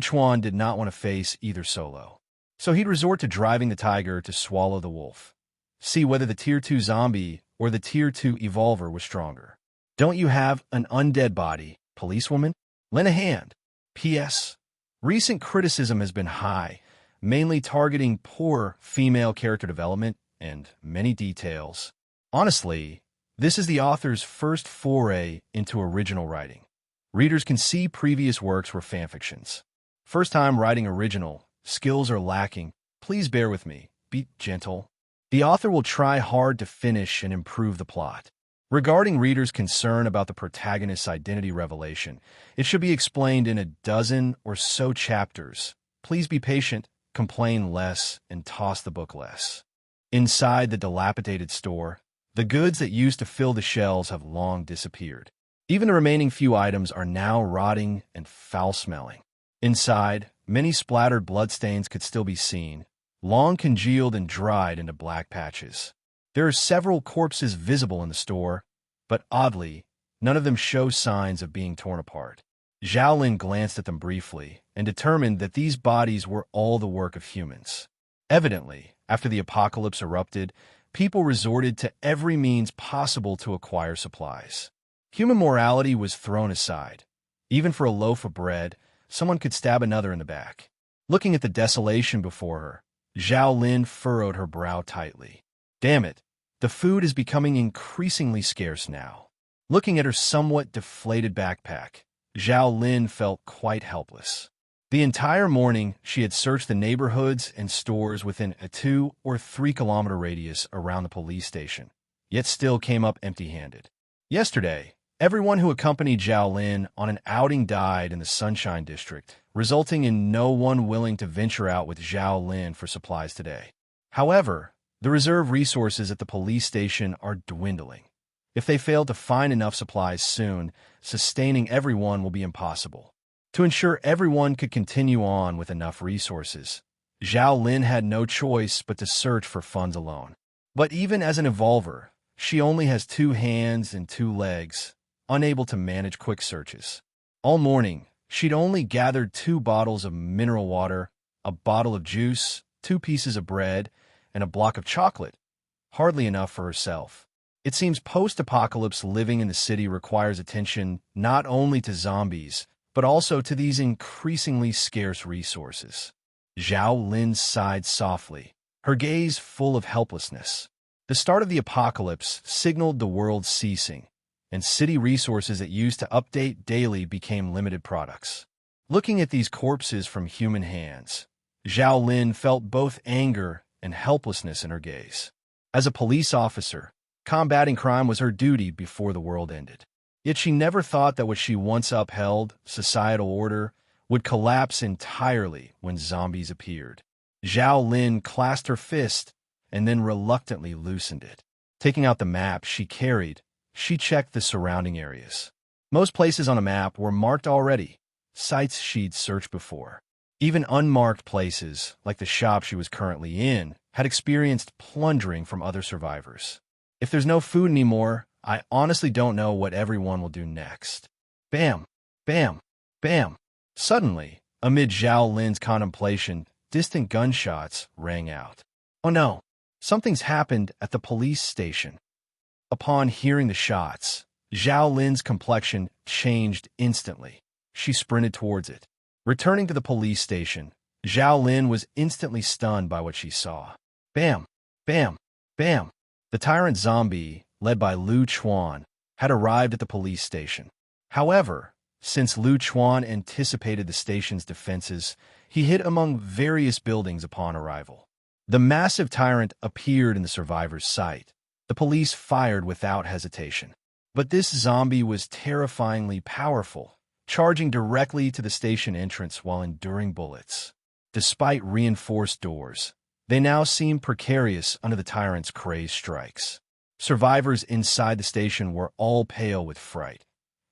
Chuan did not want to face either solo. So he'd resort to driving the tiger to swallow the wolf. See whether the Tier 2 zombie or the Tier 2 evolver was stronger. Don't you have an undead body, policewoman? Lend a hand. P.S. Recent criticism has been high, mainly targeting poor female character development and many details. Honestly, this is the author's first foray into original writing. Readers can see previous works were fanfictions. First time writing original, skills are lacking. Please bear with me. Be gentle. The author will try hard to finish and improve the plot. Regarding readers' concern about the protagonist's identity revelation, it should be explained in a dozen or so chapters. Please be patient, complain less, and toss the book less. Inside the dilapidated store, the goods that used to fill the shelves have long disappeared. Even the remaining few items are now rotting and foul-smelling. Inside, many splattered bloodstains could still be seen, long congealed and dried into black patches. There are several corpses visible in the store, but oddly, none of them show signs of being torn apart. Xiaolin glanced at them briefly and determined that these bodies were all the work of humans. Evidently, after the apocalypse erupted, people resorted to every means possible to acquire supplies. Human morality was thrown aside. Even for a loaf of bread, someone could stab another in the back. Looking at the desolation before her, Zhao Lin furrowed her brow tightly. Damn it, the food is becoming increasingly scarce now. Looking at her somewhat deflated backpack, Zhao Lin felt quite helpless. The entire morning, she had searched the neighborhoods and stores within a 2 or 3 kilometer radius around the police station, yet still came up empty-handed. Yesterday, everyone who accompanied Zhao Lin on an outing died in the Sunshine District, resulting in no one willing to venture out with Zhao Lin for supplies today. However, the reserve resources at the police station are dwindling. If they fail to find enough supplies soon, sustaining everyone will be impossible. To ensure everyone could continue on with enough resources, Zhao Lin had no choice but to search for funds alone. But even as an evolver, she only has 2 hands and 2 legs, unable to manage quick searches. All morning, she'd only gathered 2 bottles of mineral water, a bottle of juice, 2 pieces of bread, and a block of chocolate, hardly enough for herself. It seems post-apocalypse living in the city requires attention not only to zombies, but also to these increasingly scarce resources. Zhao Lin sighed softly, her gaze full of helplessness. The start of the apocalypse signaled the world's ceasing, and city resources that used to update daily became limited products. Looking at these corpses from human hands, Zhao Lin felt both anger and helplessness in her gaze. As a police officer, combating crime was her duty before the world ended. Yet she never thought that what she once upheld, societal order, would collapse entirely when zombies appeared. Zhao Lin clasped her fist and then reluctantly loosened it. Taking out the map she carried, she checked the surrounding areas. Most places on a map were marked already, sites she'd searched before. Even unmarked places, like the shop she was currently in, had experienced plundering from other survivors. If there's no food anymore, I honestly don't know what everyone will do next. Bam! Bam! Bam! Suddenly, amid Zhao Lin's contemplation, distant gunshots rang out. Oh no! Something's happened at the police station. Upon hearing the shots, Zhao Lin's complexion changed instantly. She sprinted towards it. Returning to the police station, Zhao Lin was instantly stunned by what she saw. Bam! Bam! Bam! The tyrant zombie, led by Chuan, had arrived at the police station. However, since Chuan anticipated the station's defenses, he hid among various buildings upon arrival. The massive tyrant appeared in the survivor's sight. The police fired without hesitation. But this zombie was terrifyingly powerful, charging directly to the station entrance while enduring bullets. Despite reinforced doors, they now seemed precarious under the tyrant's crazed strikes. Survivors inside the station were all pale with fright.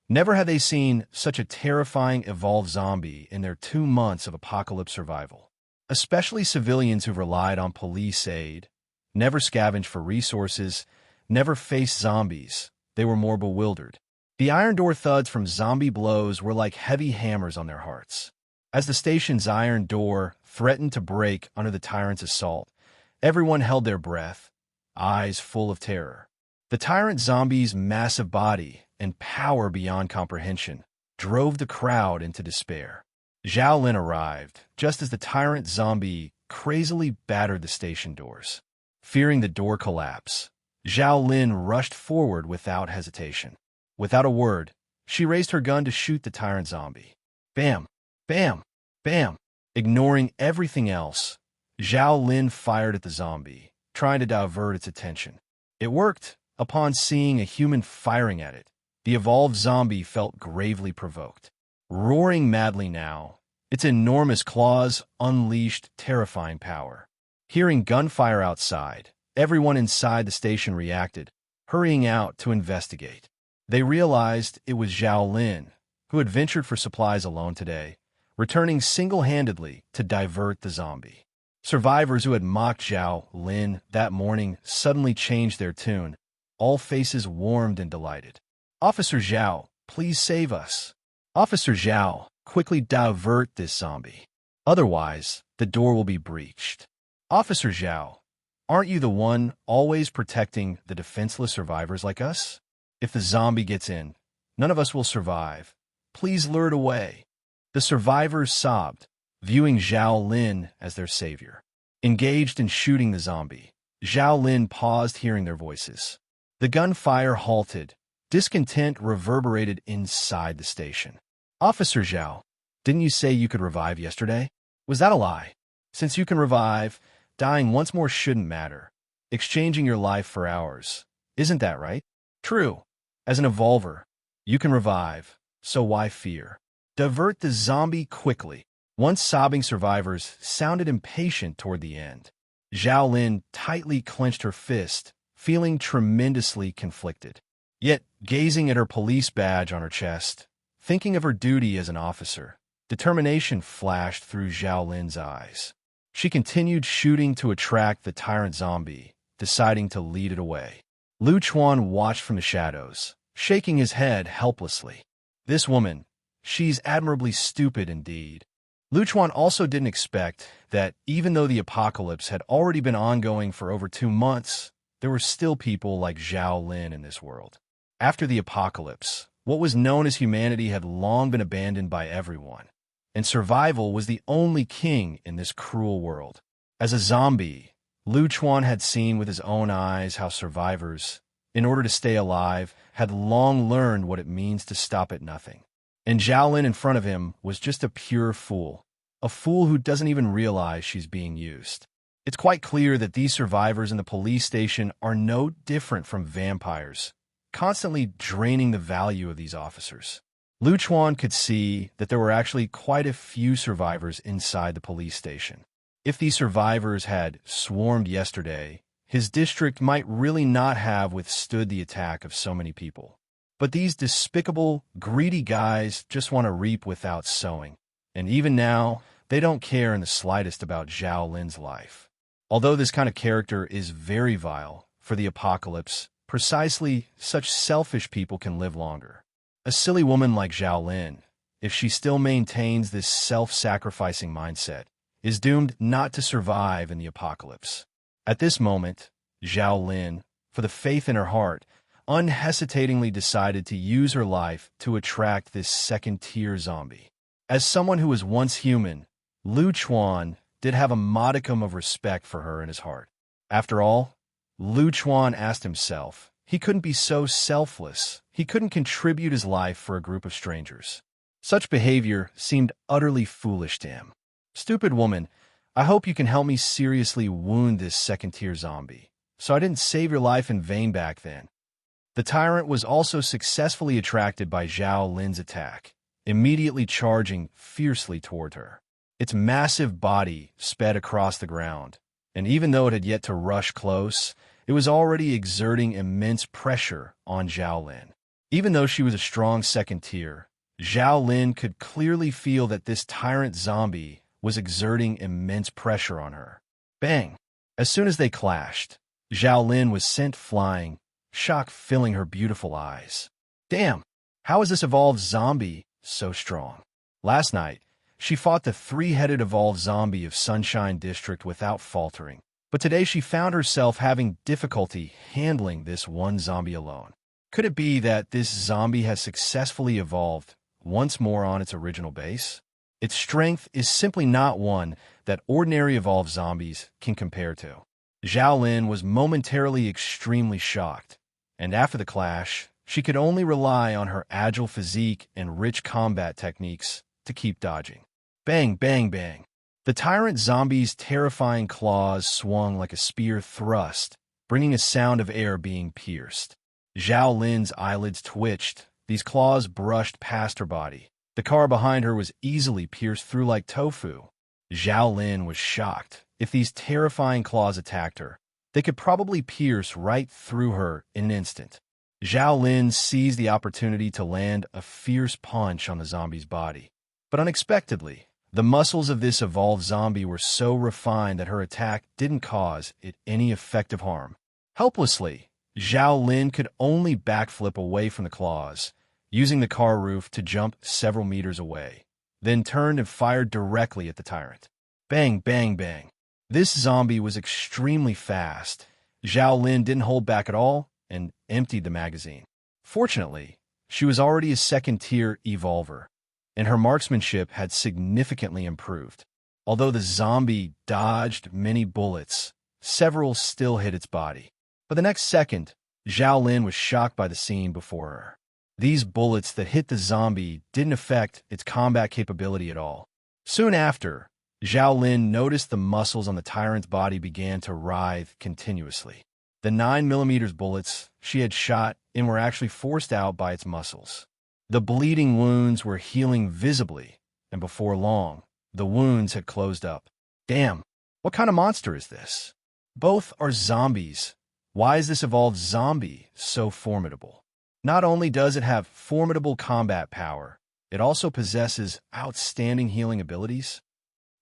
Never had they seen such a terrifying evolved zombie in their 2 months of apocalypse survival. Especially civilians who've relied on police aid, never scavenged for resources, never faced zombies, they were more bewildered. The iron door thuds from zombie blows were like heavy hammers on their hearts. As the station's iron door threatened to break under the tyrant's assault, everyone held their breath, eyes full of terror. The tyrant zombie's massive body and power beyond comprehension drove the crowd into despair. Zhao Lin arrived just as the tyrant zombie crazily battered the station doors. Fearing the door collapse, Zhao Lin rushed forward without hesitation. Without a word, she raised her gun to shoot the tyrant zombie. Bam! Bam! Bam! Ignoring everything else, Zhao Lin fired at the zombie, trying to divert its attention. It worked. Upon seeing a human firing at it, the evolved zombie felt gravely provoked. Roaring madly now, its enormous claws unleashed terrifying power. Hearing gunfire outside, everyone inside the station reacted, hurrying out to investigate. They realized it was Zhao Lin, who had ventured for supplies alone today, returning single-handedly to divert the zombie. Survivors who had mocked Zhao Lin that morning suddenly changed their tune. All faces warmed and delighted. Officer Zhao, please save us. Officer Zhao, quickly divert this zombie. Otherwise, the door will be breached. Officer Zhao, aren't you the one always protecting the defenseless survivors like us? If the zombie gets in, None of us will survive. Please lure it away." The survivors sobbed, viewing Zhao Lin as their savior. Engaged in shooting the zombie, Zhao Lin paused, hearing their voices. The gunfire halted. Discontent reverberated inside the station. "Officer Zhao, didn't you say you could revive yesterday? Was that a lie? Since you can revive, dying once more shouldn't matter. Exchanging your life for ours. Isn't that right?" "True. As an evolver, you can revive, so why fear?" Divert the zombie quickly. Once sobbing survivors sounded impatient toward the end. Zhao Lin tightly clenched her fist, feeling tremendously conflicted. Yet, gazing at her police badge on her chest, thinking of her duty as an officer, determination flashed through Zhao Lin's eyes. She continued shooting to attract the tyrant zombie, deciding to lead it away. Lu Chuan watched from the shadows, shaking his head helplessly. This woman, she's admirably stupid indeed. Lu Chuan also didn't expect that, even though the apocalypse had already been ongoing for over 2 months, there were still people like Zhao Lin in this world. After the apocalypse, what was known as humanity had long been abandoned by everyone, and survival was the only king in this cruel world. As a zombie, Lu Chuan had seen with his own eyes how survivors, in order to stay alive, had long learned what it means to stop at nothing. And Zhao Lin in front of him was just a pure fool, a fool who doesn't even realize she's being used. It's quite clear that these survivors in the police station are no different from vampires, constantly draining the value of these officers. Lu Chuan could see that there were actually quite a few survivors inside the police station. If these survivors had swarmed yesterday, his district might really not have withstood the attack of so many people. But these despicable, greedy guys just want to reap without sowing. And even now, they don't care in the slightest about Zhao Lin's life. Although this kind of character is very vile for the apocalypse, precisely such selfish people can live longer. A silly woman like Zhao Lin, if she still maintains this self-sacrificing mindset, is doomed not to survive in the apocalypse. At this moment, Zhao Lin, for the faith in her heart, unhesitatingly decided to use her life to attract this second-tier zombie. As someone who was once human, Lu Chuan did have a modicum of respect for her in his heart. After all, Lu Chuan asked himself, he couldn't be so selfless. He couldn't contribute his life for a group of strangers. Such behavior seemed utterly foolish to him. "Stupid woman, I hope you can help me seriously wound this second-tier zombie. So I didn't save your life in vain back then." The tyrant was also successfully attracted by Zhao Lin's attack, immediately charging fiercely toward her. Its massive body sped across the ground, and even though it had yet to rush close, it was already exerting immense pressure on Zhao Lin. Even though she was a strong second tier, Zhao Lin could clearly feel that this tyrant zombie was exerting immense pressure on her. Bang! As soon as they clashed, Zhao Lin was sent flying, shock filling her beautiful eyes. Damn! How is this evolved zombie so strong? Last night, she fought the 3-headed evolved zombie of Sunshine District without faltering, but today she found herself having difficulty handling this one zombie alone. Could it be that this zombie has successfully evolved once more on its original base? Its strength is simply not one that ordinary evolved zombies can compare to. Zhao Lin was momentarily extremely shocked, and after the clash, she could only rely on her agile physique and rich combat techniques to keep dodging. Bang, bang, bang. The tyrant zombie's terrifying claws swung like a spear thrust, bringing a sound of air being pierced. Zhao Lin's eyelids twitched. These claws brushed past her body. The car behind her was easily pierced through like tofu. Zhao Lin was shocked. If these terrifying claws attacked her, they could probably pierce right through her in an instant. Zhao Lin seized the opportunity to land a fierce punch on the zombie's body. But unexpectedly, the muscles of this evolved zombie were so refined that her attack didn't cause it any effective harm. Helplessly, Zhao Lin could only backflip away from the claws, using the car roof to jump several meters away, then turned and fired directly at the tyrant. Bang, bang, bang. This zombie was extremely fast. Zhao Lin didn't hold back at all and emptied the magazine. Fortunately, she was already a second-tier evolver, and her marksmanship had significantly improved. Although the zombie dodged many bullets, several still hit its body. For the next second, Zhao Lin was shocked by the scene before her. These bullets that hit the zombie didn't affect its combat capability at all. Soon after, Zhao Lin noticed the muscles on the tyrant's body began to writhe continuously. The 9mm bullets she had shot in were actually forced out by its muscles. The bleeding wounds were healing visibly, and before long, the wounds had closed up. Damn, what kind of monster is this? Both are zombies. Why is this evolved zombie so formidable? Not only does it have formidable combat power, it also possesses outstanding healing abilities.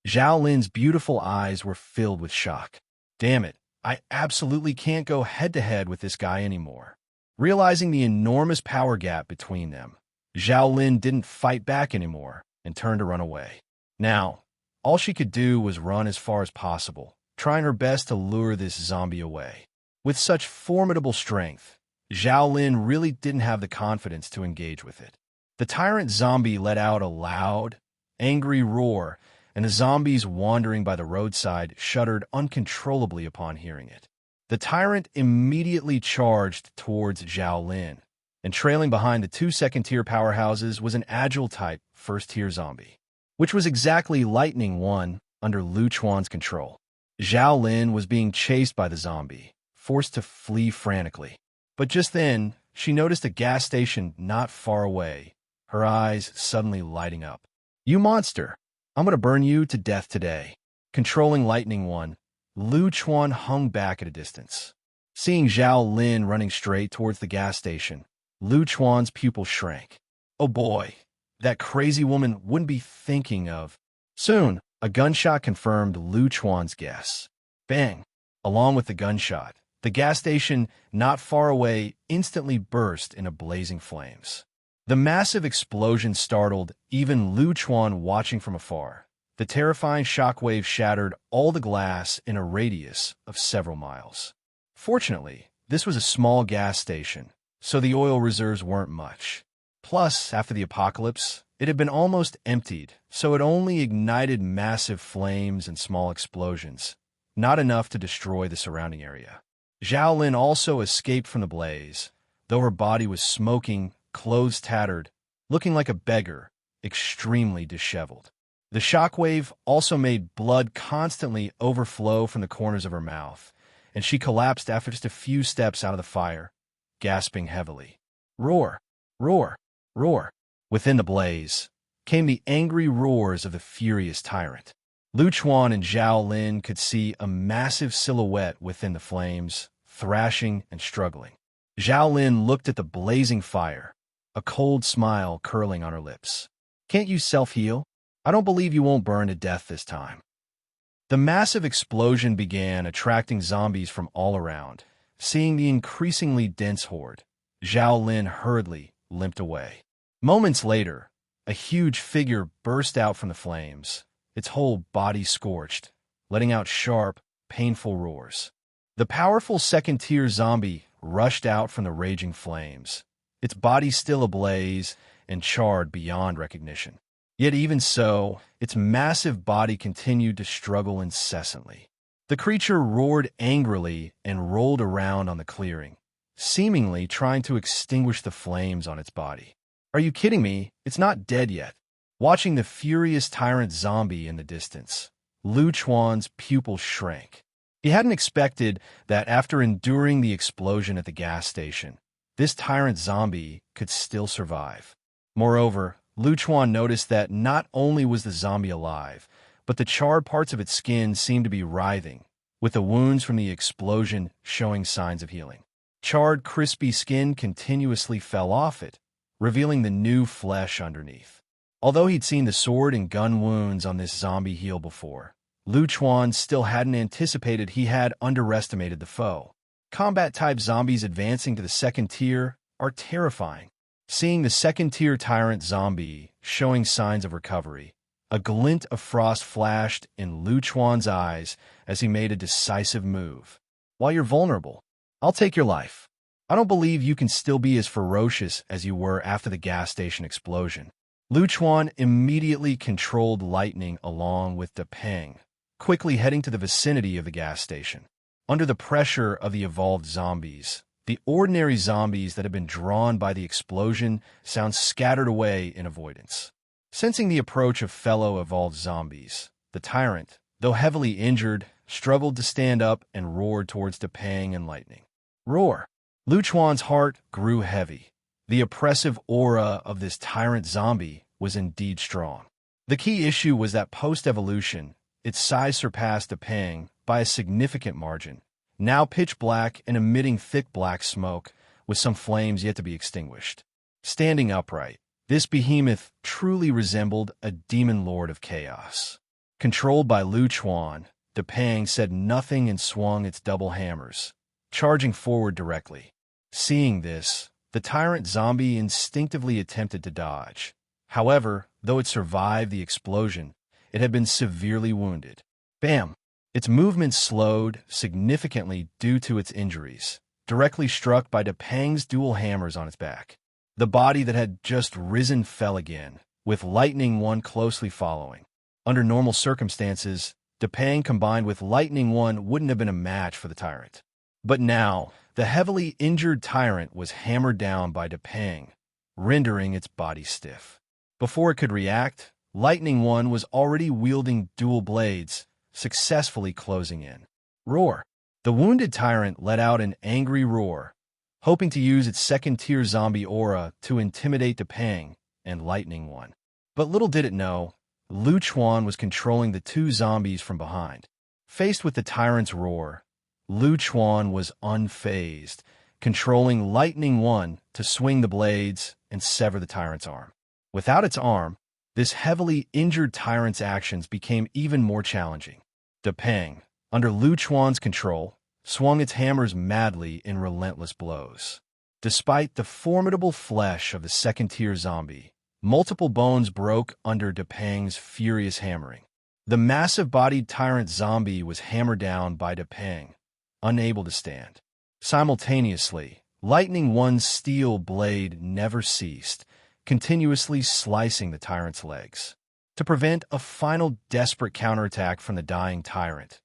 Zhao Lin's beautiful eyes were filled with shock. Damn it, I absolutely can't go head-to-head with this guy anymore. Realizing the enormous power gap between them, Zhao Lin didn't fight back anymore and turned to run away. Now, all she could do was run as far as possible, trying her best to lure this zombie away. With such formidable strength, Zhao Lin really didn't have the confidence to engage with it. The tyrant zombie let out a loud, angry roar, and the zombies wandering by the roadside shuddered uncontrollably upon hearing it. The tyrant immediately charged towards Zhao Lin, and trailing behind the two second-tier powerhouses was an agile-type first-tier zombie, which was exactly Lightning One under Lu Chuan's control. Zhao Lin was being chased by the zombie, forced to flee frantically. But just then, she noticed a gas station not far away, her eyes suddenly lighting up. "You monster! I'm going to burn you to death today." Controlling Lightning One, Lu Chuan hung back at a distance. Seeing Zhao Lin running straight towards the gas station, Lu Chuan's pupil shrank. Oh boy, that crazy woman wouldn't be thinking of... Soon, a gunshot confirmed Lu Chuan's guess. Bang! Along with the gunshot, the gas station not far away instantly burst into blazing flames. The massive explosion startled even Lu Chuan watching from afar. The terrifying shockwave shattered all the glass in a radius of several miles. Fortunately, this was a small gas station, so the oil reserves weren't much. Plus, after the apocalypse, it had been almost emptied, so it only ignited massive flames and small explosions, not enough to destroy the surrounding area. Zhao Lin also escaped from the blaze, though her body was smoking, clothes tattered, looking like a beggar, extremely disheveled. The shockwave also made blood constantly overflow from the corners of her mouth, and she collapsed after just a few steps out of the fire, gasping heavily. Roar! Roar! Roar! Within the blaze came the angry roars of the furious tyrant. Lu Chuan and Zhao Lin could see a massive silhouette within the flames, thrashing and struggling. Zhao Lin looked at the blazing fire, a cold smile curling on her lips. "Can't you self-heal? I don't believe you won't burn to death this time." The massive explosion began attracting zombies from all around. Seeing the increasingly dense horde, Zhao Lin hurriedly limped away. Moments later, a huge figure burst out from the flames, its whole body scorched, letting out sharp, painful roars. The powerful second-tier zombie rushed out from the raging flames, its body still ablaze and charred beyond recognition. Yet even so, its massive body continued to struggle incessantly. The creature roared angrily and rolled around on the clearing, seemingly trying to extinguish the flames on its body. "Are you kidding me? It's not dead yet." Watching the furious tyrant zombie in the distance, Lu Chuan's pupil shrank. He hadn't expected that after enduring the explosion at the gas station, this tyrant zombie could still survive. Moreover, Lu Chuan noticed that not only was the zombie alive, but the charred parts of its skin seemed to be writhing, with the wounds from the explosion showing signs of healing. Charred, crispy skin continuously fell off it, revealing the new flesh underneath. Although he'd seen the sword and gun wounds on this zombie heal before, Lu Chuan still hadn't anticipated he had underestimated the foe. Combat-type zombies advancing to the second tier are terrifying. Seeing the second-tier tyrant zombie showing signs of recovery, a glint of frost flashed in Lu Chuan's eyes as he made a decisive move. "While you're vulnerable, I'll take your life." I don't believe you can still be as ferocious as you were after the gas station explosion. Chuan immediately controlled lightning along with Peng, quickly heading to the vicinity of the gas station. Under the pressure of the evolved zombies, the ordinary zombies that had been drawn by the explosion sound scattered away in avoidance. Sensing the approach of fellow evolved zombies, the tyrant, though heavily injured, struggled to stand up and roared towards Peng and lightning. Roar! Chuan's heart grew heavy. The oppressive aura of this tyrant zombie was indeed strong. The key issue was that post-evolution, its size surpassed Peng by a significant margin, now pitch black and emitting thick black smoke, with some flames yet to be extinguished. Standing upright, this behemoth truly resembled a demon lord of chaos. Controlled by Chuan, Peng said nothing and swung its double hammers, charging forward directly. Seeing this, the tyrant zombie instinctively attempted to dodge. However, though it survived the explosion, it had been severely wounded. Bam! Its movement slowed significantly due to its injuries, directly struck by Peng's dual hammers on its back. The body that had just risen fell again, with Lightning One closely following. Under normal circumstances, Peng combined with Lightning One wouldn't have been a match for the tyrant. But now, the heavily injured tyrant was hammered down by Peng, rendering its body stiff. Before it could react, Lightning One was already wielding dual blades, successfully closing in. Roar! The wounded tyrant let out an angry roar, hoping to use its second-tier zombie aura to intimidate Peng and Lightning One. But little did it know, Chuan was controlling the two zombies from behind. Faced with the tyrant's roar, Chuan was unfazed, controlling Lightning One to swing the blades and sever the tyrant's arm. Without its arm, this heavily injured tyrant's actions became even more challenging. Peng, under Chuan's control, swung its hammers madly in relentless blows. Despite the formidable flesh of the second-tier zombie, multiple bones broke under Peng's furious hammering. The massive-bodied tyrant zombie was hammered down by Peng, unable to stand. Simultaneously, Lightning One's steel blade never ceased, continuously slicing the tyrant's legs. To prevent a final desperate counterattack from the dying tyrant,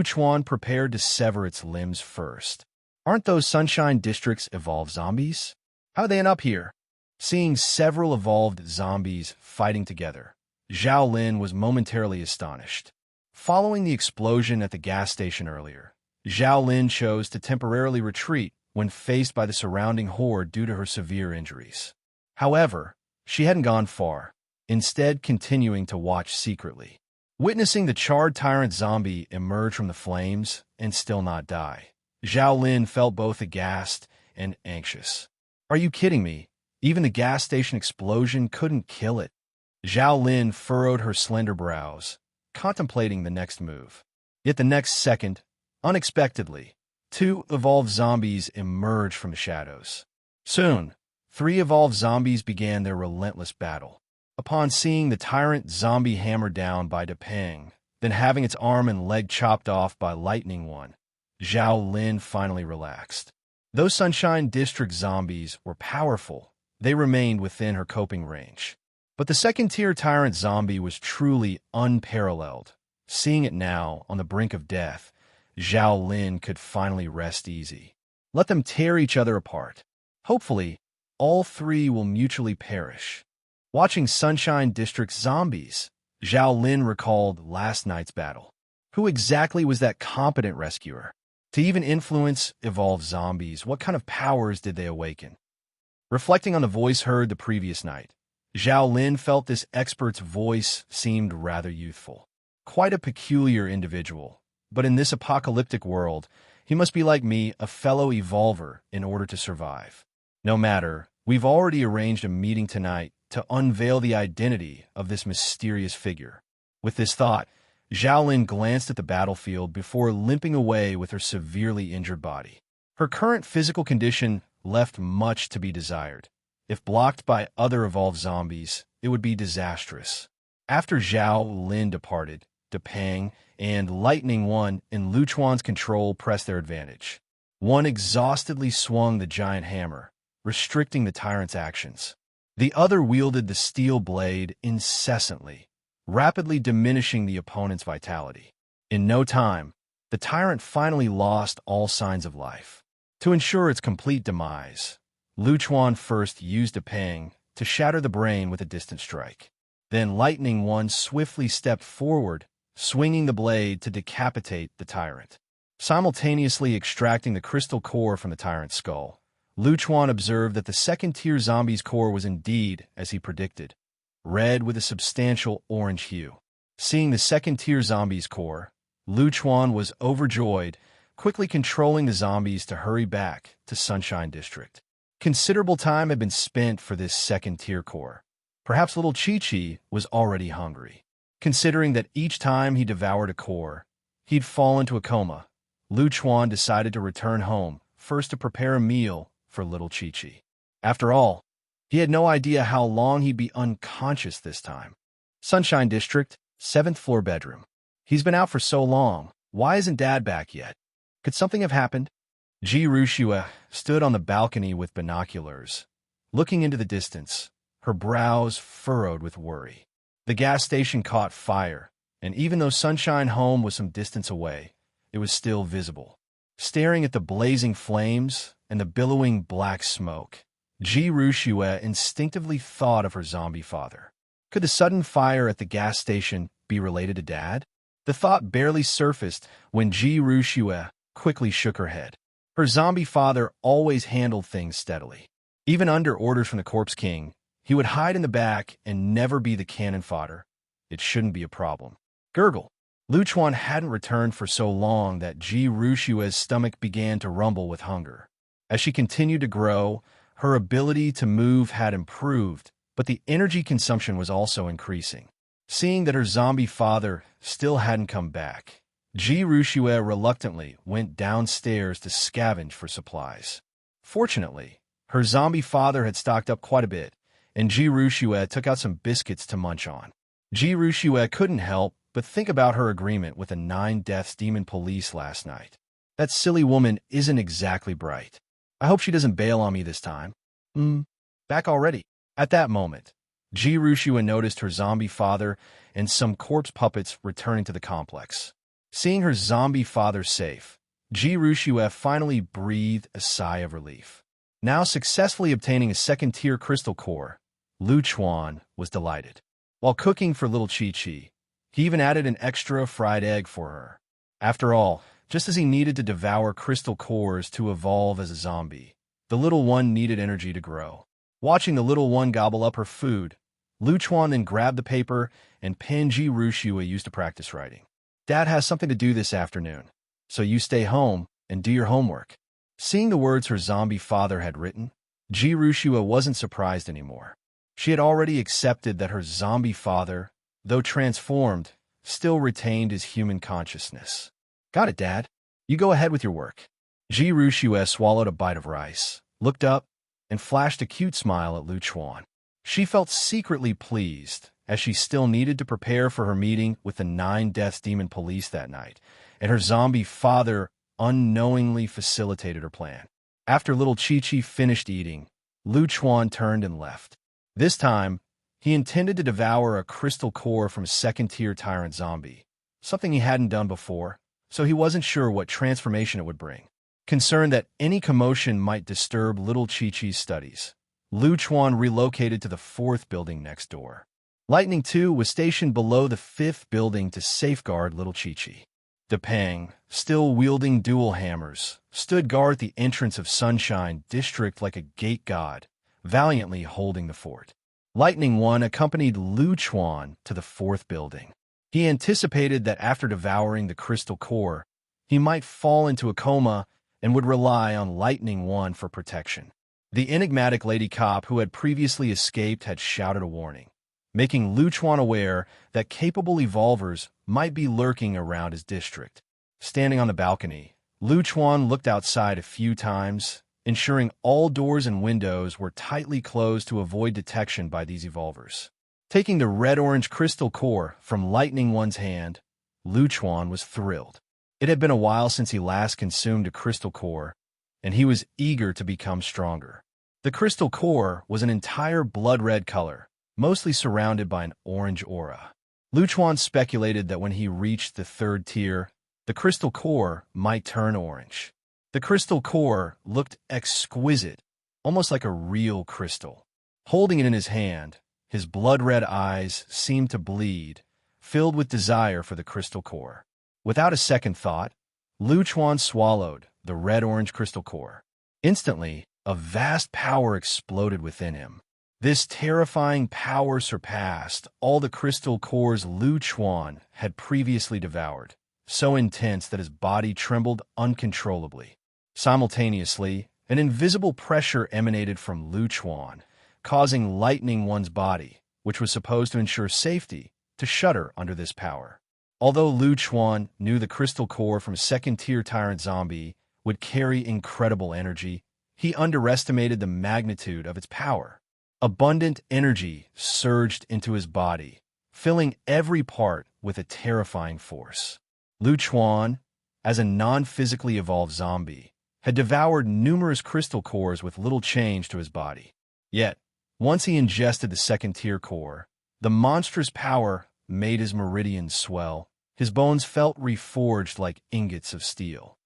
Chuan prepared to sever its limbs first. Aren't those Sunshine District's evolved zombies? How'd they end up here? Seeing several evolved zombies fighting together, Zhao Lin was momentarily astonished. Following the explosion at the gas station earlier, Zhao Lin chose to temporarily retreat when faced by the surrounding horde due to her severe injuries. However, she hadn't gone far, instead continuing to watch secretly. Witnessing the charred tyrant zombie emerge from the flames and still not die, Zhao Lin felt both aghast and anxious. Are you kidding me? Even the gas station explosion couldn't kill it. Zhao Lin furrowed her slender brows, contemplating the next move. Yet the next second, unexpectedly, two evolved zombies emerged from the shadows. Soon, three evolved zombies began their relentless battle. Upon seeing the tyrant zombie hammered down by Peng, then having its arm and leg chopped off by Lightning One, Zhao Lin finally relaxed. Though Sunshine District zombies were powerful, they remained within her coping range. But the second-tier tyrant zombie was truly unparalleled. Seeing it now on the brink of death, Zhao Lin could finally rest easy. Let them tear each other apart. Hopefully, all three will mutually perish. Watching Sunshine District zombies, Zhao Lin recalled last night's battle. Who exactly was that competent rescuer? To even influence evolved zombies, what kind of powers did they awaken? Reflecting on the voice heard the previous night, Zhao Lin felt this expert's voice seemed rather youthful. Quite a peculiar individual, but in this apocalyptic world, he must be like me, a fellow evolver, in order to survive. No matter, we've already arranged a meeting tonight to unveil the identity of this mysterious figure. With this thought, Zhao Lin glanced at the battlefield before limping away with her severely injured body. Her current physical condition left much to be desired. If blocked by other evolved zombies, it would be disastrous. After Zhao Lin departed, Peng and Lightning One in Chuan's control pressed their advantage. One exhaustedly swung the giant hammer, restricting the tyrant's actions. The other wielded the steel blade incessantly, rapidly diminishing the opponent's vitality. In no time, the tyrant finally lost all signs of life. To ensure its complete demise, Chuan first used a pang to shatter the brain with a distant strike. Then Lightning One swiftly stepped forward, swinging the blade to decapitate the tyrant. Simultaneously extracting the crystal core from the tyrant's skull, Chuan observed that the second-tier zombie's core was indeed, as he predicted, red with a substantial orange hue. Seeing the second-tier zombie's core, Chuan was overjoyed, quickly controlling the zombies to hurry back to Sunshine District. Considerable time had been spent for this second-tier core. Perhaps little Chi-Chi was already hungry. Considering that each time he devoured a core, he'd fall into a coma, Chuan decided to return home, first to prepare a meal for little Chi-Chi. After all, he had no idea how long he'd be unconscious this time. Sunshine District, 7th floor bedroom. He's been out for so long. Why isn't Dad back yet? Could something have happened? Ji Rushua stood on the balcony with binoculars, looking into the distance, her brows furrowed with worry. The gas station caught fire, and even though Sunshine Home was some distance away, it was still visible. Staring at the blazing flames and the billowing black smoke, Ji Rushua instinctively thought of her zombie father. Could the sudden fire at the gas station be related to Dad? The thought barely surfaced when Ji Rushua quickly shook her head. Her zombie father always handled things steadily. Even under orders from the Corpse King, he would hide in the back and never be the cannon fodder. It shouldn't be a problem. Gurgle. Chuan hadn't returned for so long that Ji Rushua's stomach began to rumble with hunger. As she continued to grow, her ability to move had improved, but the energy consumption was also increasing. Seeing that her zombie father still hadn't come back, Ji Rushua reluctantly went downstairs to scavenge for supplies. Fortunately, her zombie father had stocked up quite a bit, and Ji Rushua took out some biscuits to munch on. Ji Rushua couldn't help but think about her agreement with the 9 Deaths Demon Police last night. That silly woman isn't exactly bright. I hope she doesn't bail on me this time. Back already. At that moment, Ji Rushua noticed her zombie father and some corpse puppets returning to the complex. Seeing her zombie father safe, Ji Rushua finally breathed a sigh of relief. Now successfully obtaining a second-tier crystal core, Chuan was delighted. While cooking for little Chi-Chi, he even added an extra fried egg for her. After all, just as he needed to devour crystal cores to evolve as a zombie, the little one needed energy to grow. Watching the little one gobble up her food, Chuan then grabbed the paper and pen Ji Rushua used to practice writing. Dad has something to do this afternoon, so you stay home and do your homework. Seeing the words her zombie father had written, Ji Rushua wasn't surprised anymore. She had already accepted that her zombie father, though transformed, still retained his human consciousness. Got it, Dad. You go ahead with your work. Ji Rushua swallowed a bite of rice, looked up, and flashed a cute smile at Chuan. She felt secretly pleased, as she still needed to prepare for her meeting with the 9 Deaths Demon Police that night, and her zombie father unknowingly facilitated her plan. After little Chi-Chi finished eating, Chuan turned and left. This time, he intended to devour a crystal core from a second-tier tyrant zombie, something he hadn't done before, so he wasn't sure what transformation it would bring. Concerned that any commotion might disturb little Chi-Chi's studies, Chuan relocated to the 4th building next door. Lightning 2 was stationed below the 5th building to safeguard little Chi-Chi. Depang, still wielding dual hammers, stood guard at the entrance of Sunshine District like a gate god, valiantly holding the fort. Lightning 1 accompanied Chuan to the 4th building. He anticipated that after devouring the crystal core, he might fall into a coma and would rely on Lightning 1 for protection. The enigmatic lady cop who had previously escaped had shouted a warning, making Chuan aware that capable evolvers might be lurking around his district. Standing on the balcony, Chuan looked outside a few times, ensuring all doors and windows were tightly closed to avoid detection by these evolvers. Taking the red-orange crystal core from Lightning 1's hand, Chuan was thrilled. It had been a while since he last consumed a crystal core, and he was eager to become stronger. The crystal core was an entire blood-red color, mostly surrounded by an orange aura. Chuan speculated that when he reached the third tier, the crystal core might turn orange. The crystal core looked exquisite, almost like a real crystal. Holding it in his hand, his blood-red eyes seemed to bleed, filled with desire for the crystal core. Without a second thought, Chuan swallowed the red-orange crystal core. Instantly, a vast power exploded within him. This terrifying power surpassed all the crystal cores Chuan had previously devoured, so intense that his body trembled uncontrollably. Simultaneously, an invisible pressure emanated from Chuan, causing lightning one's body, which was supposed to ensure safety, to shudder under this power. Although Chuan knew the crystal core from second-tier tyrant zombie would carry incredible energy, he underestimated the magnitude of its power. Abundant energy surged into his body, filling every part with a terrifying force. Chuan, as a non-physically evolved zombie, had devoured numerous crystal cores with little change to his body. Yet, once he ingested the second-tier core, the monstrous power made his meridians swell. His bones felt reforged like ingots of steel.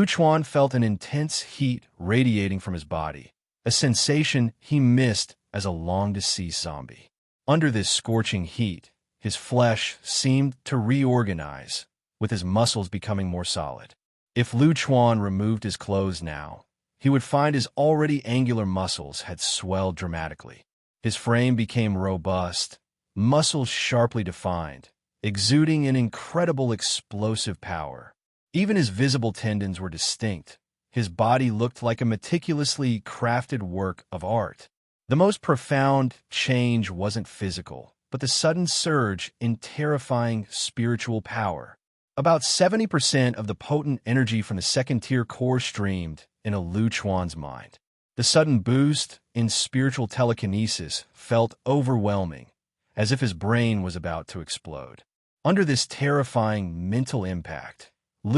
Chuan felt an intense heat radiating from his body, a sensation he missed as a long-deceased zombie. Under this scorching heat, his flesh seemed to reorganize, with his muscles becoming more solid. If Chuan removed his clothes now, he would find his already angular muscles had swelled dramatically. His frame became robust, muscles sharply defined, exuding an incredible explosive power. Even his visible tendons were distinct. His body looked like a meticulously crafted work of art. The most profound change wasn't physical, but the sudden surge in terrifying spiritual power. About 70% of the potent energy from the second-tier core streamed into Chuan's mind. The sudden boost in spiritual telekinesis felt overwhelming, as if his brain was about to explode. Under this terrifying mental impact,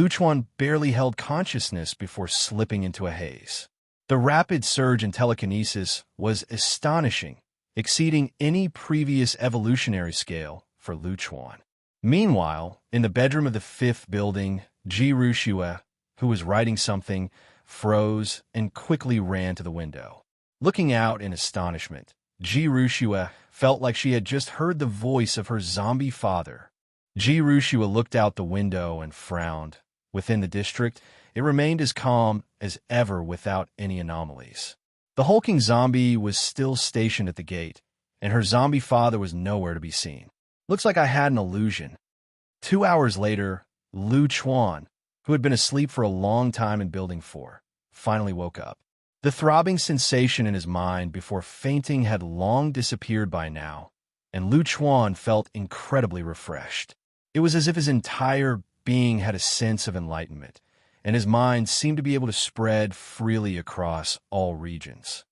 Chuan barely held consciousness before slipping into a haze. The rapid surge in telekinesis was astonishing, exceeding any previous evolutionary scale for Chuan. Meanwhile, in the bedroom of the fifth building, Shue, who was writing something, froze and quickly ran to the window. Looking out in astonishment, Shue felt like she had just heard the voice of her zombie father. Shue looked out the window and frowned. Within the district, it remained as calm as ever without any anomalies. The hulking zombie was still stationed at the gate, and her zombie father was nowhere to be seen. Looks like I had an illusion. 2 hours later, Chuan, who had been asleep for a long time in Building 4, finally woke up. The throbbing sensation in his mind before fainting had long disappeared by now, and Chuan felt incredibly refreshed. It was as if his entire being had a sense of enlightenment, and his mind seemed to be able to spread freely across all regions.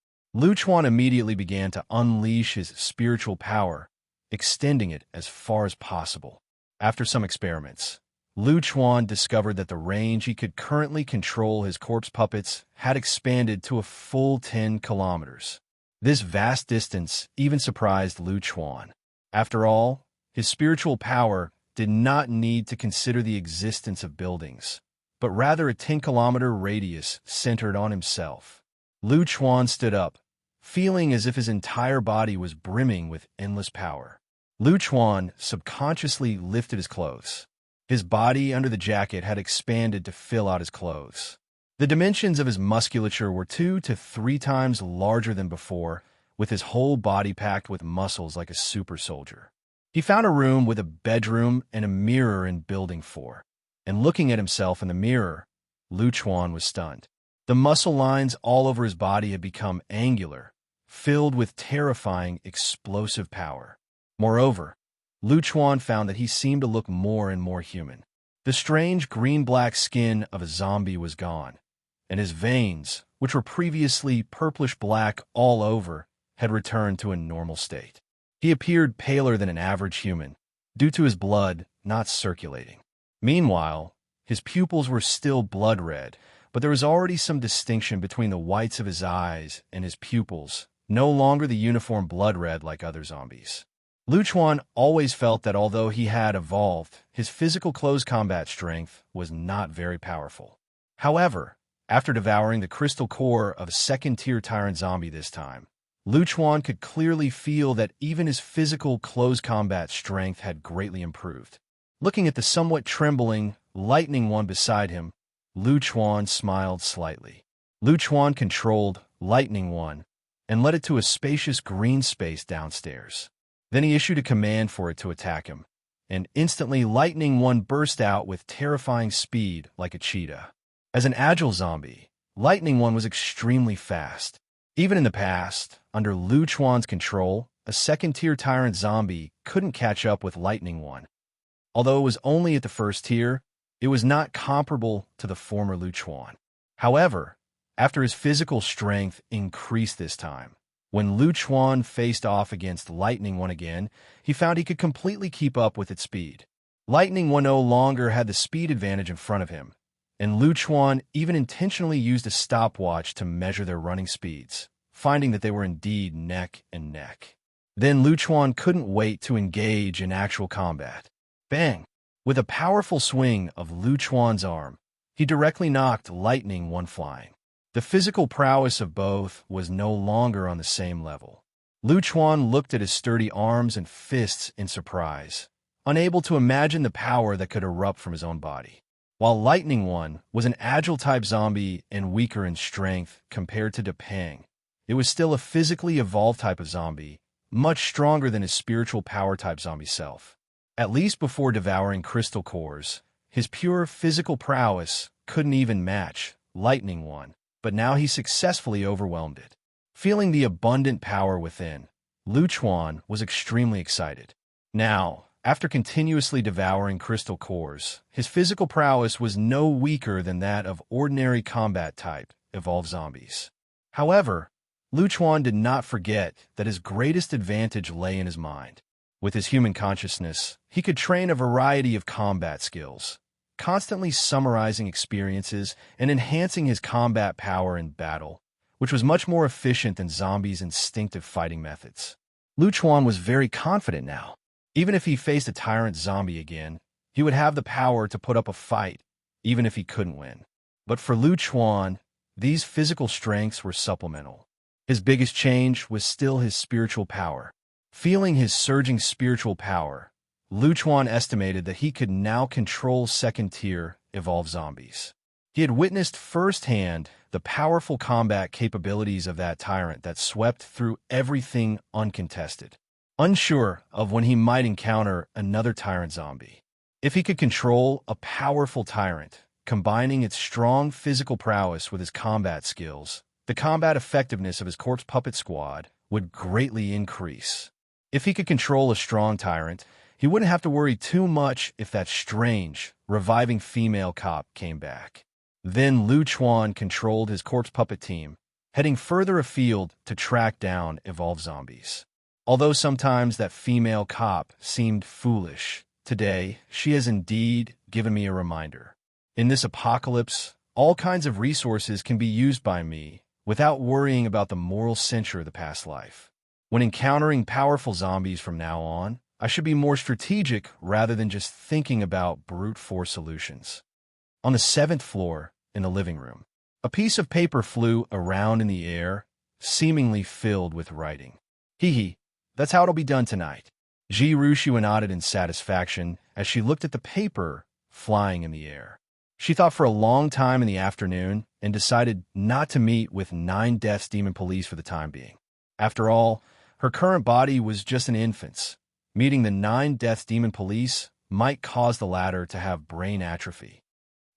Chuan immediately began to unleash his spiritual power, extending it as far as possible. After some experiments, Chuan discovered that the range he could currently control his corpse puppets had expanded to a full 10 kilometers. This vast distance even surprised Chuan. After all, his spiritual power did not need to consider the existence of buildings, but rather a 10-kilometer radius centered on himself. Chuan stood up, feeling as if his entire body was brimming with endless power. Chuan subconsciously lifted his clothes. His body under the jacket had expanded to fill out his clothes. The dimensions of his musculature were 2 to 3 times larger than before, with his whole body packed with muscles like a super soldier. He found a room with a bedroom and a mirror in Building 4, and looking at himself in the mirror, Chuan was stunned. The muscle lines all over his body had become angular, filled with terrifying, explosive power. Moreover, Chuan found that he seemed to look more and more human. The strange green-black skin of a zombie was gone, and his veins, which were previously purplish-black all over, had returned to a normal state. He appeared paler than an average human, due to his blood not circulating. Meanwhile, his pupils were still blood red, but there was already some distinction between the whites of his eyes and his pupils, no longer the uniform blood red like other zombies. Chuan always felt that although he had evolved, his physical close combat strength was not very powerful. However, after devouring the crystal core of a second-tier tyrant zombie this time, Chuan could clearly feel that even his physical close combat strength had greatly improved. Looking at the somewhat trembling, lightning one beside him, Chuan smiled slightly. Chuan controlled Lightning One and led it to a spacious green space downstairs. Then he issued a command for it to attack him, and instantly Lightning One burst out with terrifying speed like a cheetah. As an agile zombie, Lightning One was extremely fast. Even in the past, under Chuan's control, a second-tier tyrant zombie couldn't catch up with Lightning One. Although it was only at the first tier, it was not comparable to the former Chuan. However, after his physical strength increased this time, when Chuan faced off against Lightning One again, he found he could completely keep up with its speed. Lightning One no longer had the speed advantage in front of him, and Chuan even intentionally used a stopwatch to measure their running speeds, finding that they were indeed neck and neck. Then Chuan couldn't wait to engage in actual combat. Bang! With a powerful swing of Chuan's arm, he directly knocked Lightning One flying. The physical prowess of both was no longer on the same level. Chuan looked at his sturdy arms and fists in surprise, unable to imagine the power that could erupt from his own body. While Lightning One was an agile-type zombie and weaker in strength compared to Depang, it was still a physically evolved type of zombie, much stronger than his spiritual power-type zombie self. At least before devouring crystal cores, his pure physical prowess couldn't even match Lightning One, but now he successfully overwhelmed it. Feeling the abundant power within, Chuan was extremely excited. Now, after continuously devouring crystal cores, his physical prowess was no weaker than that of ordinary combat-type evolved zombies. However, Chuan did not forget that his greatest advantage lay in his mind. With his human consciousness, he could train a variety of combat skills, constantly summarizing experiences and enhancing his combat power in battle, which was much more efficient than zombies' instinctive fighting methods. Chuan was very confident now. Even if he faced a tyrant zombie again, he would have the power to put up a fight, even if he couldn't win. But for Chuan, these physical strengths were supplemental. His biggest change was still his spiritual power. Feeling his surging spiritual power, Chuan estimated that he could now control second-tier evolved zombies. He had witnessed firsthand the powerful combat capabilities of that tyrant that swept through everything uncontested, unsure of when he might encounter another tyrant zombie. If he could control a powerful tyrant, combining its strong physical prowess with his combat skills, the combat effectiveness of his corpse puppet squad would greatly increase. If he could control a strong tyrant, he wouldn't have to worry too much if that strange, reviving female cop came back. Then Chuan controlled his corpse puppet team, heading further afield to track down evolved zombies. Although sometimes that female cop seemed foolish, today she has indeed given me a reminder. In this apocalypse, all kinds of resources can be used by me without worrying about the moral censure of the past life. When encountering powerful zombies from now on, I should be more strategic rather than just thinking about brute force solutions. On the 7th floor, in the living room, a piece of paper flew around in the air, seemingly filled with writing. Hee, that's how it'll be done tonight. Rushua nodded in satisfaction as she looked at the paper flying in the air. She thought for a long time in the afternoon and decided not to meet with 9 Death's Demon Police for the time being. After all, her current body was just an infant's. Meeting the 9 Death's Demon Police might cause the latter to have brain atrophy.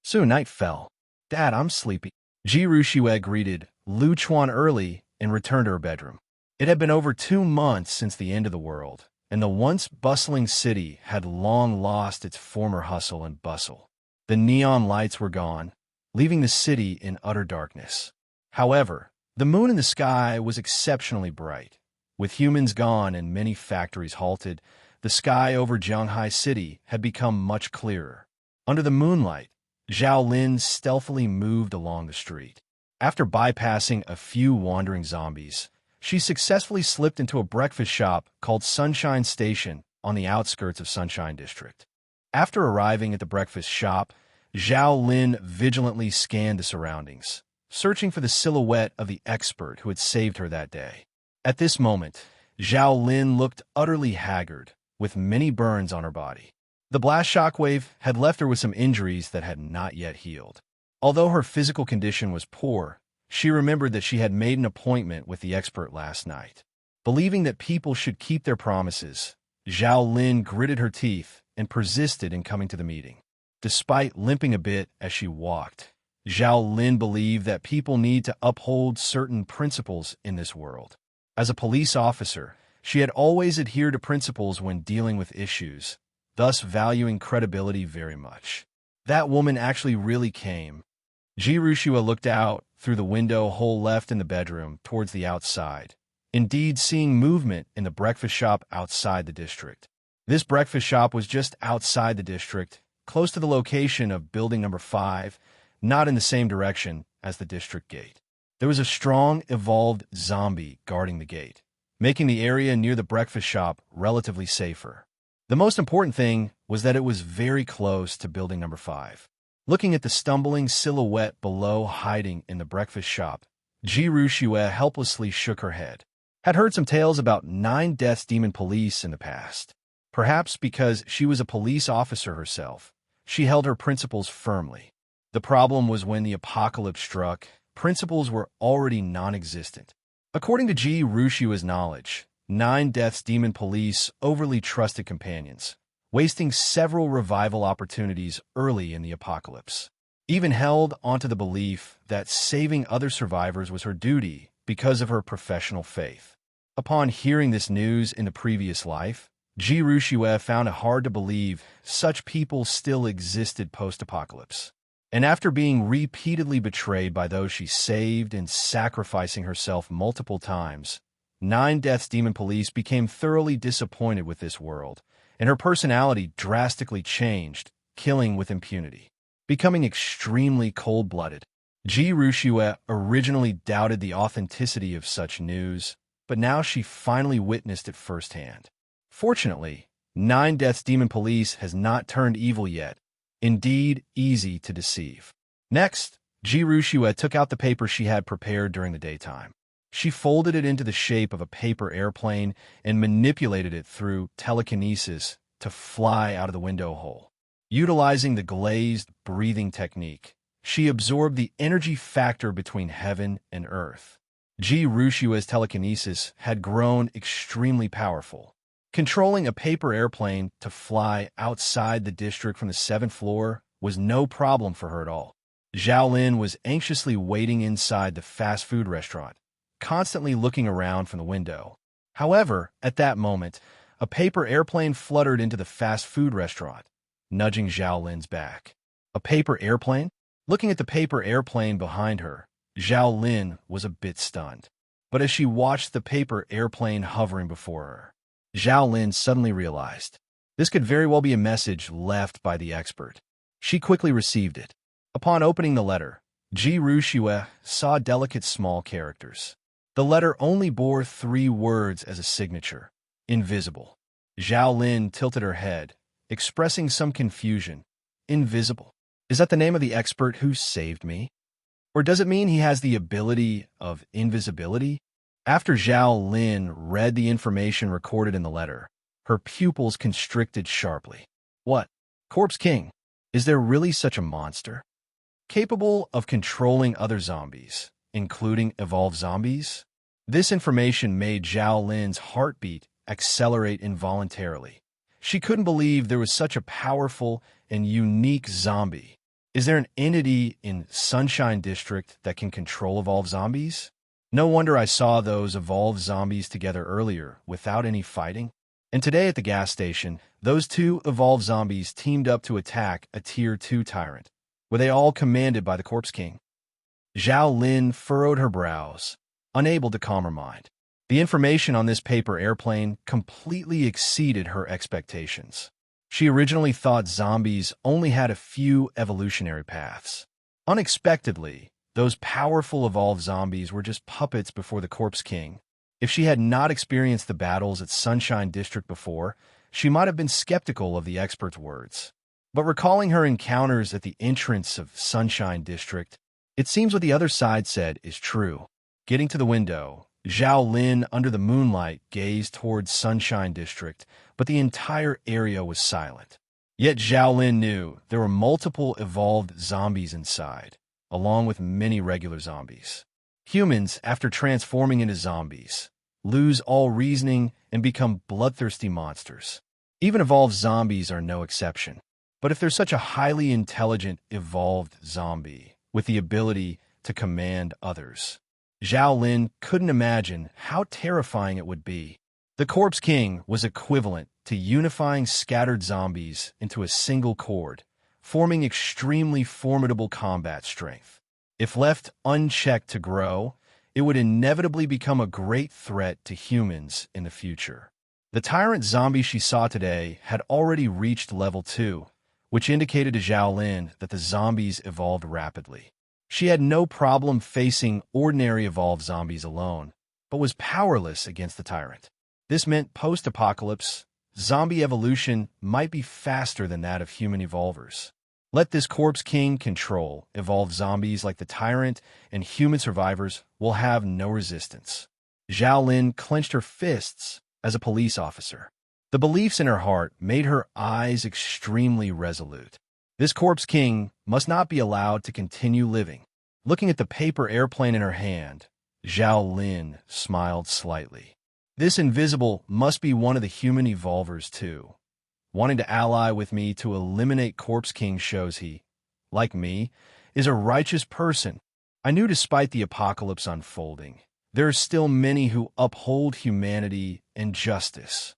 Soon night fell. Dad, I'm sleepy. Rushua greeted Chuan early and returned to her bedroom. It had been over 2 months since the end of the world, and the once bustling city had long lost its former hustle and bustle. The neon lights were gone, leaving the city in utter darkness. However, the moon in the sky was exceptionally bright. With humans gone and many factories halted, the sky over Shanghai City had become much clearer. Under the moonlight, Zhao Lin stealthily moved along the street. After bypassing a few wandering zombies, she successfully slipped into a breakfast shop called Sunshine Station on the outskirts of Sunshine District. After arriving at the breakfast shop, Zhao Lin vigilantly scanned the surroundings, searching for the silhouette of the expert who had saved her that day. At this moment, Zhao Lin looked utterly haggard, with many burns on her body. The blast shockwave had left her with some injuries that had not yet healed. Although her physical condition was poor, she remembered that she had made an appointment with the expert last night. Believing that people should keep their promises, Zhao Lin gritted her teeth and persisted in coming to the meeting. Despite limping a bit as she walked, Zhao Lin believed that people need to uphold certain principles in this world. As a police officer, she had always adhered to principles when dealing with issues, thus valuing credibility very much. That woman actually really came. Jirushua looked out through the window hole left in the bedroom towards the outside, indeed seeing movement in the breakfast shop outside the district. This breakfast shop was just outside the district, close to the location of building number 5, not in the same direction as the district gate. There was a strong, evolved zombie guarding the gate, making the area near the breakfast shop relatively safer. The most important thing was that it was very close to building number 5. Looking at the stumbling silhouette below hiding in the breakfast shop, Jirushua helplessly shook her head. Had heard some tales about 9 Death's Demon Police in the past. Perhaps because she was a police officer herself, she held her principles firmly. The problem was when the apocalypse struck, principles were already non-existent. According to Jirushua's knowledge, 9 Death's Demon Police overly trusted companions, wasting several revival opportunities early in the apocalypse. Even held onto the belief that saving other survivors was her duty because of her professional faith. Upon hearing this news in the previous life, Jirushua found it hard to believe such people still existed post-apocalypse. And after being repeatedly betrayed by those she saved and sacrificing herself multiple times, 9 Death's Demon Police became thoroughly disappointed with this world, and her personality drastically changed, killing with impunity. Becoming extremely cold-blooded, Jirushua originally doubted the authenticity of such news, but now she finally witnessed it firsthand. Fortunately, 9 Death's Demon Police has not turned evil yet, indeed easy to deceive. Next, Jirushua took out the paper she had prepared during the daytime. She folded it into the shape of a paper airplane and manipulated it through telekinesis to fly out of the window hole. Utilizing the glazed breathing technique, she absorbed the energy factor between heaven and earth. Jirushua's telekinesis had grown extremely powerful. Controlling a paper airplane to fly outside the district from the 7th floor was no problem for her at all. Zhao Lin was anxiously waiting inside the fast food restaurant, constantly looking around from the window. However, at that moment, a paper airplane fluttered into the fast food restaurant, nudging Zhao Lin's back. A paper airplane? Looking at the paper airplane behind her, Zhao Lin was a bit stunned. But as she watched the paper airplane hovering before her, Zhao Lin suddenly realized this could very well be a message left by the expert. She quickly received it. Upon opening the letter, Jirushua saw delicate small characters. The letter only bore 3 words as a signature: invisible. Zhao Lin tilted her head, expressing some confusion. Invisible? Is that the name of the expert who saved me? Or does it mean he has the ability of invisibility? After Zhao Lin read the information recorded in the letter, her pupils constricted sharply. What? Corpse King? Is there really such a monster? Capable of controlling other zombies, including evolved zombies? This information made Zhao Lin's heartbeat accelerate involuntarily. She couldn't believe there was such a powerful and unique zombie. Is there an entity in Sunshine District that can control evolved zombies? No wonder I saw those evolved zombies together earlier without any fighting. And today at the gas station, those 2 evolved zombies teamed up to attack a Tier 2 tyrant. Were they all commanded by the Corpse King? Zhao Lin furrowed her brows, unable to calm her mind. The information on this paper airplane completely exceeded her expectations. She originally thought zombies only had a few evolutionary paths. Unexpectedly, those powerful evolved zombies were just puppets before the Corpse King. If she had not experienced the battles at Sunshine District before, she might have been skeptical of the expert's words. But recalling her encounters at the entrance of Sunshine District, it seems what the other side said is true. Getting to the window, Zhao Lin, under the moonlight, gazed towards Sunshine District, but the entire area was silent. Yet Zhao Lin knew there were multiple evolved zombies inside, along with many regular zombies. Humans, after transforming into zombies, lose all reasoning and become bloodthirsty monsters. Even evolved zombies are no exception. But if there's such a highly intelligent, evolved zombie with the ability to command others, Zhao Lin couldn't imagine how terrifying it would be. The Corpse King was equivalent to unifying scattered zombies into a single cord, forming extremely formidable combat strength. If left unchecked to grow, it would inevitably become a great threat to humans in the future. The tyrant zombie she saw today had already reached level 2, which indicated to Zhao Lin that the zombies evolved rapidly. She had no problem facing ordinary evolved zombies alone, but was powerless against the tyrant. This meant post-apocalypse, zombie evolution might be faster than that of human evolvers. Let this Corpse King control evolved zombies like the tyrant, and human survivors will have no resistance. Zhao Lin clenched her fists as a police officer. The beliefs in her heart made her eyes extremely resolute. This Corpse King must not be allowed to continue living. Looking at the paper airplane in her hand, Zhao Lin smiled slightly. This invisible must be one of the human evolvers too. Wanting to ally with me to eliminate Corpse King shows he, like me, is a righteous person. I knew despite the apocalypse unfolding, there are still many who uphold humanity and justice.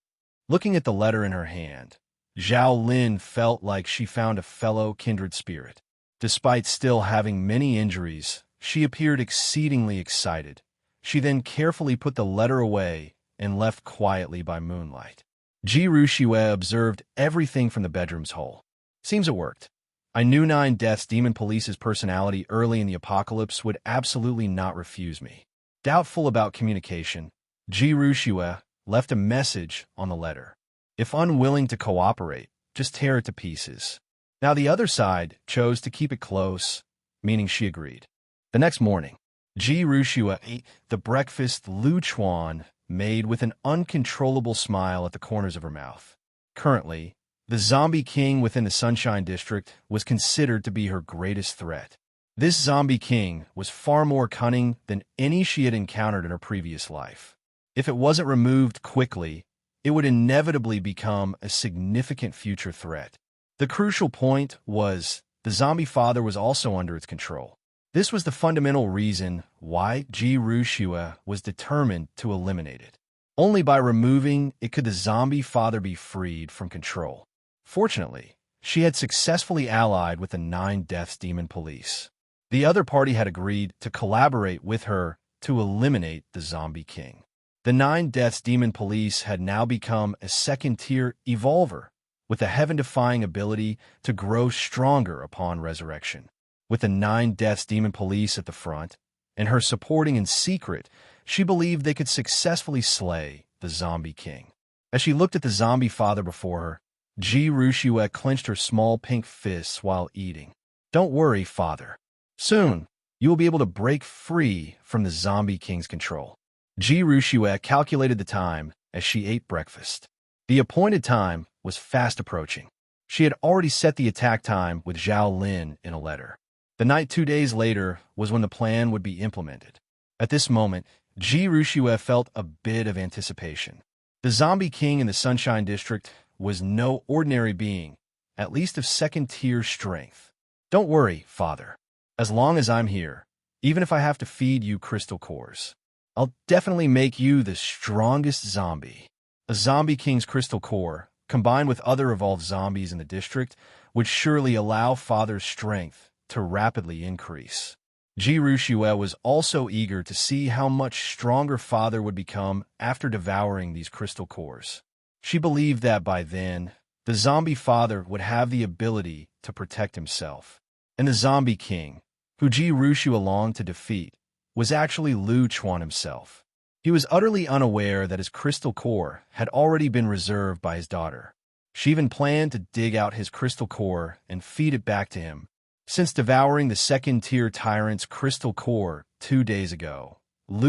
Looking at the letter in her hand, Zhao Lin felt like she found a fellow kindred spirit. Despite still having many injuries, she appeared exceedingly excited. She then carefully put the letter away and left quietly by moonlight. Ji Rushue observed everything from the bedroom's hole. Seems it worked. I knew Nine Deaths Demon Police's personality early in the apocalypse would absolutely not refuse me. Doubtful about communication, Ji Rushue left a message on the letter. If unwilling to cooperate, just tear it to pieces. Now the other side chose to keep it close, meaning she agreed. The next morning, Ji Rushue ate the breakfast Lu Chuan made with an uncontrollable smile at the corners of her mouth. Currently, the zombie king within the Sunshine District was considered to be her greatest threat. This zombie king was far more cunning than any she had encountered in her previous life. If it wasn't removed quickly, it would inevitably become a significant future threat. The crucial point was the zombie father was also under its control. This was the fundamental reason why Ji Rushue was determined to eliminate it. Only by removing it could the zombie father be freed from control. Fortunately, she had successfully allied with the Nine Deaths Demon Police. The other party had agreed to collaborate with her to eliminate the zombie king. The Nine Deaths Demon Police had now become a second-tier evolver, with a heaven-defying ability to grow stronger upon resurrection. With the Nine Deaths Demon Police at the front, and her supporting in secret, she believed they could successfully slay the zombie king. As she looked at the zombie father before her, Ji Rushue clenched her small pink fists while eating. Don't worry, father. Soon, you will be able to break free from the zombie king's control. Ji Rushue calculated the time as she ate breakfast. The appointed time was fast approaching. She had already set the attack time with Zhao Lin in a letter. The night 2 days later was when the plan would be implemented. At this moment, Ji Rushue felt a bit of anticipation. The zombie king in the Sunshine District was no ordinary being, at least of second-tier strength. Don't worry, father. As long as I'm here, even if I have to feed you crystal cores, I'll definitely make you the strongest zombie. A zombie king's crystal core, combined with other evolved zombies in the district, would surely allow father's strength to rapidly increase. Ji Rushue was also eager to see how much stronger father would become after devouring these crystal cores. She believed that by then, the zombie father would have the ability to protect himself. And the zombie king, who Ji Ruxua longed to defeat, was actually Chuan himself. He was utterly unaware that his crystal core had already been reserved by his daughter. She even planned to dig out his crystal core and feed it back to him. Since devouring the second-tier tyrant's crystal core 2 days ago,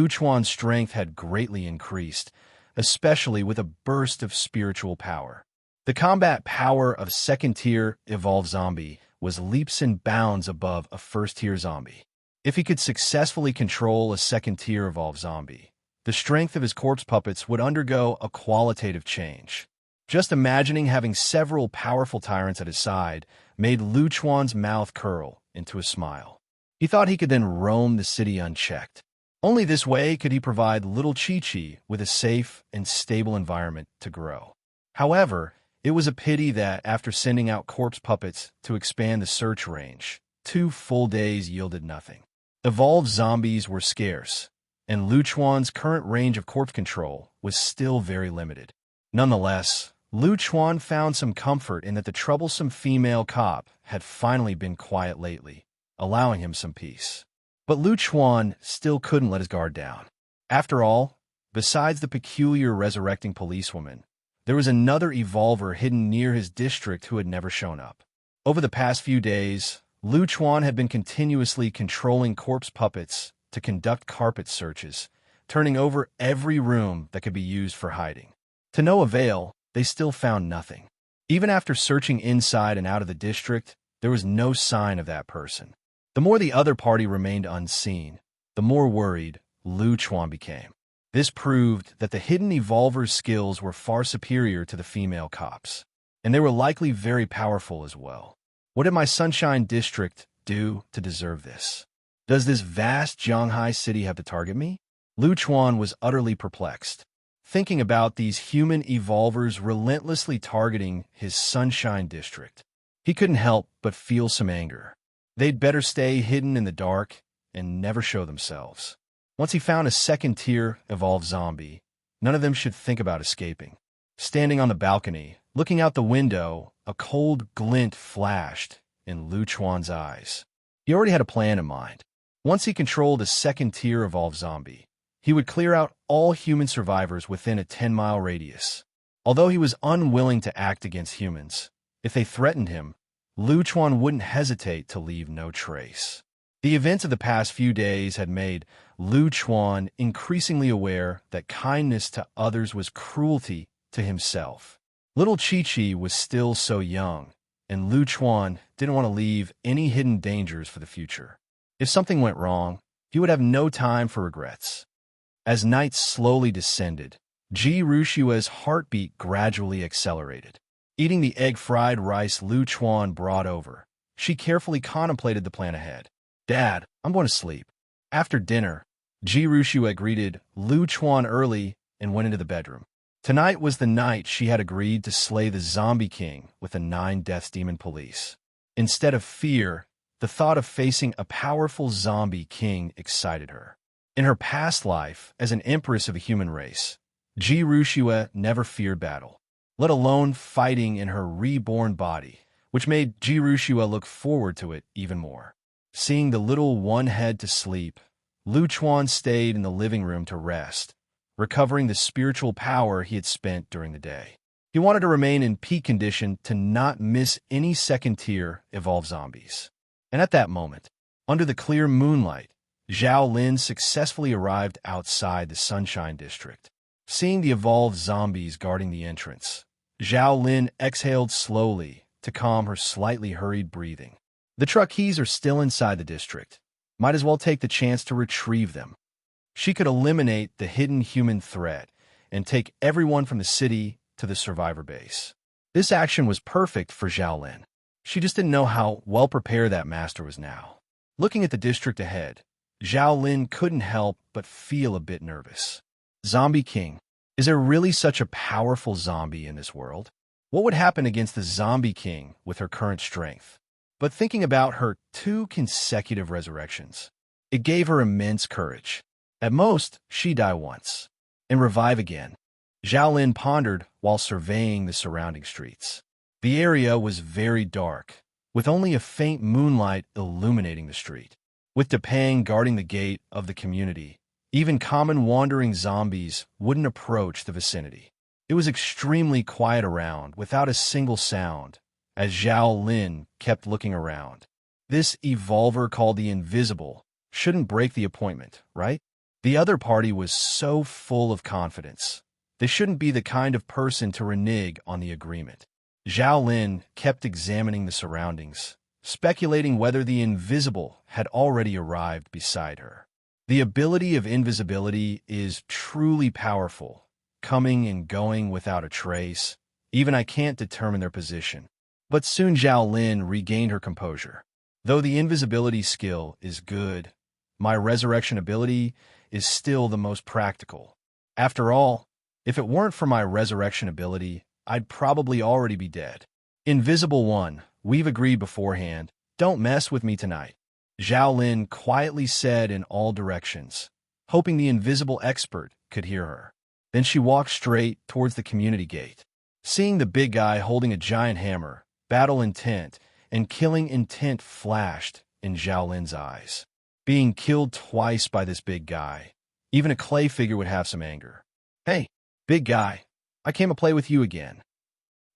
Chuan's strength had greatly increased, especially with a burst of spiritual power. The combat power of second-tier evolved zombie was leaps and bounds above a first-tier zombie. If he could successfully control a second-tier evolved zombie, the strength of his corpse puppets would undergo a qualitative change. Just imagining having several powerful tyrants at his side made Chuan's mouth curl into a smile. He thought he could then roam the city unchecked. Only this way could he provide little Chi-Chi with a safe and stable environment to grow. However, it was a pity that after sending out corpse puppets to expand the search range, 2 full days yielded nothing. Evolved zombies were scarce, and Chuan's current range of corpse control was still very limited. Nonetheless, Chuan found some comfort in that the troublesome female cop had finally been quiet lately, allowing him some peace. But Chuan still couldn't let his guard down. After all, besides the peculiar resurrecting policewoman, there was another evolver hidden near his district who had never shown up. Over the past few days, Chuan had been continuously controlling corpse puppets to conduct carpet searches, turning over every room that could be used for hiding. To no avail, they still found nothing. Even after searching inside and out of the district, there was no sign of that person. The more the other party remained unseen, the more worried Chuan became. This proved that the hidden evolver's skills were far superior to the female cops, and they were likely very powerful as well. What did my Sunshine District do to deserve this? Does this vast Zhanghai city have to target me? Chuan was utterly perplexed, thinking about these human evolvers relentlessly targeting his Sunshine District. He couldn't help but feel some anger. They'd better stay hidden in the dark and never show themselves. Once he found a second-tier evolved zombie, none of them should think about escaping. Standing on the balcony, looking out the window, a cold glint flashed in Chuan's eyes. He already had a plan in mind. Once he controlled a second-tier evolved zombie, he would clear out all human survivors within a 10-mile radius. Although he was unwilling to act against humans, if they threatened him, Chuan wouldn't hesitate to leave no trace. The events of the past few days had made Chuan increasingly aware that kindness to others was cruelty to himself. Little Chi-Chi was still so young, and Chuan didn't want to leave any hidden dangers for the future. If something went wrong, he would have no time for regrets. As night slowly descended, Ji Ruxua's heartbeat gradually accelerated. Eating the egg-fried rice Chuan brought over, she carefully contemplated the plan ahead. "Dad, I'm going to sleep." After dinner, Ji Ruxua greeted Chuan early and went into the bedroom. Tonight was the night she had agreed to slay the Zombie King with the 9 Deaths Demon Police. Instead of fear, the thought of facing a powerful zombie king excited her. In her past life as an empress of a human race, Ji Ruxua never feared battle, let alone fighting in her reborn body, which made Ji Ruxua look forward to it even more. Seeing the little one head to sleep, Chuan stayed in the living room to rest, recovering the spiritual power he had spent during the day. He wanted to remain in peak condition to not miss any second-tier evolved zombies. And at that moment, under the clear moonlight, Zhao Lin successfully arrived outside the Sunshine District. Seeing the evolved zombies guarding the entrance, Zhao Lin exhaled slowly to calm her slightly hurried breathing. The truck keys are still inside the district. Might as well take the chance to retrieve them. She could eliminate the hidden human threat and take everyone from the city to the survivor base. This action was perfect for Zhao Lin. She just didn't know how well prepared that master was now. Looking at the district ahead, Zhao Lin couldn't help but feel a bit nervous. Zombie King. Is there really such a powerful zombie in this world? What would happen against the Zombie King with her current strength? But thinking about her 2 consecutive resurrections, it gave her immense courage. At most, she'd die once and revive again. Zhao Lin pondered while surveying the surrounding streets. The area was very dark, with only a faint moonlight illuminating the street. With Depang guarding the gate of the community, even common wandering zombies wouldn't approach the vicinity. It was extremely quiet around, without a single sound, as Zhao Lin kept looking around. This evolver called the Invisible shouldn't break the appointment, right? The other party was so full of confidence. They shouldn't be the kind of person to renege on the agreement. Zhao Lin kept examining the surroundings, speculating whether the Invisible had already arrived beside her. The ability of invisibility is truly powerful, coming and going without a trace. Even I can't determine their position. But soon Zhao Lin regained her composure. Though the invisibility skill is good, my resurrection ability is still the most practical. After all, if it weren't for my resurrection ability, I'd probably already be dead. Invisible One, we've agreed beforehand. Don't mess with me tonight. Zhao Lin quietly said in all directions, hoping the invisible expert could hear her. Then she walked straight towards the community gate. Seeing the big guy holding a giant hammer, battle intent and killing intent flashed in Zhao Lin's eyes. Being killed twice by this big guy, even a clay figure would have some anger. Hey, big guy, I came to play with you again.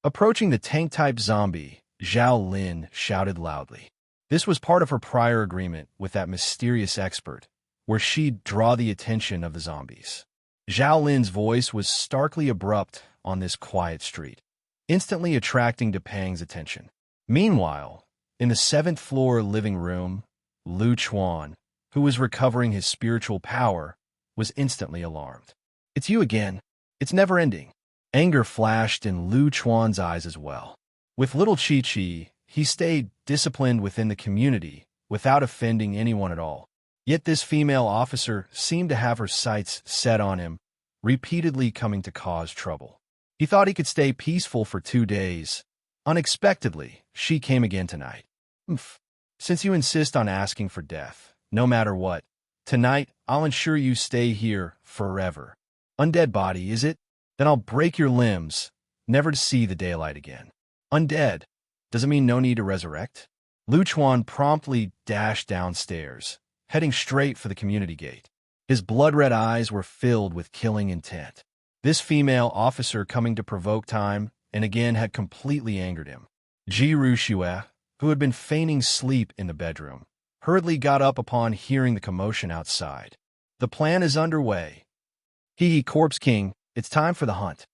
Approaching the tank-type zombie, Zhao Lin shouted loudly. This was part of her prior agreement with that mysterious expert, where she'd draw the attention of the zombies. Zhao Lin's voice was starkly abrupt on this quiet street, instantly attracting Depang's attention. Meanwhile, in the 7th floor living room, Chuan, who was recovering his spiritual power, was instantly alarmed. It's you again. It's never ending. Anger flashed in Chuan's eyes as well. With little Chi-Chi, he stayed disciplined within the community without offending anyone at all. Yet this female officer seemed to have her sights set on him, repeatedly coming to cause trouble. He thought he could stay peaceful for 2 days. Unexpectedly, she came again tonight. Since you insist on asking for death, no matter what, tonight I'll ensure you stay here forever. Undead body, is it? Then I'll break your limbs, never to see the daylight again. Undead, does it mean no need to resurrect? Chuan promptly dashed downstairs, heading straight for the community gate. His blood-red eyes were filled with killing intent. This female officer coming to provoke time and again had completely angered him. Ji Ruxue, who had been feigning sleep in the bedroom, hurriedly got up upon hearing the commotion outside. The plan is underway. Corpse King, it's time for the hunt.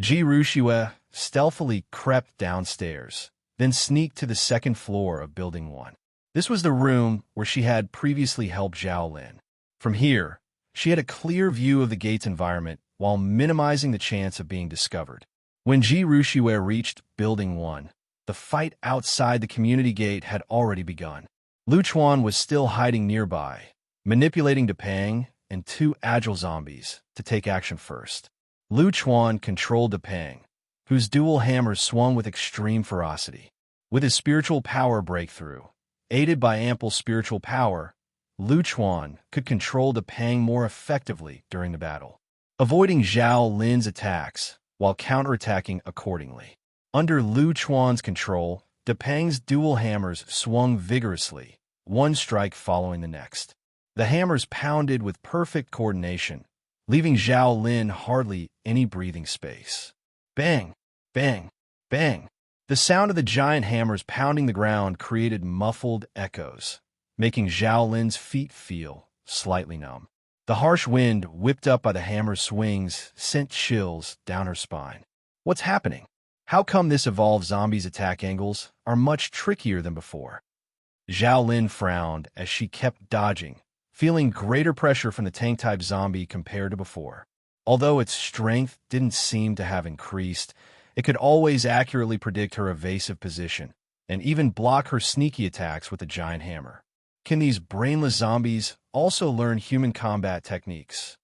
Ji Ruxue stealthily crept downstairs, then sneaked to the 2nd floor of Building 1. This was the room where she had previously helped Zhao Lin. From here, she had a clear view of the gate's environment while minimizing the chance of being discovered. When Ji Ruxue reached Building 1, the fight outside the community gate had already begun. Chuan was still hiding nearby, manipulating Depang and 2 agile zombies to take action first. Chuan controlled Depang, whose dual hammers swung with extreme ferocity. With his spiritual power breakthrough, aided by ample spiritual power, Chuan could control Depang more effectively during the battle, avoiding Zhao Lin's attacks while counterattacking accordingly. Under Chuan's control, Depang's dual hammers swung vigorously, one strike following the next. The hammers pounded with perfect coordination, leaving Zhao Lin hardly any breathing space. Bang! Bang! Bang! The sound of the giant hammers pounding the ground created muffled echoes, making Zhao Lin's feet feel slightly numb. The harsh wind whipped up by the hammer's swings sent chills down her spine. What's happening? How come this evolved zombie's attack angles are much trickier than before? Zhao Lin frowned as she kept dodging, feeling greater pressure from the tank-type zombie compared to before. Although its strength didn't seem to have increased, it could always accurately predict her evasive position and even block her sneaky attacks with a giant hammer. Can these brainless zombies also learn human combat techniques?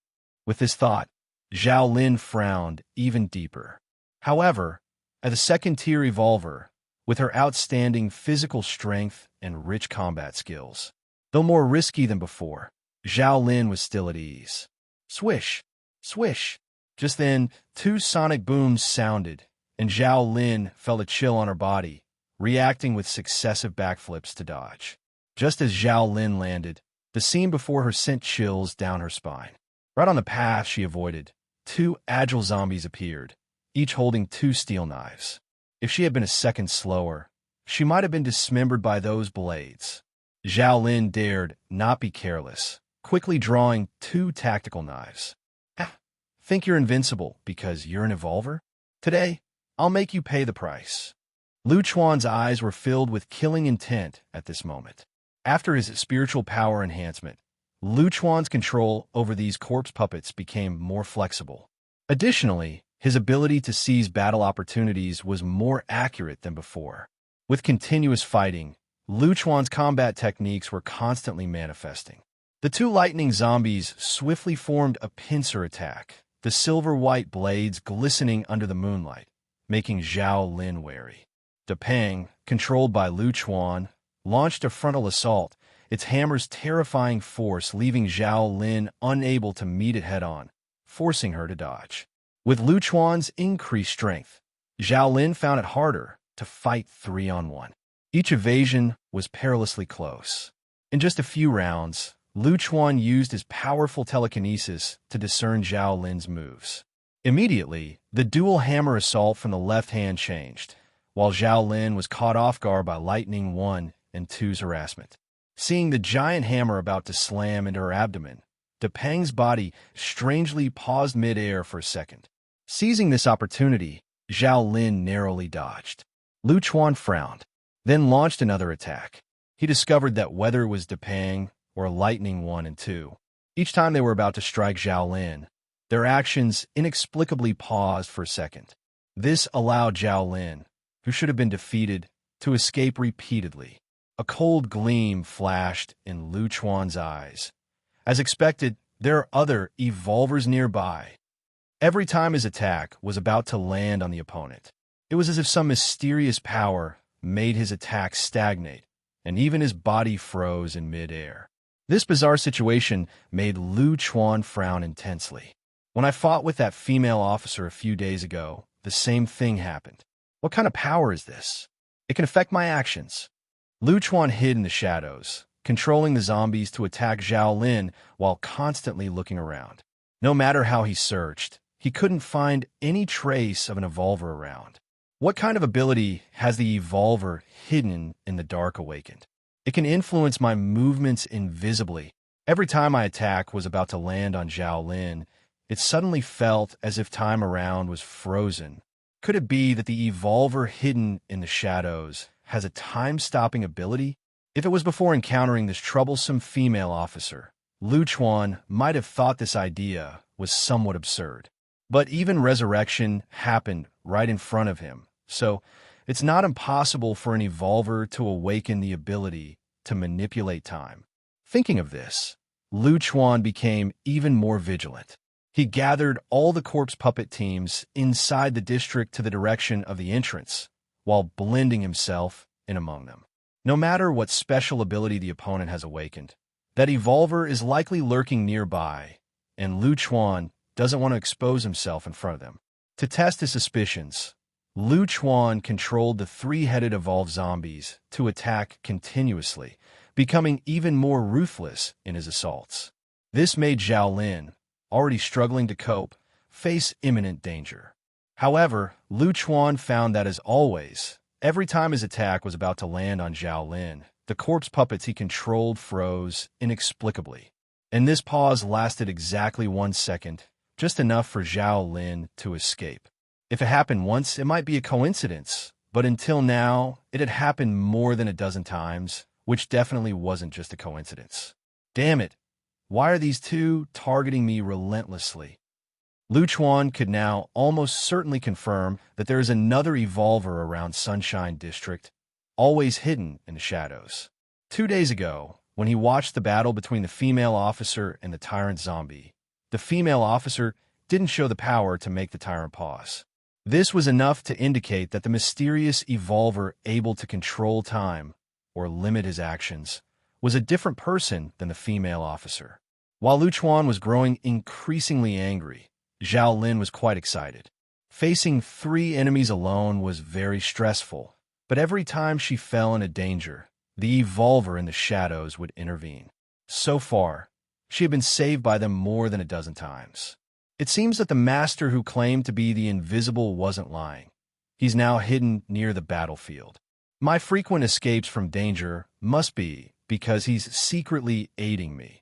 With this thought, Zhao Lin frowned even deeper. However, as a 2nd-tier evolver, with her outstanding physical strength and rich combat skills, though more risky than before, Zhao Lin was still at ease. Swish! Swish! Just then, 2 sonic booms sounded, and Zhao Lin felt a chill on her body, reacting with successive backflips to dodge. Just as Zhao Lin landed, the scene before her sent chills down her spine. Right on the path she avoided, two agile zombies appeared, each holding two steel knives. If she had been a second slower, she might have been dismembered by those blades. Zhao Lin dared not be careless, quickly drawing two tactical knives. Think you're invincible because you're an evolver? Today, I'll make you pay the price. Lu Chuan's eyes were filled with killing intent at this moment. After his spiritual power enhancement, Lu Chuan's control over these corpse puppets became more flexible. Additionally, his ability to seize battle opportunities was more accurate than before. With continuous fighting, Lu Chuan's combat techniques were constantly manifesting. The two lightning zombies swiftly formed a pincer attack, the silver-white blades glistening under the moonlight, making Zhao Lin wary. Depeng, controlled by Lu Chuan, launched a frontal assault, its hammer's terrifying force leaving Zhao Lin unable to meet it head-on, forcing her to dodge. With Lu Chuan's increased strength, Zhao Lin found it harder to fight 3-on-1. Each evasion was perilously close. In just a few rounds, Lu Chuan used his powerful telekinesis to discern Zhao Lin's moves. Immediately, the dual hammer assault from the left hand changed, while Zhao Lin was caught off guard by Lightning 1 and 2's harassment. Seeing the giant hammer about to slam into her abdomen, Depeng's body strangely paused mid-air for a second. Seizing this opportunity, Zhao Lin narrowly dodged. Lu Chuan frowned, then launched another attack. He discovered that whether it was Depeng or Lightning 1 and 2, each time they were about to strike Zhao Lin, their actions inexplicably paused for a second. This allowed Zhao Lin, who should have been defeated, to escape repeatedly. A cold gleam flashed in Lu Chuan's eyes. As expected, there are other evolvers nearby. Every time his attack was about to land on the opponent, it was as if some mysterious power made his attack stagnate, and even his body froze in mid-air. This bizarre situation made Lu Chuan frown intensely. When I fought with that female officer a few days ago, the same thing happened. What kind of power is this? It can affect my actions. Lu Chuan hid in the shadows, controlling the zombies to attack Zhao Lin while constantly looking around. No matter how he searched, he couldn't find any trace of an evolver around. What kind of ability has the evolver hidden in the dark awakened? It can influence my movements invisibly. Every time my attack was about to land on Zhao Lin, it suddenly felt as if time around was frozen. Could it be that the evolver hidden in the shadows has a time-stopping ability? If it was before encountering this troublesome female officer, Lu Chuan might have thought this idea was somewhat absurd. But even resurrection happened right in front of him, so it's not impossible for an evolver to awaken the ability to manipulate time. Thinking of this, Lu Chuan became even more vigilant. He gathered all the corpse puppet teams inside the district to the direction of the entrance, while blending himself in among them. No matter what special ability the opponent has awakened, that evolver is likely lurking nearby, and Lu Chuan doesn't want to expose himself in front of them. To test his suspicions, Lu Chuan controlled the three-headed evolved zombies to attack continuously, becoming even more ruthless in his assaults. This made Zhao Lin, already struggling to cope, face imminent danger. However, Lu Chuan found that, as always, every time his attack was about to land on Zhao Lin, the corpse puppets he controlled froze inexplicably. And this pause lasted exactly 1 second, just enough for Zhao Lin to escape. If it happened once, it might be a coincidence, but until now, it had happened more than a dozen times, which definitely wasn't just a coincidence. Damn it! Why are these two targeting me relentlessly? Lu Chuan could now almost certainly confirm that there is another evolver around Sunshine District, always hidden in the shadows. 2 days ago, when he watched the battle between the female officer and the tyrant zombie, the female officer didn't show the power to make the tyrant pause. This was enough to indicate that the mysterious evolver able to control time, or limit his actions, was a different person than the female officer. While Lu Chuan was growing increasingly angry, Zhao Lin was quite excited. Facing 3 enemies alone was very stressful, but every time she fell into danger, the evolver in the shadows would intervene. So far, she had been saved by them more than a dozen times. It seems that the master who claimed to be the invisible wasn't lying. He's now hidden near the battlefield. My frequent escapes from danger must be because he's secretly aiding me,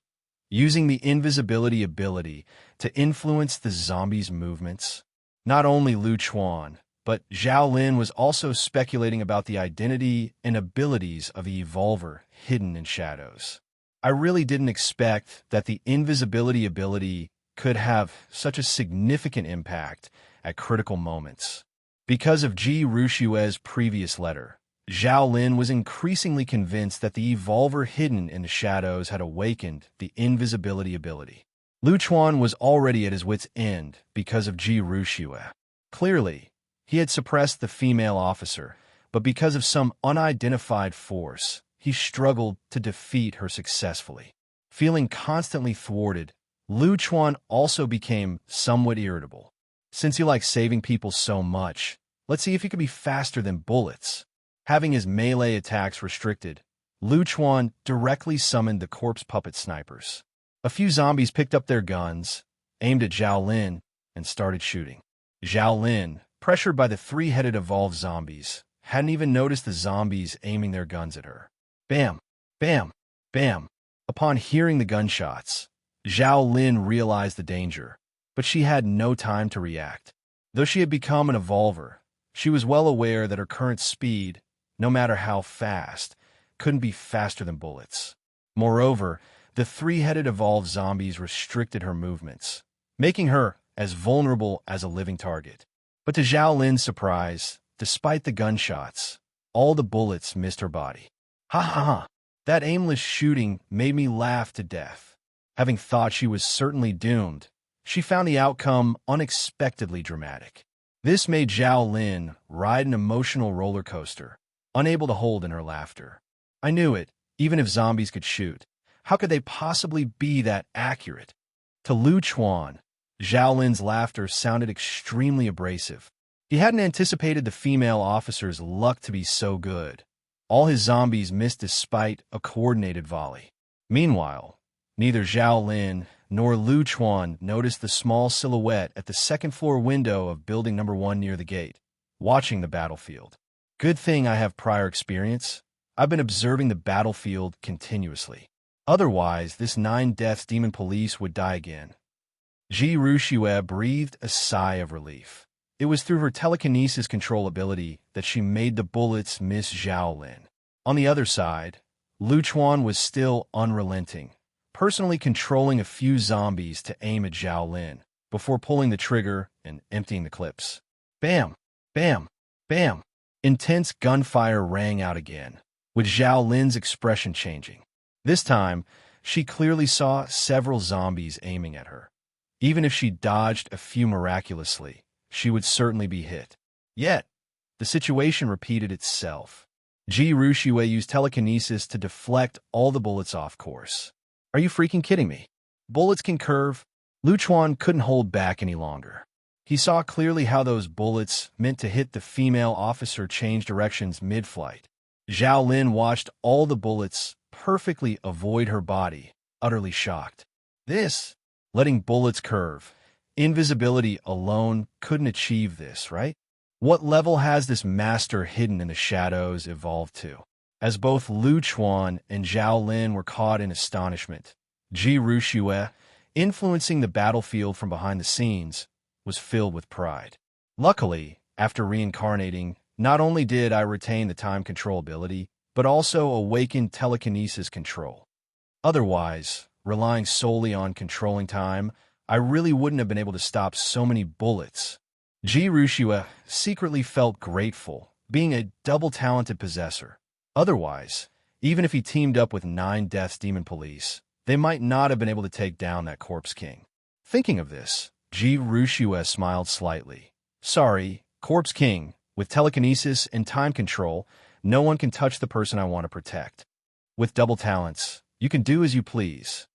using the invisibility ability to influence the zombies' movements. Not only Chuan, but Zhao Lin was also speculating about the identity and abilities of the evolver hidden in shadows. I really didn't expect that the invisibility ability could have such a significant impact at critical moments. Because of Ji Rushue's previous letter, Zhao Lin was increasingly convinced that the evolver hidden in the shadows had awakened the invisibility ability. Chuan was already at his wit's end because of Ji Rushue. Clearly, he had suppressed the female officer, but because of some unidentified force, he struggled to defeat her successfully. Feeling constantly thwarted, Chuan also became somewhat irritable. Since he likes saving people so much, let's see if he could be faster than bullets. Having his melee attacks restricted, Chuan directly summoned the corpse puppet snipers. A few zombies picked up their guns, aimed at Zhao Lin, and started shooting. Zhao Lin, pressured by the 3-headed evolved zombies, hadn't even noticed the zombies aiming their guns at her. Bam! Bam! Bam! Upon hearing the gunshots, Zhao Lin realized the danger, but she had no time to react. Though she had become an evolver, she was well aware that her current speed, no matter how fast, couldn't be faster than bullets. Moreover, the 3-headed evolved zombies restricted her movements, making her as vulnerable as a living target. But to Zhao Lin's surprise, despite the gunshots, all the bullets missed her body. Ha ha ha! That aimless shooting made me laugh to death. Having thought she was certainly doomed, she found the outcome unexpectedly dramatic. This made Zhao Lin ride an emotional roller coaster, unable to hold in her laughter. I knew it, even if zombies could shoot. How could they possibly be that accurate? To Chuan, Zhao Lin's laughter sounded extremely abrasive. He hadn't anticipated the female officer's luck to be so good. All his zombies missed despite a coordinated volley. Meanwhile, neither Zhao Lin nor Chuan noticed the small silhouette at the second-floor window of building number 1 near the gate, watching the battlefield. Good thing I have prior experience. I've been observing the battlefield continuously. Otherwise, this 9 deaths demon police would die again. Ji Rushue breathed a sigh of relief. It was through her telekinesis control ability that she made the bullets miss Zhao Lin. On the other side, Chuan was still unrelenting, personally controlling a few zombies to aim at Zhao Lin before pulling the trigger and emptying the clips. Bam! Bam! Bam! Intense gunfire rang out again, with Zhao Lin's expression changing. This time, she clearly saw several zombies aiming at her. Even if she dodged a few miraculously, she would certainly be hit. Yet, the situation repeated itself. Ji Rushue used telekinesis to deflect all the bullets off course. Are you freaking kidding me? Bullets can curve. Chuan couldn't hold back any longer. He saw clearly how those bullets meant to hit the female officer change directions mid-flight. Zhao Lin watched all the bullets perfectly avoid her body, utterly shocked. Letting bullets curve. Invisibility alone couldn't achieve this, right? What level has this master hidden in the shadows evolved to? As both Chuan and Zhao Lin were caught in astonishment, Ji Rushue, influencing the battlefield from behind the scenes, was filled with pride. Luckily, after reincarnating, not only did I retain the time control ability, but also awakened telekinesis control. Otherwise, relying solely on controlling time, I really wouldn't have been able to stop so many bullets. Ji Rushue secretly felt grateful, being a double-talented possessor. Otherwise, even if he teamed up with 9 deaths demon police, they might not have been able to take down that corpse king. Thinking of this, Ji Rushue smiled slightly. Sorry, corpse king, with telekinesis and time control, no one can touch the person I want to protect. With double talents, you can do as you please.